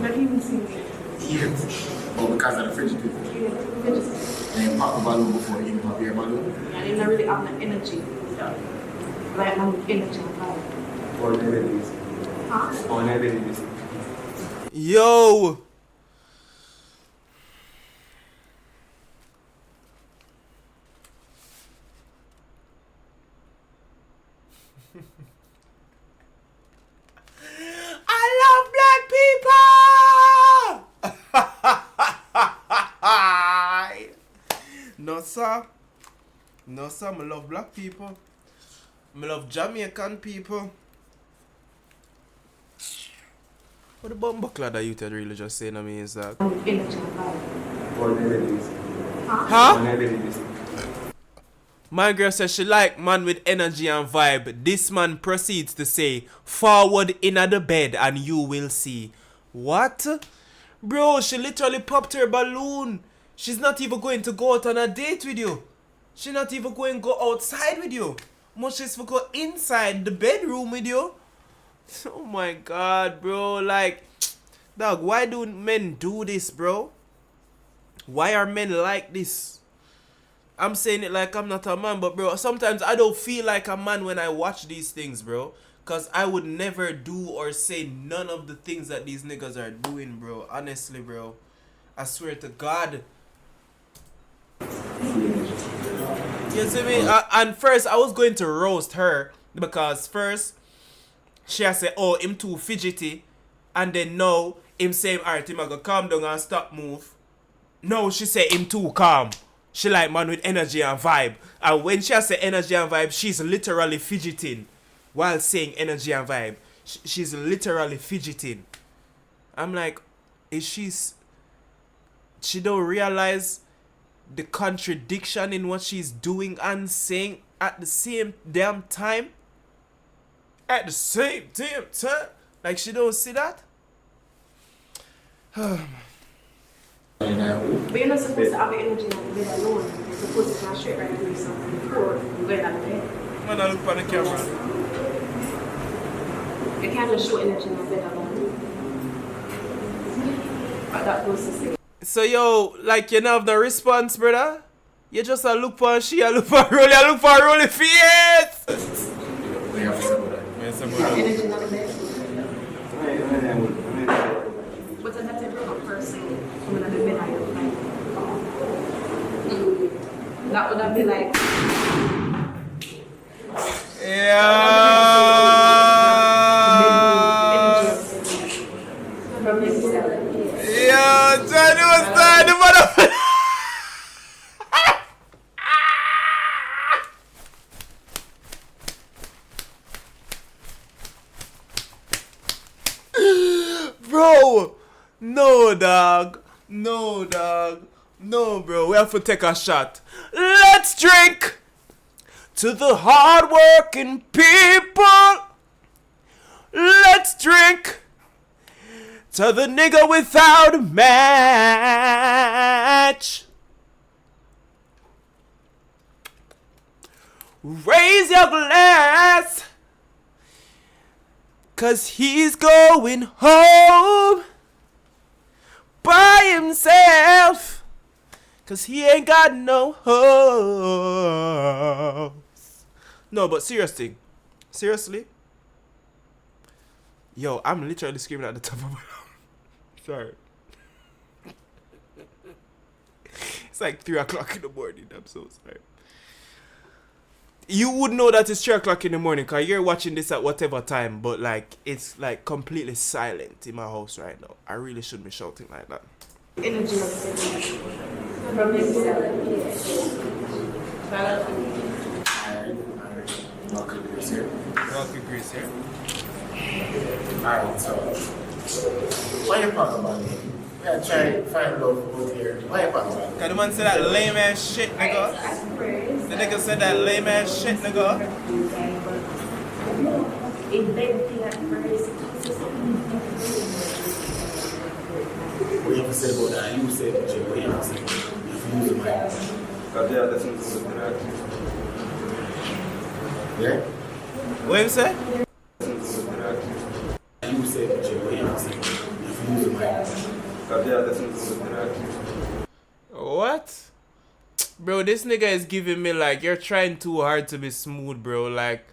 Not even see me. 8. Oh, because of the fidgety? Yeah, fidgety. And you pop the balloon before you pop your balloon? Yeah, I didn't really have the energy. Like, I'm energy. Or abilities. Huh? Or abilities. Yo! I love black people! No, sir. No, sir. I love black people. I love Jamaican people. What the bumbuckler that you tell really just saying to me is that? Or abilities. Huh? Or abilities. My girl says she like man with energy and vibe. This man proceeds to say, forward in the bed and you will see. What? Bro, she literally popped her balloon. She's not even going to go out on a date with you. She's not even going to go outside with you. Much as for go inside the bedroom with you. Oh my God, bro. Like, dog, why do men do this, bro? Why are men like this? I'm saying it like I'm not a man, but bro, sometimes I don't feel like a man when I watch these things, bro. Cause I would never do or say none of the things that these niggas are doing, bro. Honestly, bro. I swear to God. You see me? And first, I was going to roast her. Because first, she has said, oh, him too fidgety. And then now, him saying, alright, him I go calm down and stop move. No, she said him too calm. She like man with energy and vibe. And when she has said energy and vibe, she's literally fidgeting. While saying energy and vibe. She's literally fidgeting. I'm like, she don't realize the contradiction in what she's doing and saying at the same damn time? At the same damn time? Like she don't see that? But you're not supposed to have your energy in the bed alone. You're supposed to straight right doing something before you go out of bed. Man, I look for the camera. You can't just show energy in the bed alone. But that goes to say. So yo, like you don't have no response, brother? You just look for she, look for Rolly, I look for Rolly face! We have to say about that. Energy in the bed. But then that's a broken person. Would have been like, that would have been like, yeah, Johnny was tired, the motherfucker. Bro, no dog. No, dog. No, bro. We have to take a shot. Let's drink to the hard-working people. Let's drink to the nigga without a match. Raise your glass, 'cause he's going home by himself, 'cause he ain't got no hoes. No, but seriously, yo, I'm literally screaming at the top of my lungs. Sorry. It's like 3 o'clock in the morning. I'm so sorry. You would know that it's 3 o'clock in the morning because you're watching this at whatever time, but like it's like completely silent in my house right now. I really shouldn't be shouting like that. Energy of from Welcome, Grace here. Welcome, Grace here. Alright, so why you talking about me? Yeah, try to find love out here. Why you talking about me? Cause the man said that lame ass shit, nigga. The nigga said that lame ass shit, nigga. What you have to say about that? You say it, Jay. What you have to say? Use the mic. Yeah? What him say? You say it, Jay. What you have to say? Use the mic. What? Bro, this nigga is giving me like, you're trying too hard to be smooth, bro. Like,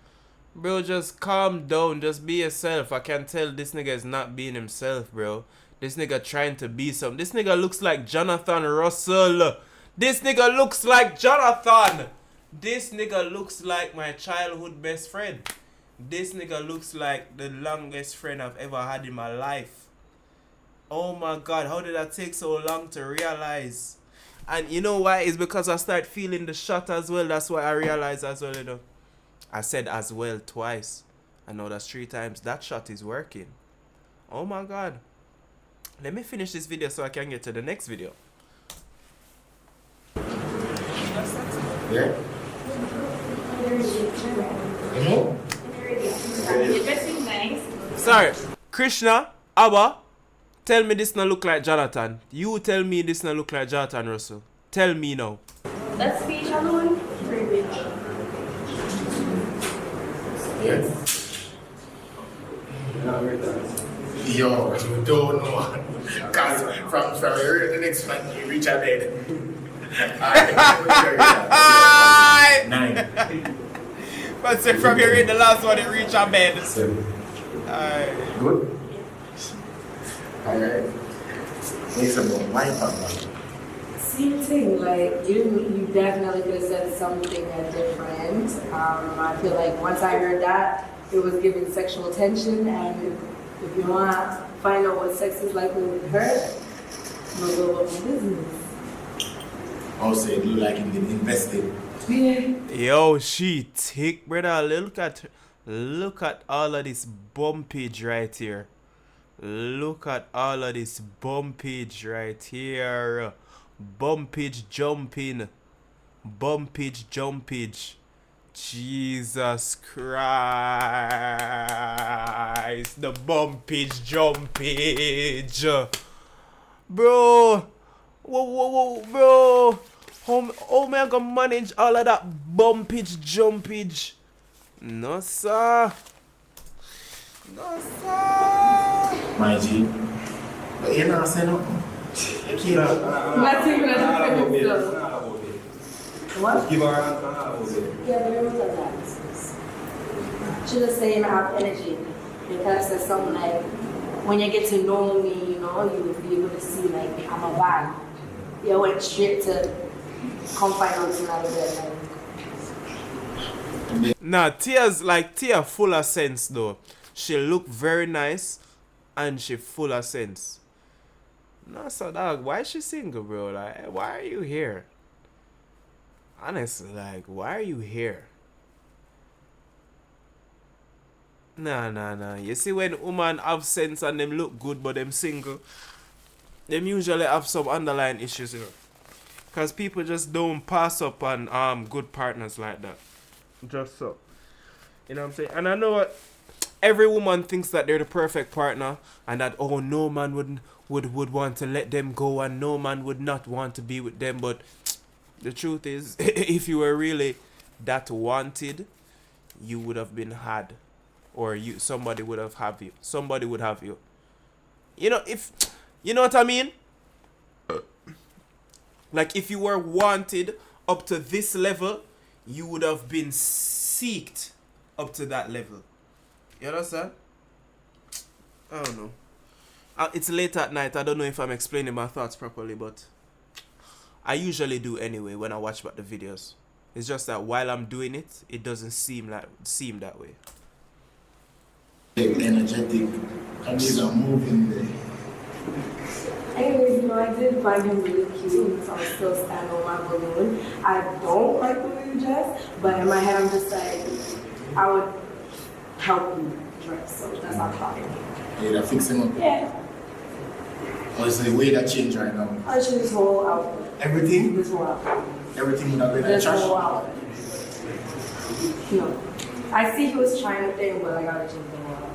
bro, just calm down. Just be yourself. I can tell this nigga is not being himself, bro. This nigga trying to be something. This nigga looks like Jonathan Russell. This nigga looks like Jonathan. This nigga looks like my childhood best friend. This nigga looks like the longest friend I've ever had in my life. Oh my God, how did that take so long to realize? And you know why? It's because I start feeling the shot as well. That's why I realize as well, you know. I said as well twice. I know that's 3 times. That shot is working. Oh my God. Let me finish this video so I can get to the next video. Yeah? You know? Sorry. Krishna, Abba, tell me this not look like Jonathan. You tell me this not look like Jonathan Russell. Tell me now. That speech alone, very big. Yeah. Yo, you don't know. Cause from the next one, you reach a bed. Alright. 9. But say from here in the last one, it reach a bed. 7. Alright. Good? Alright. Next about my partner. Same thing, like you definitely could have said something different. I feel like once I heard that, it was giving sexual tension, and if you want to find out what sex is like with her, we'll go about my business. Also, it look like him been invested. Yeah. Yo, she thick, brother. Look at all of this bumpage right here. Look at all of this bumpage right here. Bumpage jumping. Bumpage jumpage. Jesus Christ. The bumpage jumpage. Bro. Whoa, bro. How am I gonna manage all of that bumpage jumpage? No, sir. No, sir. My G. But you're not saying nothing. You keep Not even a different. What? Give her a Yeah, but it was like that. She just saying I have energy. Because there's something like, when you get to know me, you know, you will be able to see like I'm a vibe. You went straight to come find out another bed. Nah, Tia full of sense though. She look very nice and she full of sense. No, so dog, why is she single, bro? Like, why are you here? Honestly, like, why are you here? Nah. You see when women have sense and them look good but them single, them usually have some underlying issues, you know. Cause people just don't pass up on good partners like that. Just so. You know what I'm saying? And I know what every woman thinks that they're the perfect partner and that no man would want to let them go and no man would not want to be with them, but the truth is if you were really that wanted, you would have been had, or somebody would have you. Somebody would have you. You know, if you know what I mean? Like if you were wanted up to this level, you would have been seeked up to that level. You understand? I don't know. It's late at night. I don't know if I'm explaining my thoughts properly, but I usually do anyway when I watch back the videos. It's just that while I'm doing it, it doesn't seem that way. Energetic, and she's a moving there. Anyways, I did find him really cute, so I'm still standing on my balloon. I don't like the way you dress, but in my head I'm just like, I would help you dress, so that's not talking. Yeah, that fix him up. Yeah. Or is the way that changed right now? I should this whole outfit. Everything? This whole outfit. Everything would have been This trash? whole outfit. No. I see he was trying to think, but I gotta change the whole outfit.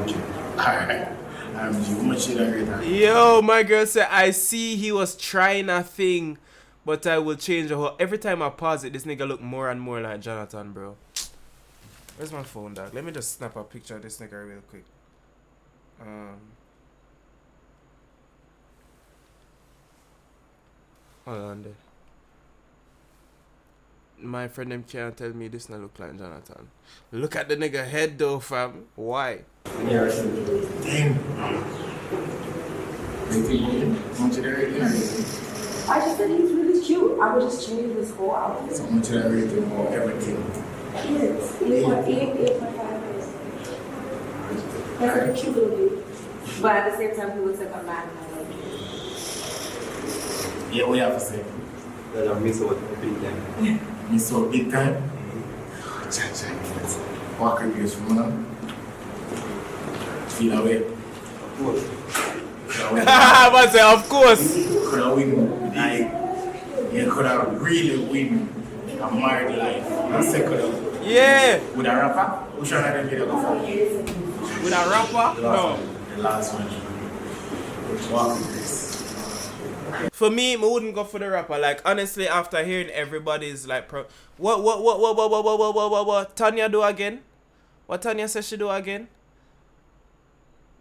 Okay. Alright. How much did I rate that? Yo, my girl said, I see he was trying a thing, but I will change the whole. Every time I pause it, this nigga look more and more like Jonathan, bro. Where's my phone, dog? Let me just snap a picture of this nigga real quick. Hold on there. My friend them can't tell me this not look like Jonathan. Look at the nigga head though, fam. Why? Damn. I just said he's really cute. I would just change this whole outfit. So much did I rate him or everything? Yes. 8.5. That's like a cute little dude. But at the same time, he looks like a man. Yeah, what you have to say? That I miss out big time. Miss out big time? Walk reviews from now. Feel away. Of course. I say, of course. Could have win, like, you could have really win a married life. I say could have. Yeah. With a rapper? Which one of them video go for? With a rapper? No. The last one. Walk reviews. For me, I wouldn't go for the rapper. Like, honestly, after hearing everybody's like, what Tanya do again? What Tanya says she do again?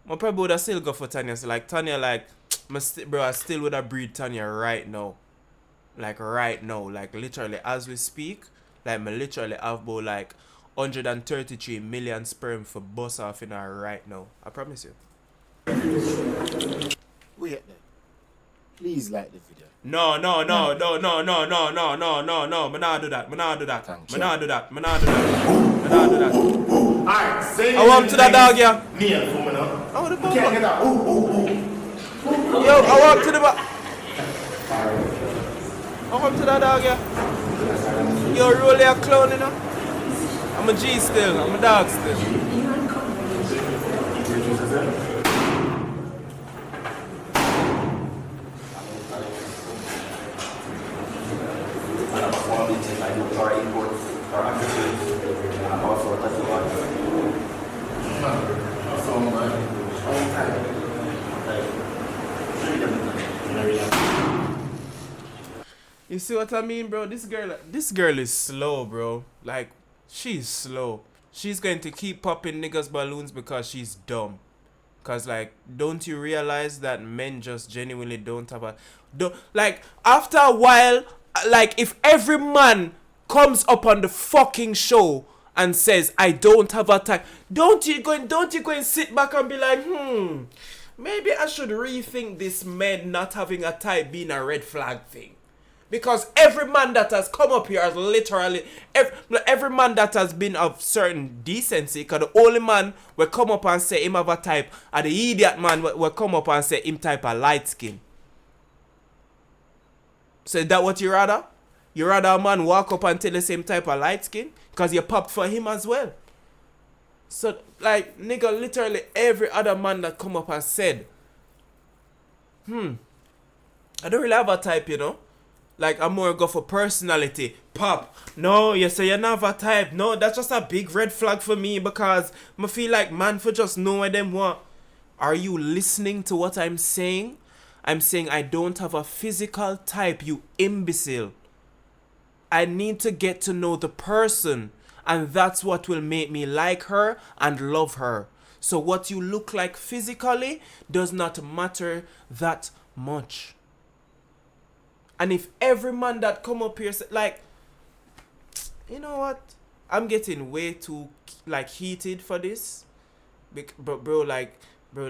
I probably would have still go for Tanya. So, like, Tanya, like, bro, I still would have breed Tanya right now. Like, right now. Like, literally, as we speak, like, I literally have about, like, 133 million sperm for bust off in her right now. I promise you. Wait there. Please like the video. No. Me nah do that. Alright, say I want to the dog, yeah. Near for me now. I want to You can't get that. Yo, I want to the back. I want to the dog, yeah. Yo, really a clown, you know? I'm a G still. I'm a dog still. You see what I mean, bro? This girl is slow, bro. Like, she's slow. She's going to keep popping niggas' balloons because she's dumb. Because, like, don't you realize that men just genuinely don't have a... like, after a while, like, if every man comes up on the fucking show and says, I don't have a type, don't you go and sit back and be like, maybe I should rethink this men not having a type being a red flag thing. Because every man that has come up here has literally, every man that has been of certain decency, because the only man will come up and say him have a type, and the idiot man will come up and say him type a light skin. So is that what you rather? You rather a man walk up and tell the same type of light skin? Because you popped for him as well. So, like, nigga, literally every other man that come up and said, I don't really have a type, you know? Like, I'm more go for personality. Pop. No, you say you don't have a type. No, that's just a big red flag for me because I feel like man for just know what them want. Are you listening to what I'm saying? I'm saying I don't have a physical type, you imbecile. I need to get to know the person. And that's what will make me like her and love her. So what you look like physically does not matter that much. And if every man that come up here, like, you know what? I'm getting way too, like, heated for this. But bro, you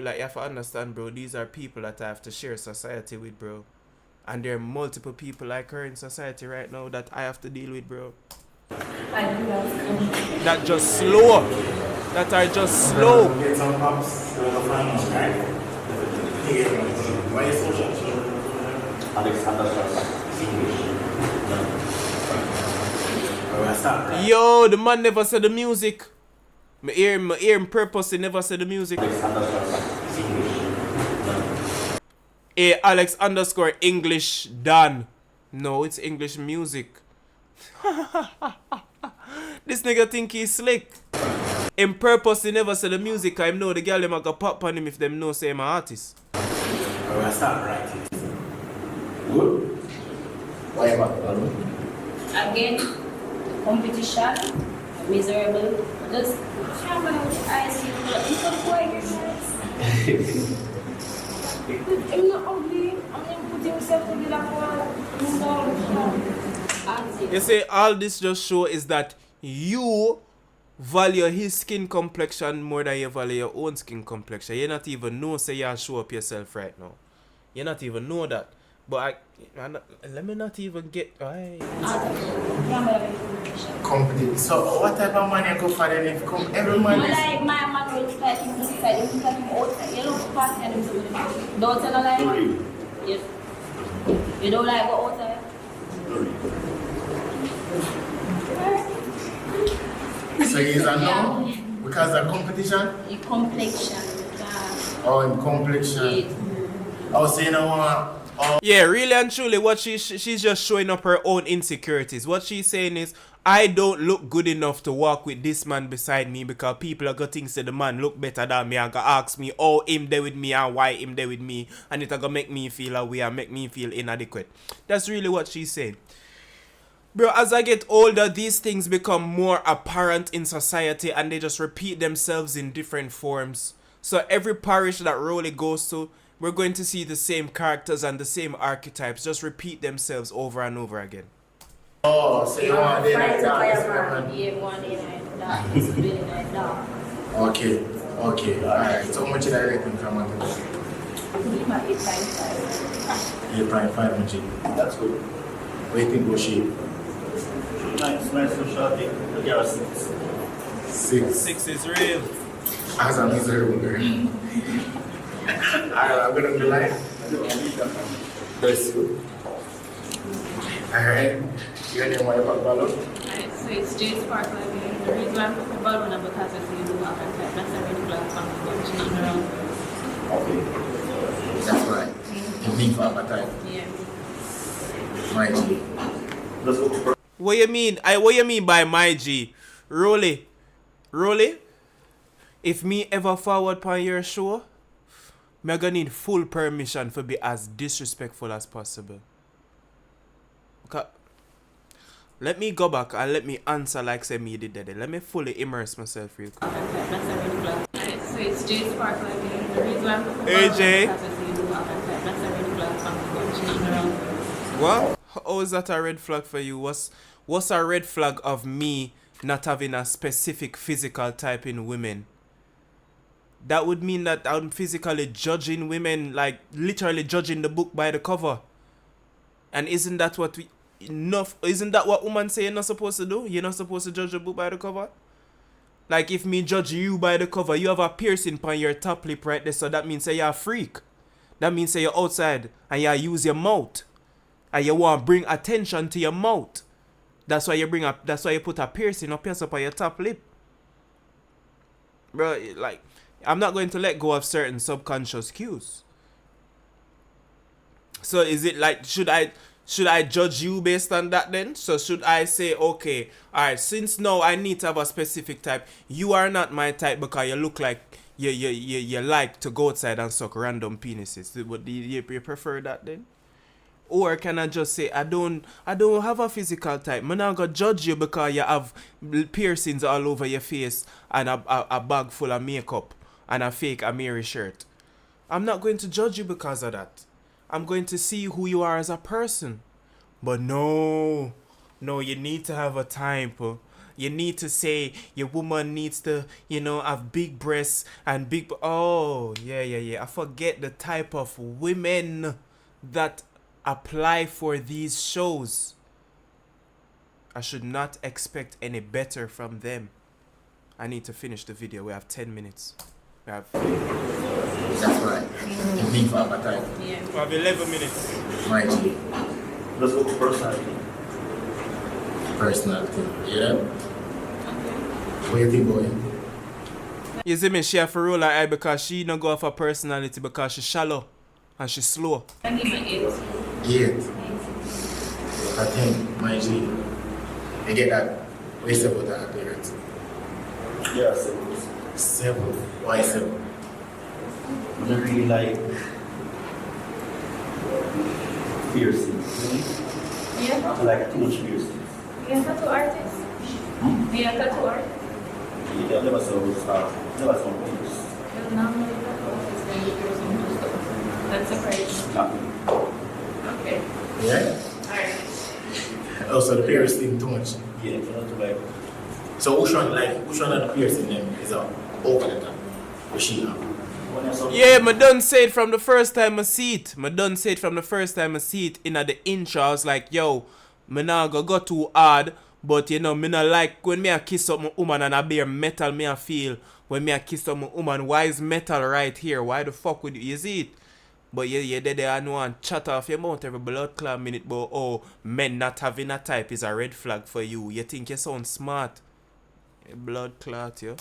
have to understand, bro, these are people that I have to share society with, bro. And there are multiple people like her in society right now that I have to deal with, bro. That just slow. That are just slow. Get some pops, right? Why is social? Yo, the man never said the music. My ear him purposely never said the music. Hey, Alex underscore English done. No, it's English music. This nigga think he's slick. In purposely never said the music. I know the girl them a go pop on him if them know say I'm an artist. Good. Why Again, competition, miserable. Just camera with eyes, you can go again. I'm not ugly. I'm not putting myself together for You say all this just show is that you value his skin complexion more than you value your own skin complexion. You not even know say you show up yourself right now. You not even know that. But let me not even get company. So what type of money you go for them if come every month? Like my man looks like him inside, he looks like him outside. You look past him. Don't tell a lie. Yes. You don't like go outside? So he's a no? Because of competition? In complexion. Oh, in complexion. Oh, so you know what? Yeah, really and truly, what she's just showing up her own insecurities. What she's saying is, I don't look good enough to walk with this man beside me because people are going to think say the man look better than me and going to ask me, oh, him there with me and why him there with me, and it's going to make me feel away and make me feel inadequate. That's really what she's saying. Bro, as I get older, these things become more apparent in society and they just repeat themselves in different forms. So every parish that Rolly goes to, we're going to see the same characters and the same archetypes just repeat themselves over and over again. Oh, so you want to like that? Okay, alright. So how much did I reckon from one to 8.5 much. That's good. What do you think was she? Nice so short. Yeah, 6. 6. 6 is real. As a miserable girl. Alright, I'm gonna be like, bless you. Alright, your name why you put balloon? So it's J Spark like me. The reason I'm putting balloon is because I see you do that type. That's a red flag from the bunch not around. Okay. That's right. You mean for my time. Yeah. My G. What you mean? What you mean by my G? Rolly? If me ever forward upon your show, me gonna need full permission for be as disrespectful as possible. Okay. Let me go back and let me answer like say me did that. Let me fully immerse myself real quick. That's a red flag. So it's J Spark like me. The reason I'm putting Hey, balloon Jay. is because I see you do that type. That's a red flag from the bunch not around. What? How is that a red flag for you? What's a red flag of me not having a specific physical type in women? That would mean that I'm physically judging women, like literally judging the book by the cover. And isn't that what isn't that what women say you're not supposed to do? You're not supposed to judge the book by the cover? Like if me judge you by the cover, you have a piercing on your top lip right there, so that means say you're a freak. That means say you're outside and you use your mouth. And you want to bring attention to your mouth. That's why you put a piercing up on your top lip. Bro, like, I'm not going to let go of certain subconscious cues. So is it like, should I judge you based on that then? So should I say, okay, alright, since now I need to have a specific type, you are not my type because you look like you like to go outside and suck random penises. Do you prefer that then? Or can I just say I don't have a physical type. I'm not gonna judge you because you have piercings all over your face and a bag full of makeup and a fake Amiri shirt. I'm not going to judge you because of that. I'm going to see who you are as a person. But no, you need to have a type. You need to say your woman needs to, have big breasts and big... Oh, yeah. I forget the type of women that apply for these shows. I should not expect any better from them. I need to finish the video. We have 10 minutes. That's right. You need for our time. Yeah. We have 11 minutes. My G. Let's go to personality. Personality. Yeah? What do you think, boy? You see me, she have to roll her eye because she don't go off her personality because she's shallow and she's slow. I give my 8. 8. I think, my G, you get that. What do you say about that appearance? Yeah, 7. 7. Why 7? I don't really like piercings. Yeah. I like too much piercings. You're a tattoo artist? You're a tattoo artist? Yeah, never saw pierce. Well, normally tattoo artists can do piercing too, so that's surprising. Okay. Yeah? Alright. Also, the piercing too much. Yeah, I don't like. So, which one of the piercing them is over the top? What she have? Yeah, I done say it from the first time I see it. In the intro, I was like, yo, me not go too hard, but me not like when me a kiss up my woman and I bear metal, me a feel when me a kiss up my woman, why is metal right here? Why the fuck would you see it? But yeah, there I know and chat off your mouth every blood clot minute, but men not having a type is a red flag for you. You think you sound smart? Blood clot, yo.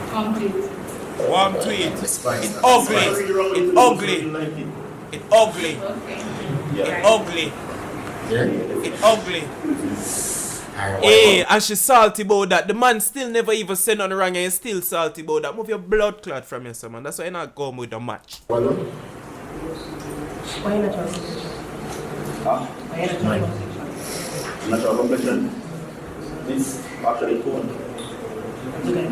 Complete. One tweet. It's ugly. It's ugly. It's ugly. Okay. It's ugly. Yeah? It's ugly. Hey, and she's salty about that. The man still never even said nothing wrong and you're still salty about that. Move your blood clot from your son, man. That's why you're not going with the match. Why you not trying to? Huh? Why you not trying to? Natural complexion is actually tone. Okay.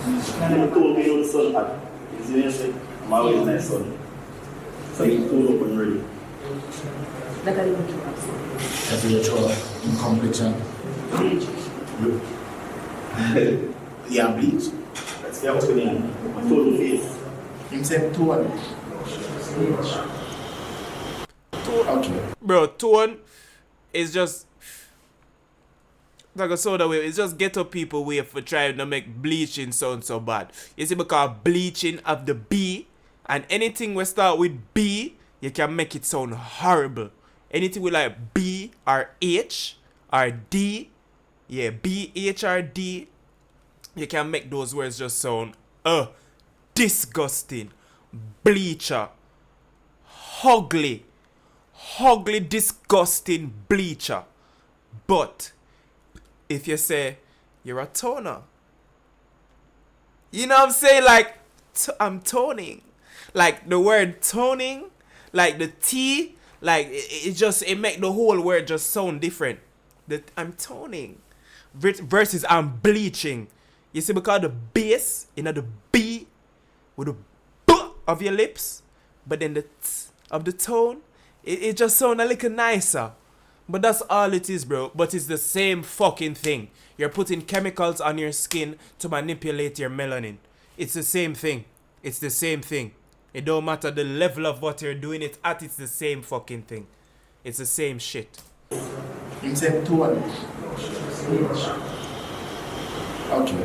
You told me the sun hot. You see what I'm saying? I'm always nice sun. So you told up when ready. That can even true. That's your choice. In complexion. Bleach. Yeah, bleach. That's the what's going on. Told the face. You said 2 1. Okay. Bro, tone is just like a soda way. It's just ghetto people way for trying to make bleaching sound so bad. You see, because bleaching of the B and anything we start with B, you can make it sound horrible. Anything with like B or H or D, yeah, B, H or D, you can make those words just sound disgusting, bleacher, ugly, disgusting bleacher. But if you say you're a toner, you know what I'm saying? Like, I'm toning. Like the word toning, like the T, like it make the whole word just sound different. I'm toning versus I'm bleaching. You see, because the bass, the B with the B of your lips, but then the T of the tone, it just sound a little nicer. But that's all it is, bro. But it's the same fucking thing. You're putting chemicals on your skin to manipulate your melanin. It's the same thing. It's the same thing. It don't matter the level of what you're doing it at. It's the same fucking thing. It's the same shit. You said 2 1. Okay.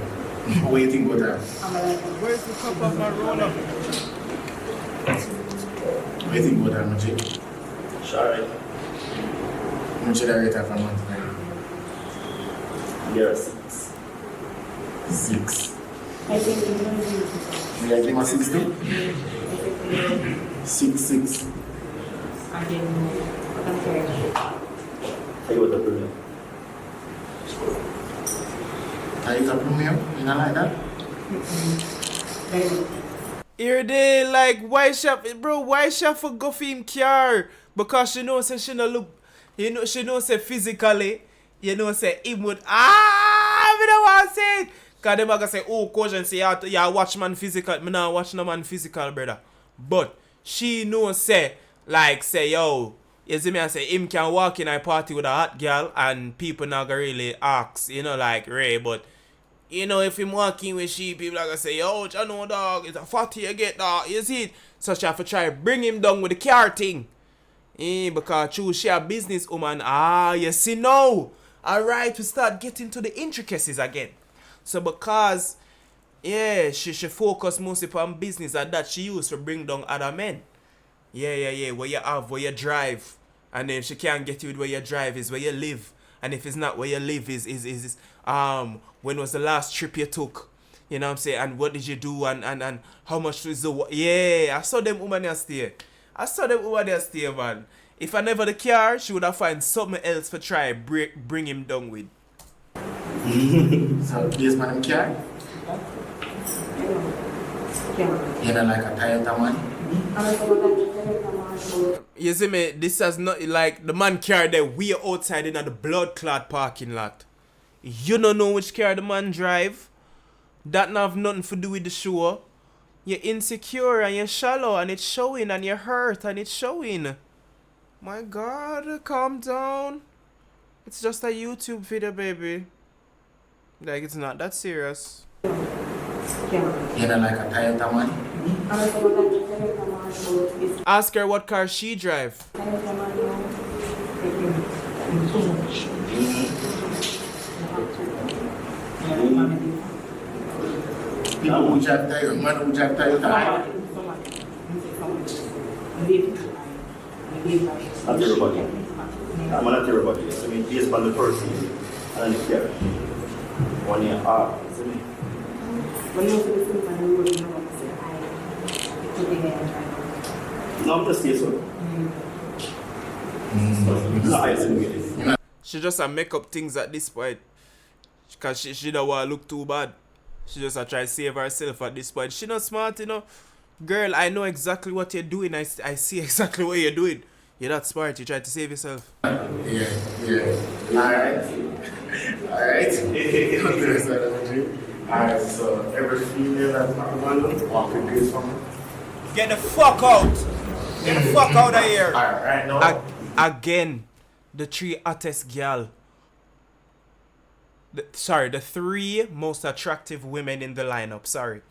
What do you think about that? Where's the cup of my roller? What do you think about that, Magic? Sorry. How much should I rate her from 1 to 9? You're a 6. 6. I think you're going to You like him a 6 too? 6. I didn't compare. Are you with the premium? Are you a premium? You not like that? Here they like why she for go for him car? Because she know say she no look, you know she know say physically, you know say him would me don't want to say it. Cause them gonna say, oh kogency, yeah watch man physical. Me not watch no man physical, brother. But she know say like say yo, you see me I say him can walk in a party with a hot girl and people not gonna really ask, you know, like Ray, but you know, if him walking with she, people are gonna say, yo, you know, dog, it's a fatty you get, dog. You see it? So she have to try bring him down with the car thing. Because choose she a business woman. You see now. Alright, we start getting to the intricacies again. So because, yeah, she focus mostly on business and that she used to bring down other men. Yeah. Where you have, where you drive. And then she can't get you with where you drive is where you live. And if it's not where you live is when was the last trip you took? You know what I'm saying? And what did you do? And how much is the... Yeah, I saw them woman there stay. Man. If I never the car, she would have find something else to try bring him down with. So, this man car? You know, like a Toyota man? You see me, this has not like the man car there way outside in the blood clot parking lot. You don't know which car the man drive. That not have nothing to do with the show. You're insecure and you're shallow and it's showing and you're hurt and it's showing. My God, calm down. It's just a YouTube video, baby. Like it's not that serious. You know, like a Toyota man? Ask her what car she drive. People who drive Toyota, man who drive Toyota. Not everybody. I'm not everybody. So I mean, based on the person and the care. One year, see me? No, I'm just here, so. No, I see. She just make up things at this point. Because she don't want to look too bad. She just try to save herself at this point. She not smart, you know. Girl, I know exactly what you're doing. I see exactly what you're doing. You're not smart. You try to save yourself. Yeah. Alright. Alright, so every female that's not one walk with grace from her. Get the fuck out! Get the fuck out of here! Alright, now. Again, the three hottest gal. The three most attractive women in the lineup. Sorry.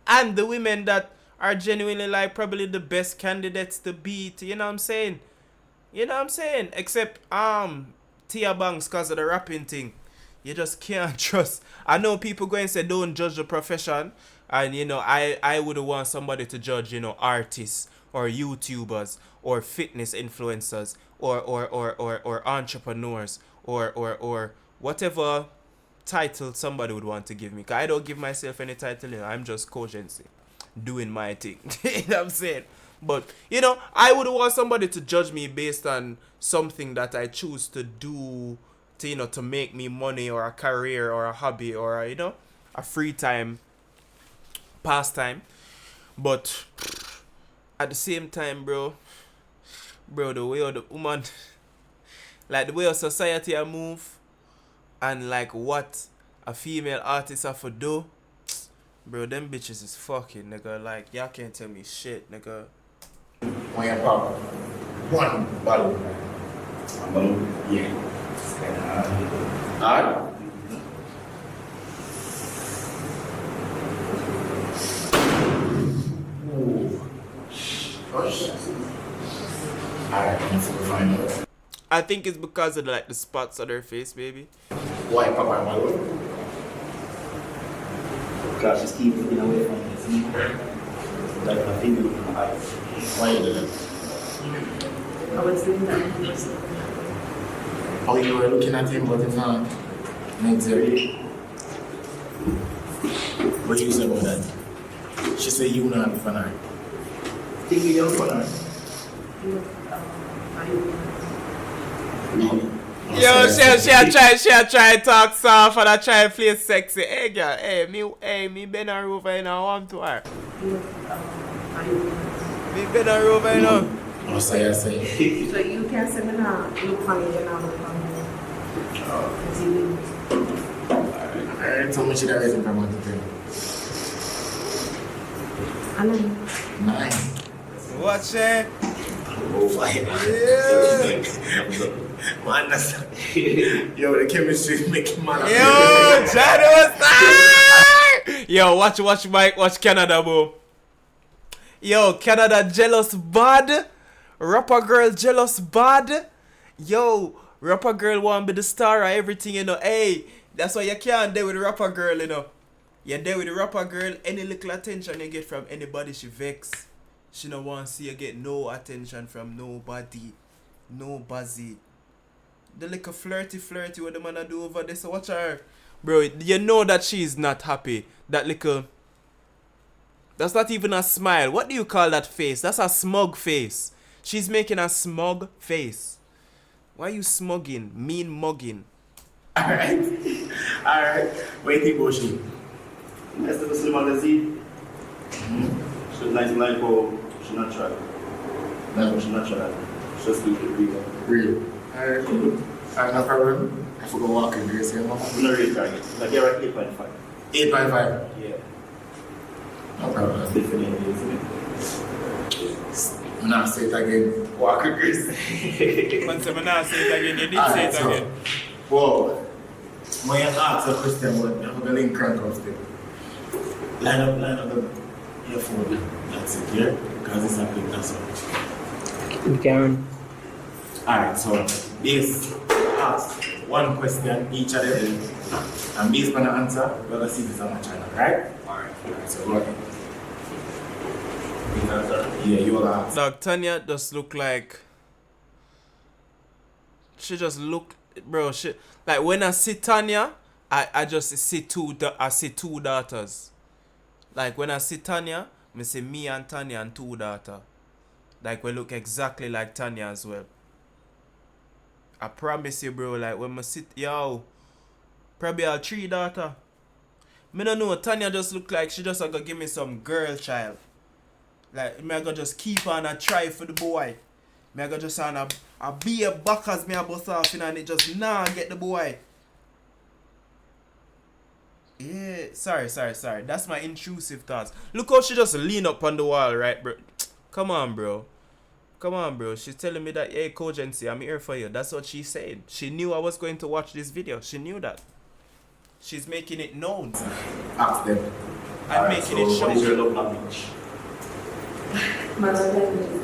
And the women that are genuinely like probably the best candidates to beat. You know what I'm saying? Except Tia Banks because of the rapping thing. You just can't trust. I know people go and say don't judge the profession. And you know, I would want somebody to judge, you know, artists or YouTubers or fitness influencers or entrepreneurs or whatever title somebody would want to give me. Cause I don't give myself any title, you know. I'm just kogency, doing my thing. You know what I'm saying? But you know, I would want somebody to judge me based on something that I choose to do to, you know, to make me money or a career or a hobby or a, you know, a free time pastime. But at the same time, bro, the way of the woman, like the way of society I move, and like what a female artist have to do, bro, them bitches is fucking, nigga. Like, y'all can't tell me shit, nigga. When you pop one bottle. A balloon? Yeah. Alright? Ooh. Gosh. Alright, let's find out. I think it's because of like the spots on her face, baby. Why Papa and Malo? Because she's keeping away from his knee. Like a finger in her eyes. Why you do that? I was doing that. Oh, you were looking at him, but it's not. Exactly. What do you say about that? She said you not have fun. Think you don't fun. No. Yo, she a try talk soft and I try to play sexy. Hey girl, me bend her over, you know, I want to her. Me bend her over, you know. Oh, say. So you can say me now, look for me, you know, look for me. Alright, so much that raising from 1 to 10. And then, 9. Watch it. Oh, fine. Yeah. Man, that's yo, the chemistry making man. Yo, Johnny was there. Yo, watch Canada, bro. Yo, Canada jealous bad. Rapper girl jealous bad. Yo, rapper girl want to be the star of everything, you know. Hey, that's why you can't deal with the rapper girl, you know. You deal with the rapper girl, any little attention you get from anybody, she vex. She don't want to see you get no attention from nobody. Nobody. The little flirty what the man do over there, so watch her. Bro, you know that she's not happy. That little... That's not even a smile. What do you call that face? That's a smug face. She's making a smug face. Why are you smugging? Mean mugging. Alright. What do you think about she? Nice to see my disease. She's nice like how she not try. She not try. She just keep it real. Real. Alright, cool. Alright, no problem. I forgot walking grace here, mama. No real target. Like you're at 8.5. 8.5. Yeah. No problem. Definitely, isn't it? I'm not say it again. Walking grace. Man say, I'm not say it again. You did say it again. Whoa. When you ask a question, what the link crank up there? Line up your phone. That's it, yeah? Because it's a quick, that's all. You can. Alright, so this ask one question each of them, and based on the answer, we're going to see this on my channel, right? Alright, so go ahead. Yeah, you will ask. Dog, Tanya just look like... She just look... Bro, she... Like, when I see Tanya, I just see two daughters. Like, when I see Tanya, I see me and Tanya and 2 daughters. Like, we look exactly like Tanya as well. I promise you, bro, like, when I sit... Yo, probably have 3 daughters. Me don't know, Tanya just look like she just gonna give me some girl child. Like, me I gonna just keep on and try for the boy. Me I gonna just on a be a back as me a bust off in and it just get the boy. Yeah, sorry. That's my intrusive thoughts. Look how she just lean up on the wall, right, bro? Come on, bro. She's telling me that, hey, kogency, I'm here for you. That's what she said. She knew I was going to watch this video. She knew that. She's making it known. Ask them. I'm making it show. What is your love language? My love language is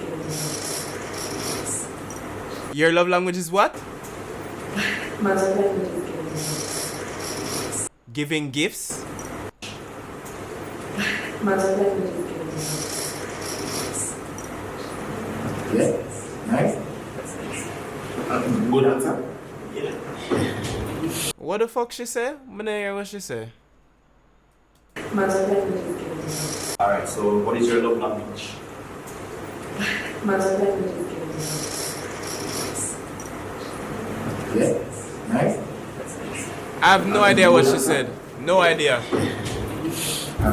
giving. Your love language is what? My love language is Giving giving. gifts? My love language is giving. Yeah, nice. Good answer. Yeah. What the fuck she say? I don't hear what she say. My love language is giving. Alright, so what is your love language? My love language is giving. Yeah, nice. I have no idea what she said. No idea.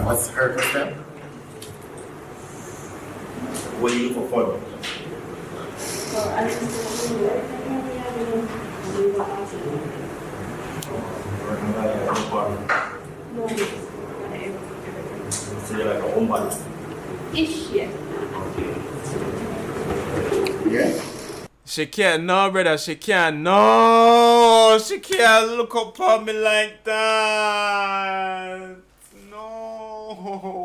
What's her question? What do you look for fun? So I just want to do it. No, So you're like a homebody. ish, yeah. Yeah. She can't, no, brother. She can't, no. She can't look up on me like that. No.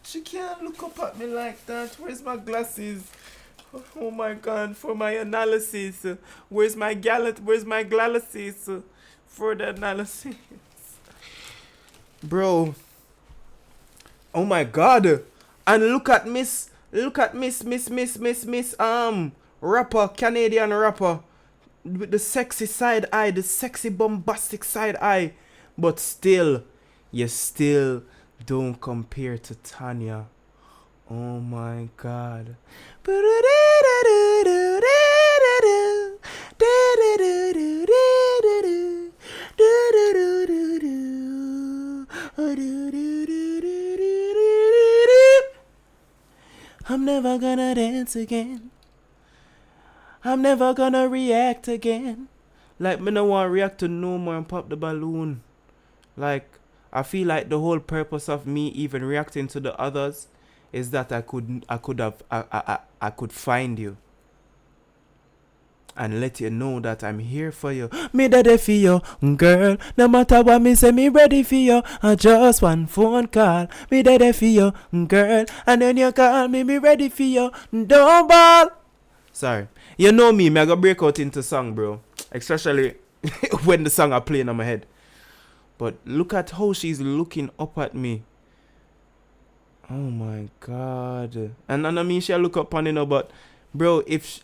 She can't look up at me like that. Where's my glasses? Oh my God, for my analysis. Where's my glasses for the analysis? Bro. Oh my God. And look at Miss rapper, Canadian rapper with the sexy side eye, the sexy bombastic side eye. But still, you still don't compare to Tanya. Oh my God. I'm never gonna dance again. I'm never gonna react again. Like, me no want react to no more and pop the balloon. Like, I feel like the whole purpose of me even reacting to the others is that I could find you and let you know that I'm here for you. Me ready for you, girl. No matter what me say, me ready for you. I just one phone call. Me ready for you, girl. And then you call me, me ready for you. Don't ball. Sorry. You know me, I go break out into song, bro. Especially when the song are playing on my head. But look at how she's looking up at me. Oh my God. And I mean she'll look up on you know, but bro, if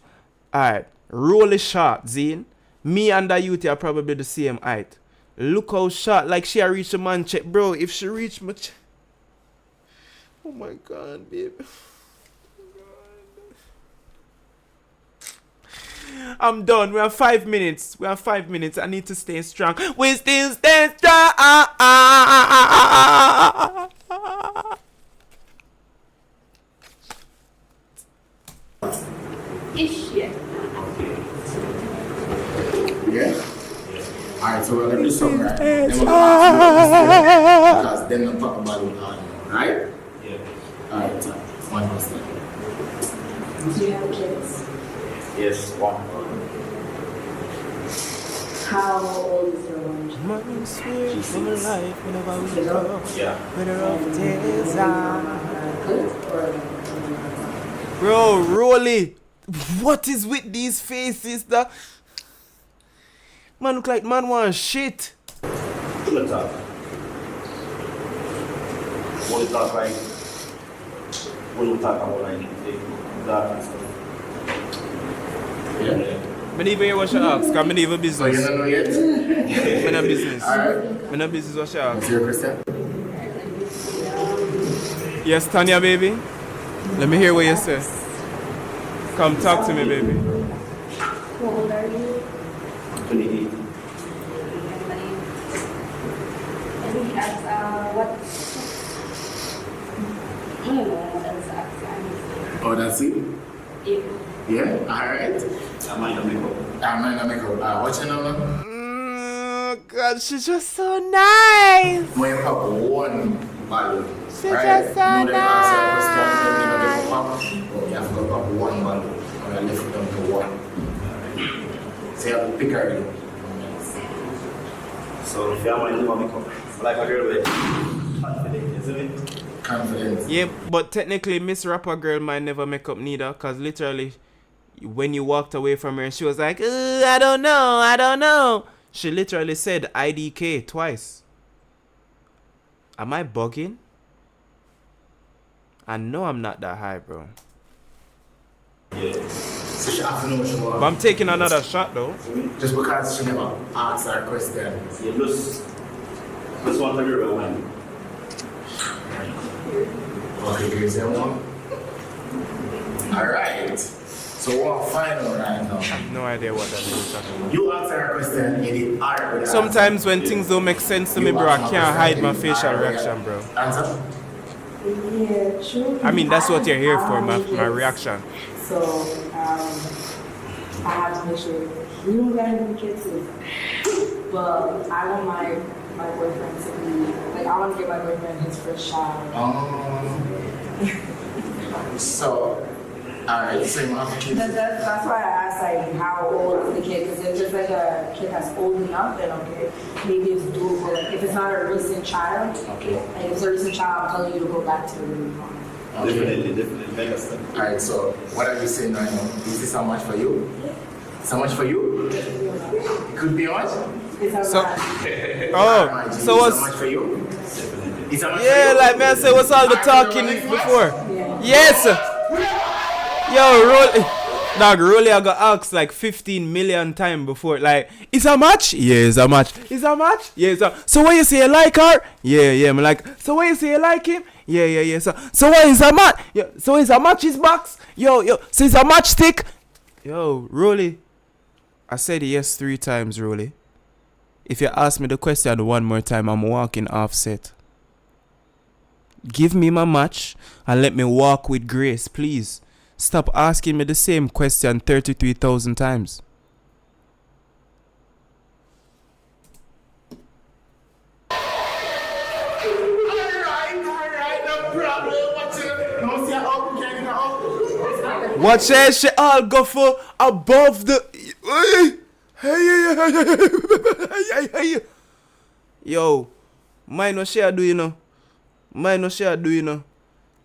alright, roll is short, Zine. Me and the youth are probably the same height. Look how short, like she reached the man check, bro. If she reach my oh my God, babe. I'm done. We have 5 minutes. I need to stay strong. We still stay strong. Ish, yeah. Yeah? Alright, so we're gonna do something right. Then we're gonna ask because then we'll talk about it on, right? Yeah. Alright, so one more step. Do you have kids? Yes, one. How old is your one? Money sweet from life whenever we go. Yeah. Winner of days Good or? Bro, Rolly, what is with these faces? The man look like man want shit. To the top. What is that like? What you talk about like that and stuff? Yeah. I don't even hear what she asks, because I don't even So you business. don't know yet? I no business. Alright. I no business what she asks. What's your question? Yes, Tanya, baby. Let me hear what you say. Come talk to me, baby. How old are you? 28. And he asks, what? I don't know what else to ask. Oh, that's it? Yeah. Yeah? Alright. I might not make up. I might not make up. What's your number? Oh, God, she's just so nice. When you pop one balloon, She's right? just so No, they ask you a question, then you nice. go pop. Oh, you have to go pop one balloon. And I lift it down to one. So you have to pick her in. So if you have money, you want to make up. Like a girl with confidence, isn't it? Confidence. Yeah, but technically, Miss Rapper Girl might never make up neither, because literally, when you walked away from her, she was like, I don't know. She literally said IDK twice. Am I bugging? I know I'm not that high, bro. Yeah. So she have to know what she But wants. I'm taking another shot, though. Just because she never asked her question. Yeah, just want a girl with wine. Okay, give you one. Alright. So what final right now? I have no idea what that is. You answer her question, you did alright with the Sometimes when things don't make sense to me, bro, I can't hide my facial reaction, bro. Answer? Yeah, true. I mean, that's what you're here for, my reaction. So, I have to make sure you don't got any kids. But I want my boyfriend to be, like, I want to give my boyfriend his first child. So, alright, so you have kids. That's why I asked, like, how old is the kid? Because if there's, like, a kid that's old enough, then okay, maybe it's doable. Like, if it's not a recent child, Okay. like, if it's a recent child, I'm telling you to go back to Okay. Definitely. Make a step. Alright, so what are you saying right now? Is this how much for you? It's how much for you? It could be how much? So, Alright, so it's what's... how much for you? It's how much Yeah, for you? like, man, say, what's all the talking before? Yes! Yo, Rolly, I got asked like 15 million times before. Like, is a match? Yeah, it's a match. Is a match? Yeah, it's a... So what you say, you like her? Yeah, I'm like, so what you say, you like him? Yeah. So what is a match? Yeah, so is a match his box? Yo, so is a matchstick? Yo, Rolly. I said yes 3 times, Rolly. If you ask me the question one more time, I'm walking offset. Give me my match and let me walk with grace, please. Stop asking me the same question 33,000 times. Alright, no problem. What's it? No, see how we can go. Watch that shit all go for above the. Hey. Yo, mine no share do you know? Mine no share do you know?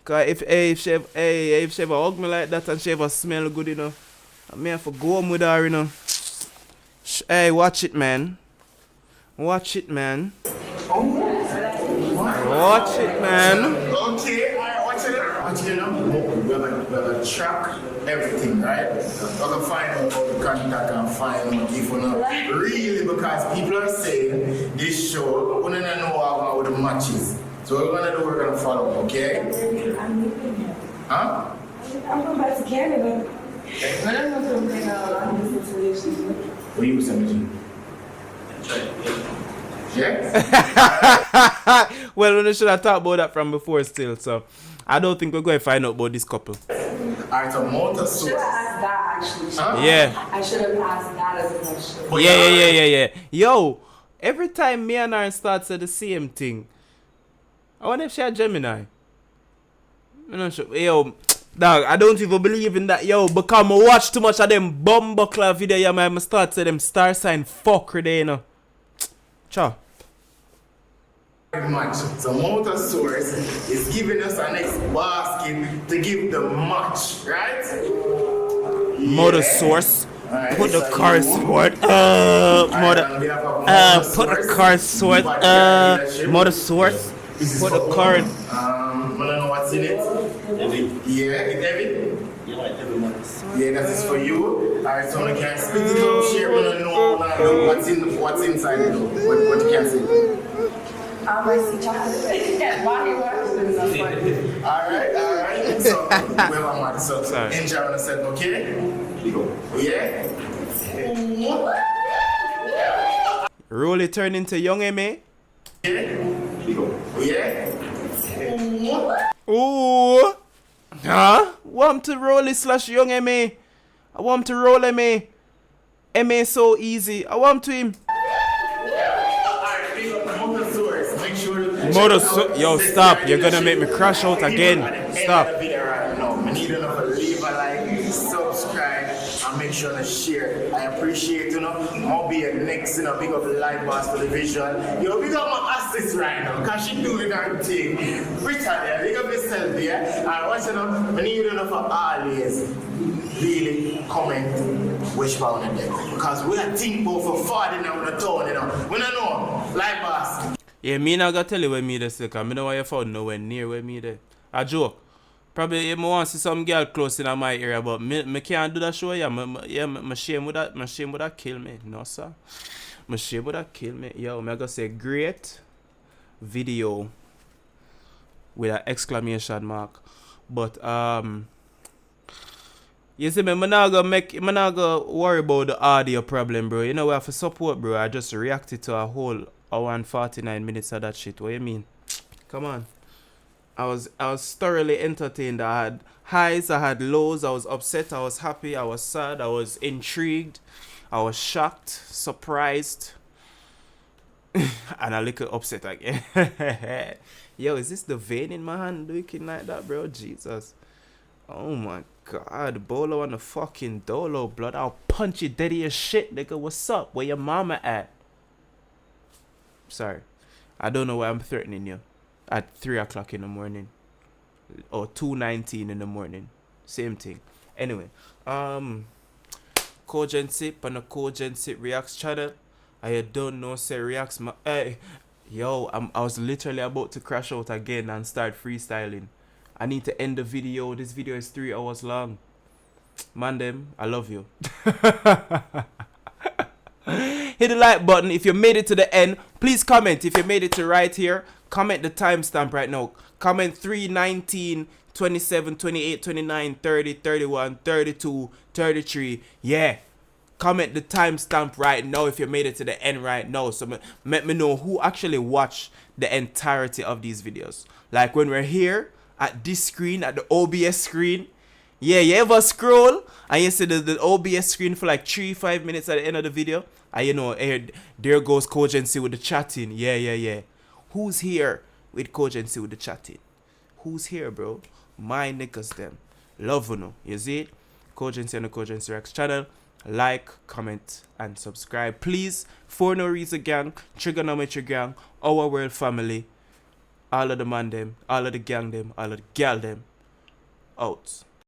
Cause if she ever hug me like that and she ever smell good, you know, I may have to go home with her, you know. Hey, watch it, man. Watch it, man. Watch it, man. Okay, alright, watch it. Watch it, we'll track everything, right? We're gonna find out about the contact and find out if we're not really, because people are saying this show, we don't know how the matches. So we're gonna follow, okay? Huh? I'm going back to Canada. But I'm not going to bring a situation. What you saying? Yeah? Well, we should have talked about that from before still, so I don't think we're going to find out about this couple. Alright, so motor source. Should have asked that actually. Huh? Yeah. I should have asked that as a question. Yeah. Yo, every time me and her start say the same thing, I wonder if she a Gemini. I'm not sure. Yo, dog, I don't even believe in that. Yo, because I watch too much of them bumbuckler video, yeah, man, I start say them star sign fuckery there, you know. Ciao. Match. So motor source is giving us an next basket to give the match, right? Motor source. Right, Put the so car you- sword. Put the car sword. Motor source. This is Put for the car. I don't know what's in it. Yeah, it's heavy. Yeah, that is for you. Alright, so we can split it up, share, we don't know what's inside it, what you can see. I see chocolate. Why you watching this? Alright. So, we have a match. So, Sorry. enjoy on the set, okay? Yeah? Rolly turn into young M.A. Yeah? Ooh. Huh? Want to Rolly / young M.A. I want to roll M.A. M.A. so easy. I want to him. Yo, stop. You're gonna make me crash out again. Stop. I need enough to leave a like, subscribe, and make sure to share. I appreciate, I'll be next, big up Live Boss Television. Yo, big up my assist right now, because she doing her thing. Britannia, big up yourself, yeah? And watch it I need enough for always really comment wishbound at them. Because we are think about for far now in the town, We don't know. Live Boss. Yeah, me not gonna tell you where me there, because I know why you found nowhere near where me there. A joke. Probably I want to see some girl close in my area, but me can't do that show. Yeah, my shame would that kill me. No, sir. My shame would that kill me. Yo, I'm gonna say great video with an exclamation mark. But you see me, I'm not gonna worry about the audio problem, bro. You know we have to support, bro. I just reacted to a whole hour and 49 minutes of that shit. What you mean? Come on. I was thoroughly entertained. I had highs, I had lows, I was upset, I was happy, I was sad, I was intrigued, I was shocked, surprised, and a little upset again. Yo, is this the vein in my hand looking like that, bro? Jesus. Oh my god, Bolo on the fucking dolo, blood. I'll punch you dead as shit, nigga. What's up? Where your mama at? Sorry. I don't know why I'm threatening you. At 3 o'clock in the morning. Or 2:19 in the morning. Same thing. Anyway. Kogency on the Kogency Reacts channel. I don't know say reacts my hey. Yo, I was literally about to crash out again and start freestyling. I need to end the video. This video is 3 hours long. Man them, I love you. Hit the like button if you made it to the end. Please comment if you made it to right here. Comment the timestamp right now. Comment 3, 19, 27, 28, 29, 30, 31, 32, 33. Yeah. Comment the timestamp right now if you made it to the end right now. So let me know who actually watched the entirety of these videos. Like when we're here at this screen, at the OBS screen. Yeah, you ever scroll and you see the OBS screen for like 3-5 minutes at the end of the video? And you know, there goes Kogency with the chatting. Yeah. Who's here with Kogency with the chatting? Who's here, bro? My niggas them. Love you, you see it? Kogency on the Kogency Rex channel. Like, comment, and subscribe. Please, for no reason gang, Trigonometry gang, our world family, all of the man them, all of the gang them, all of the gal them, out.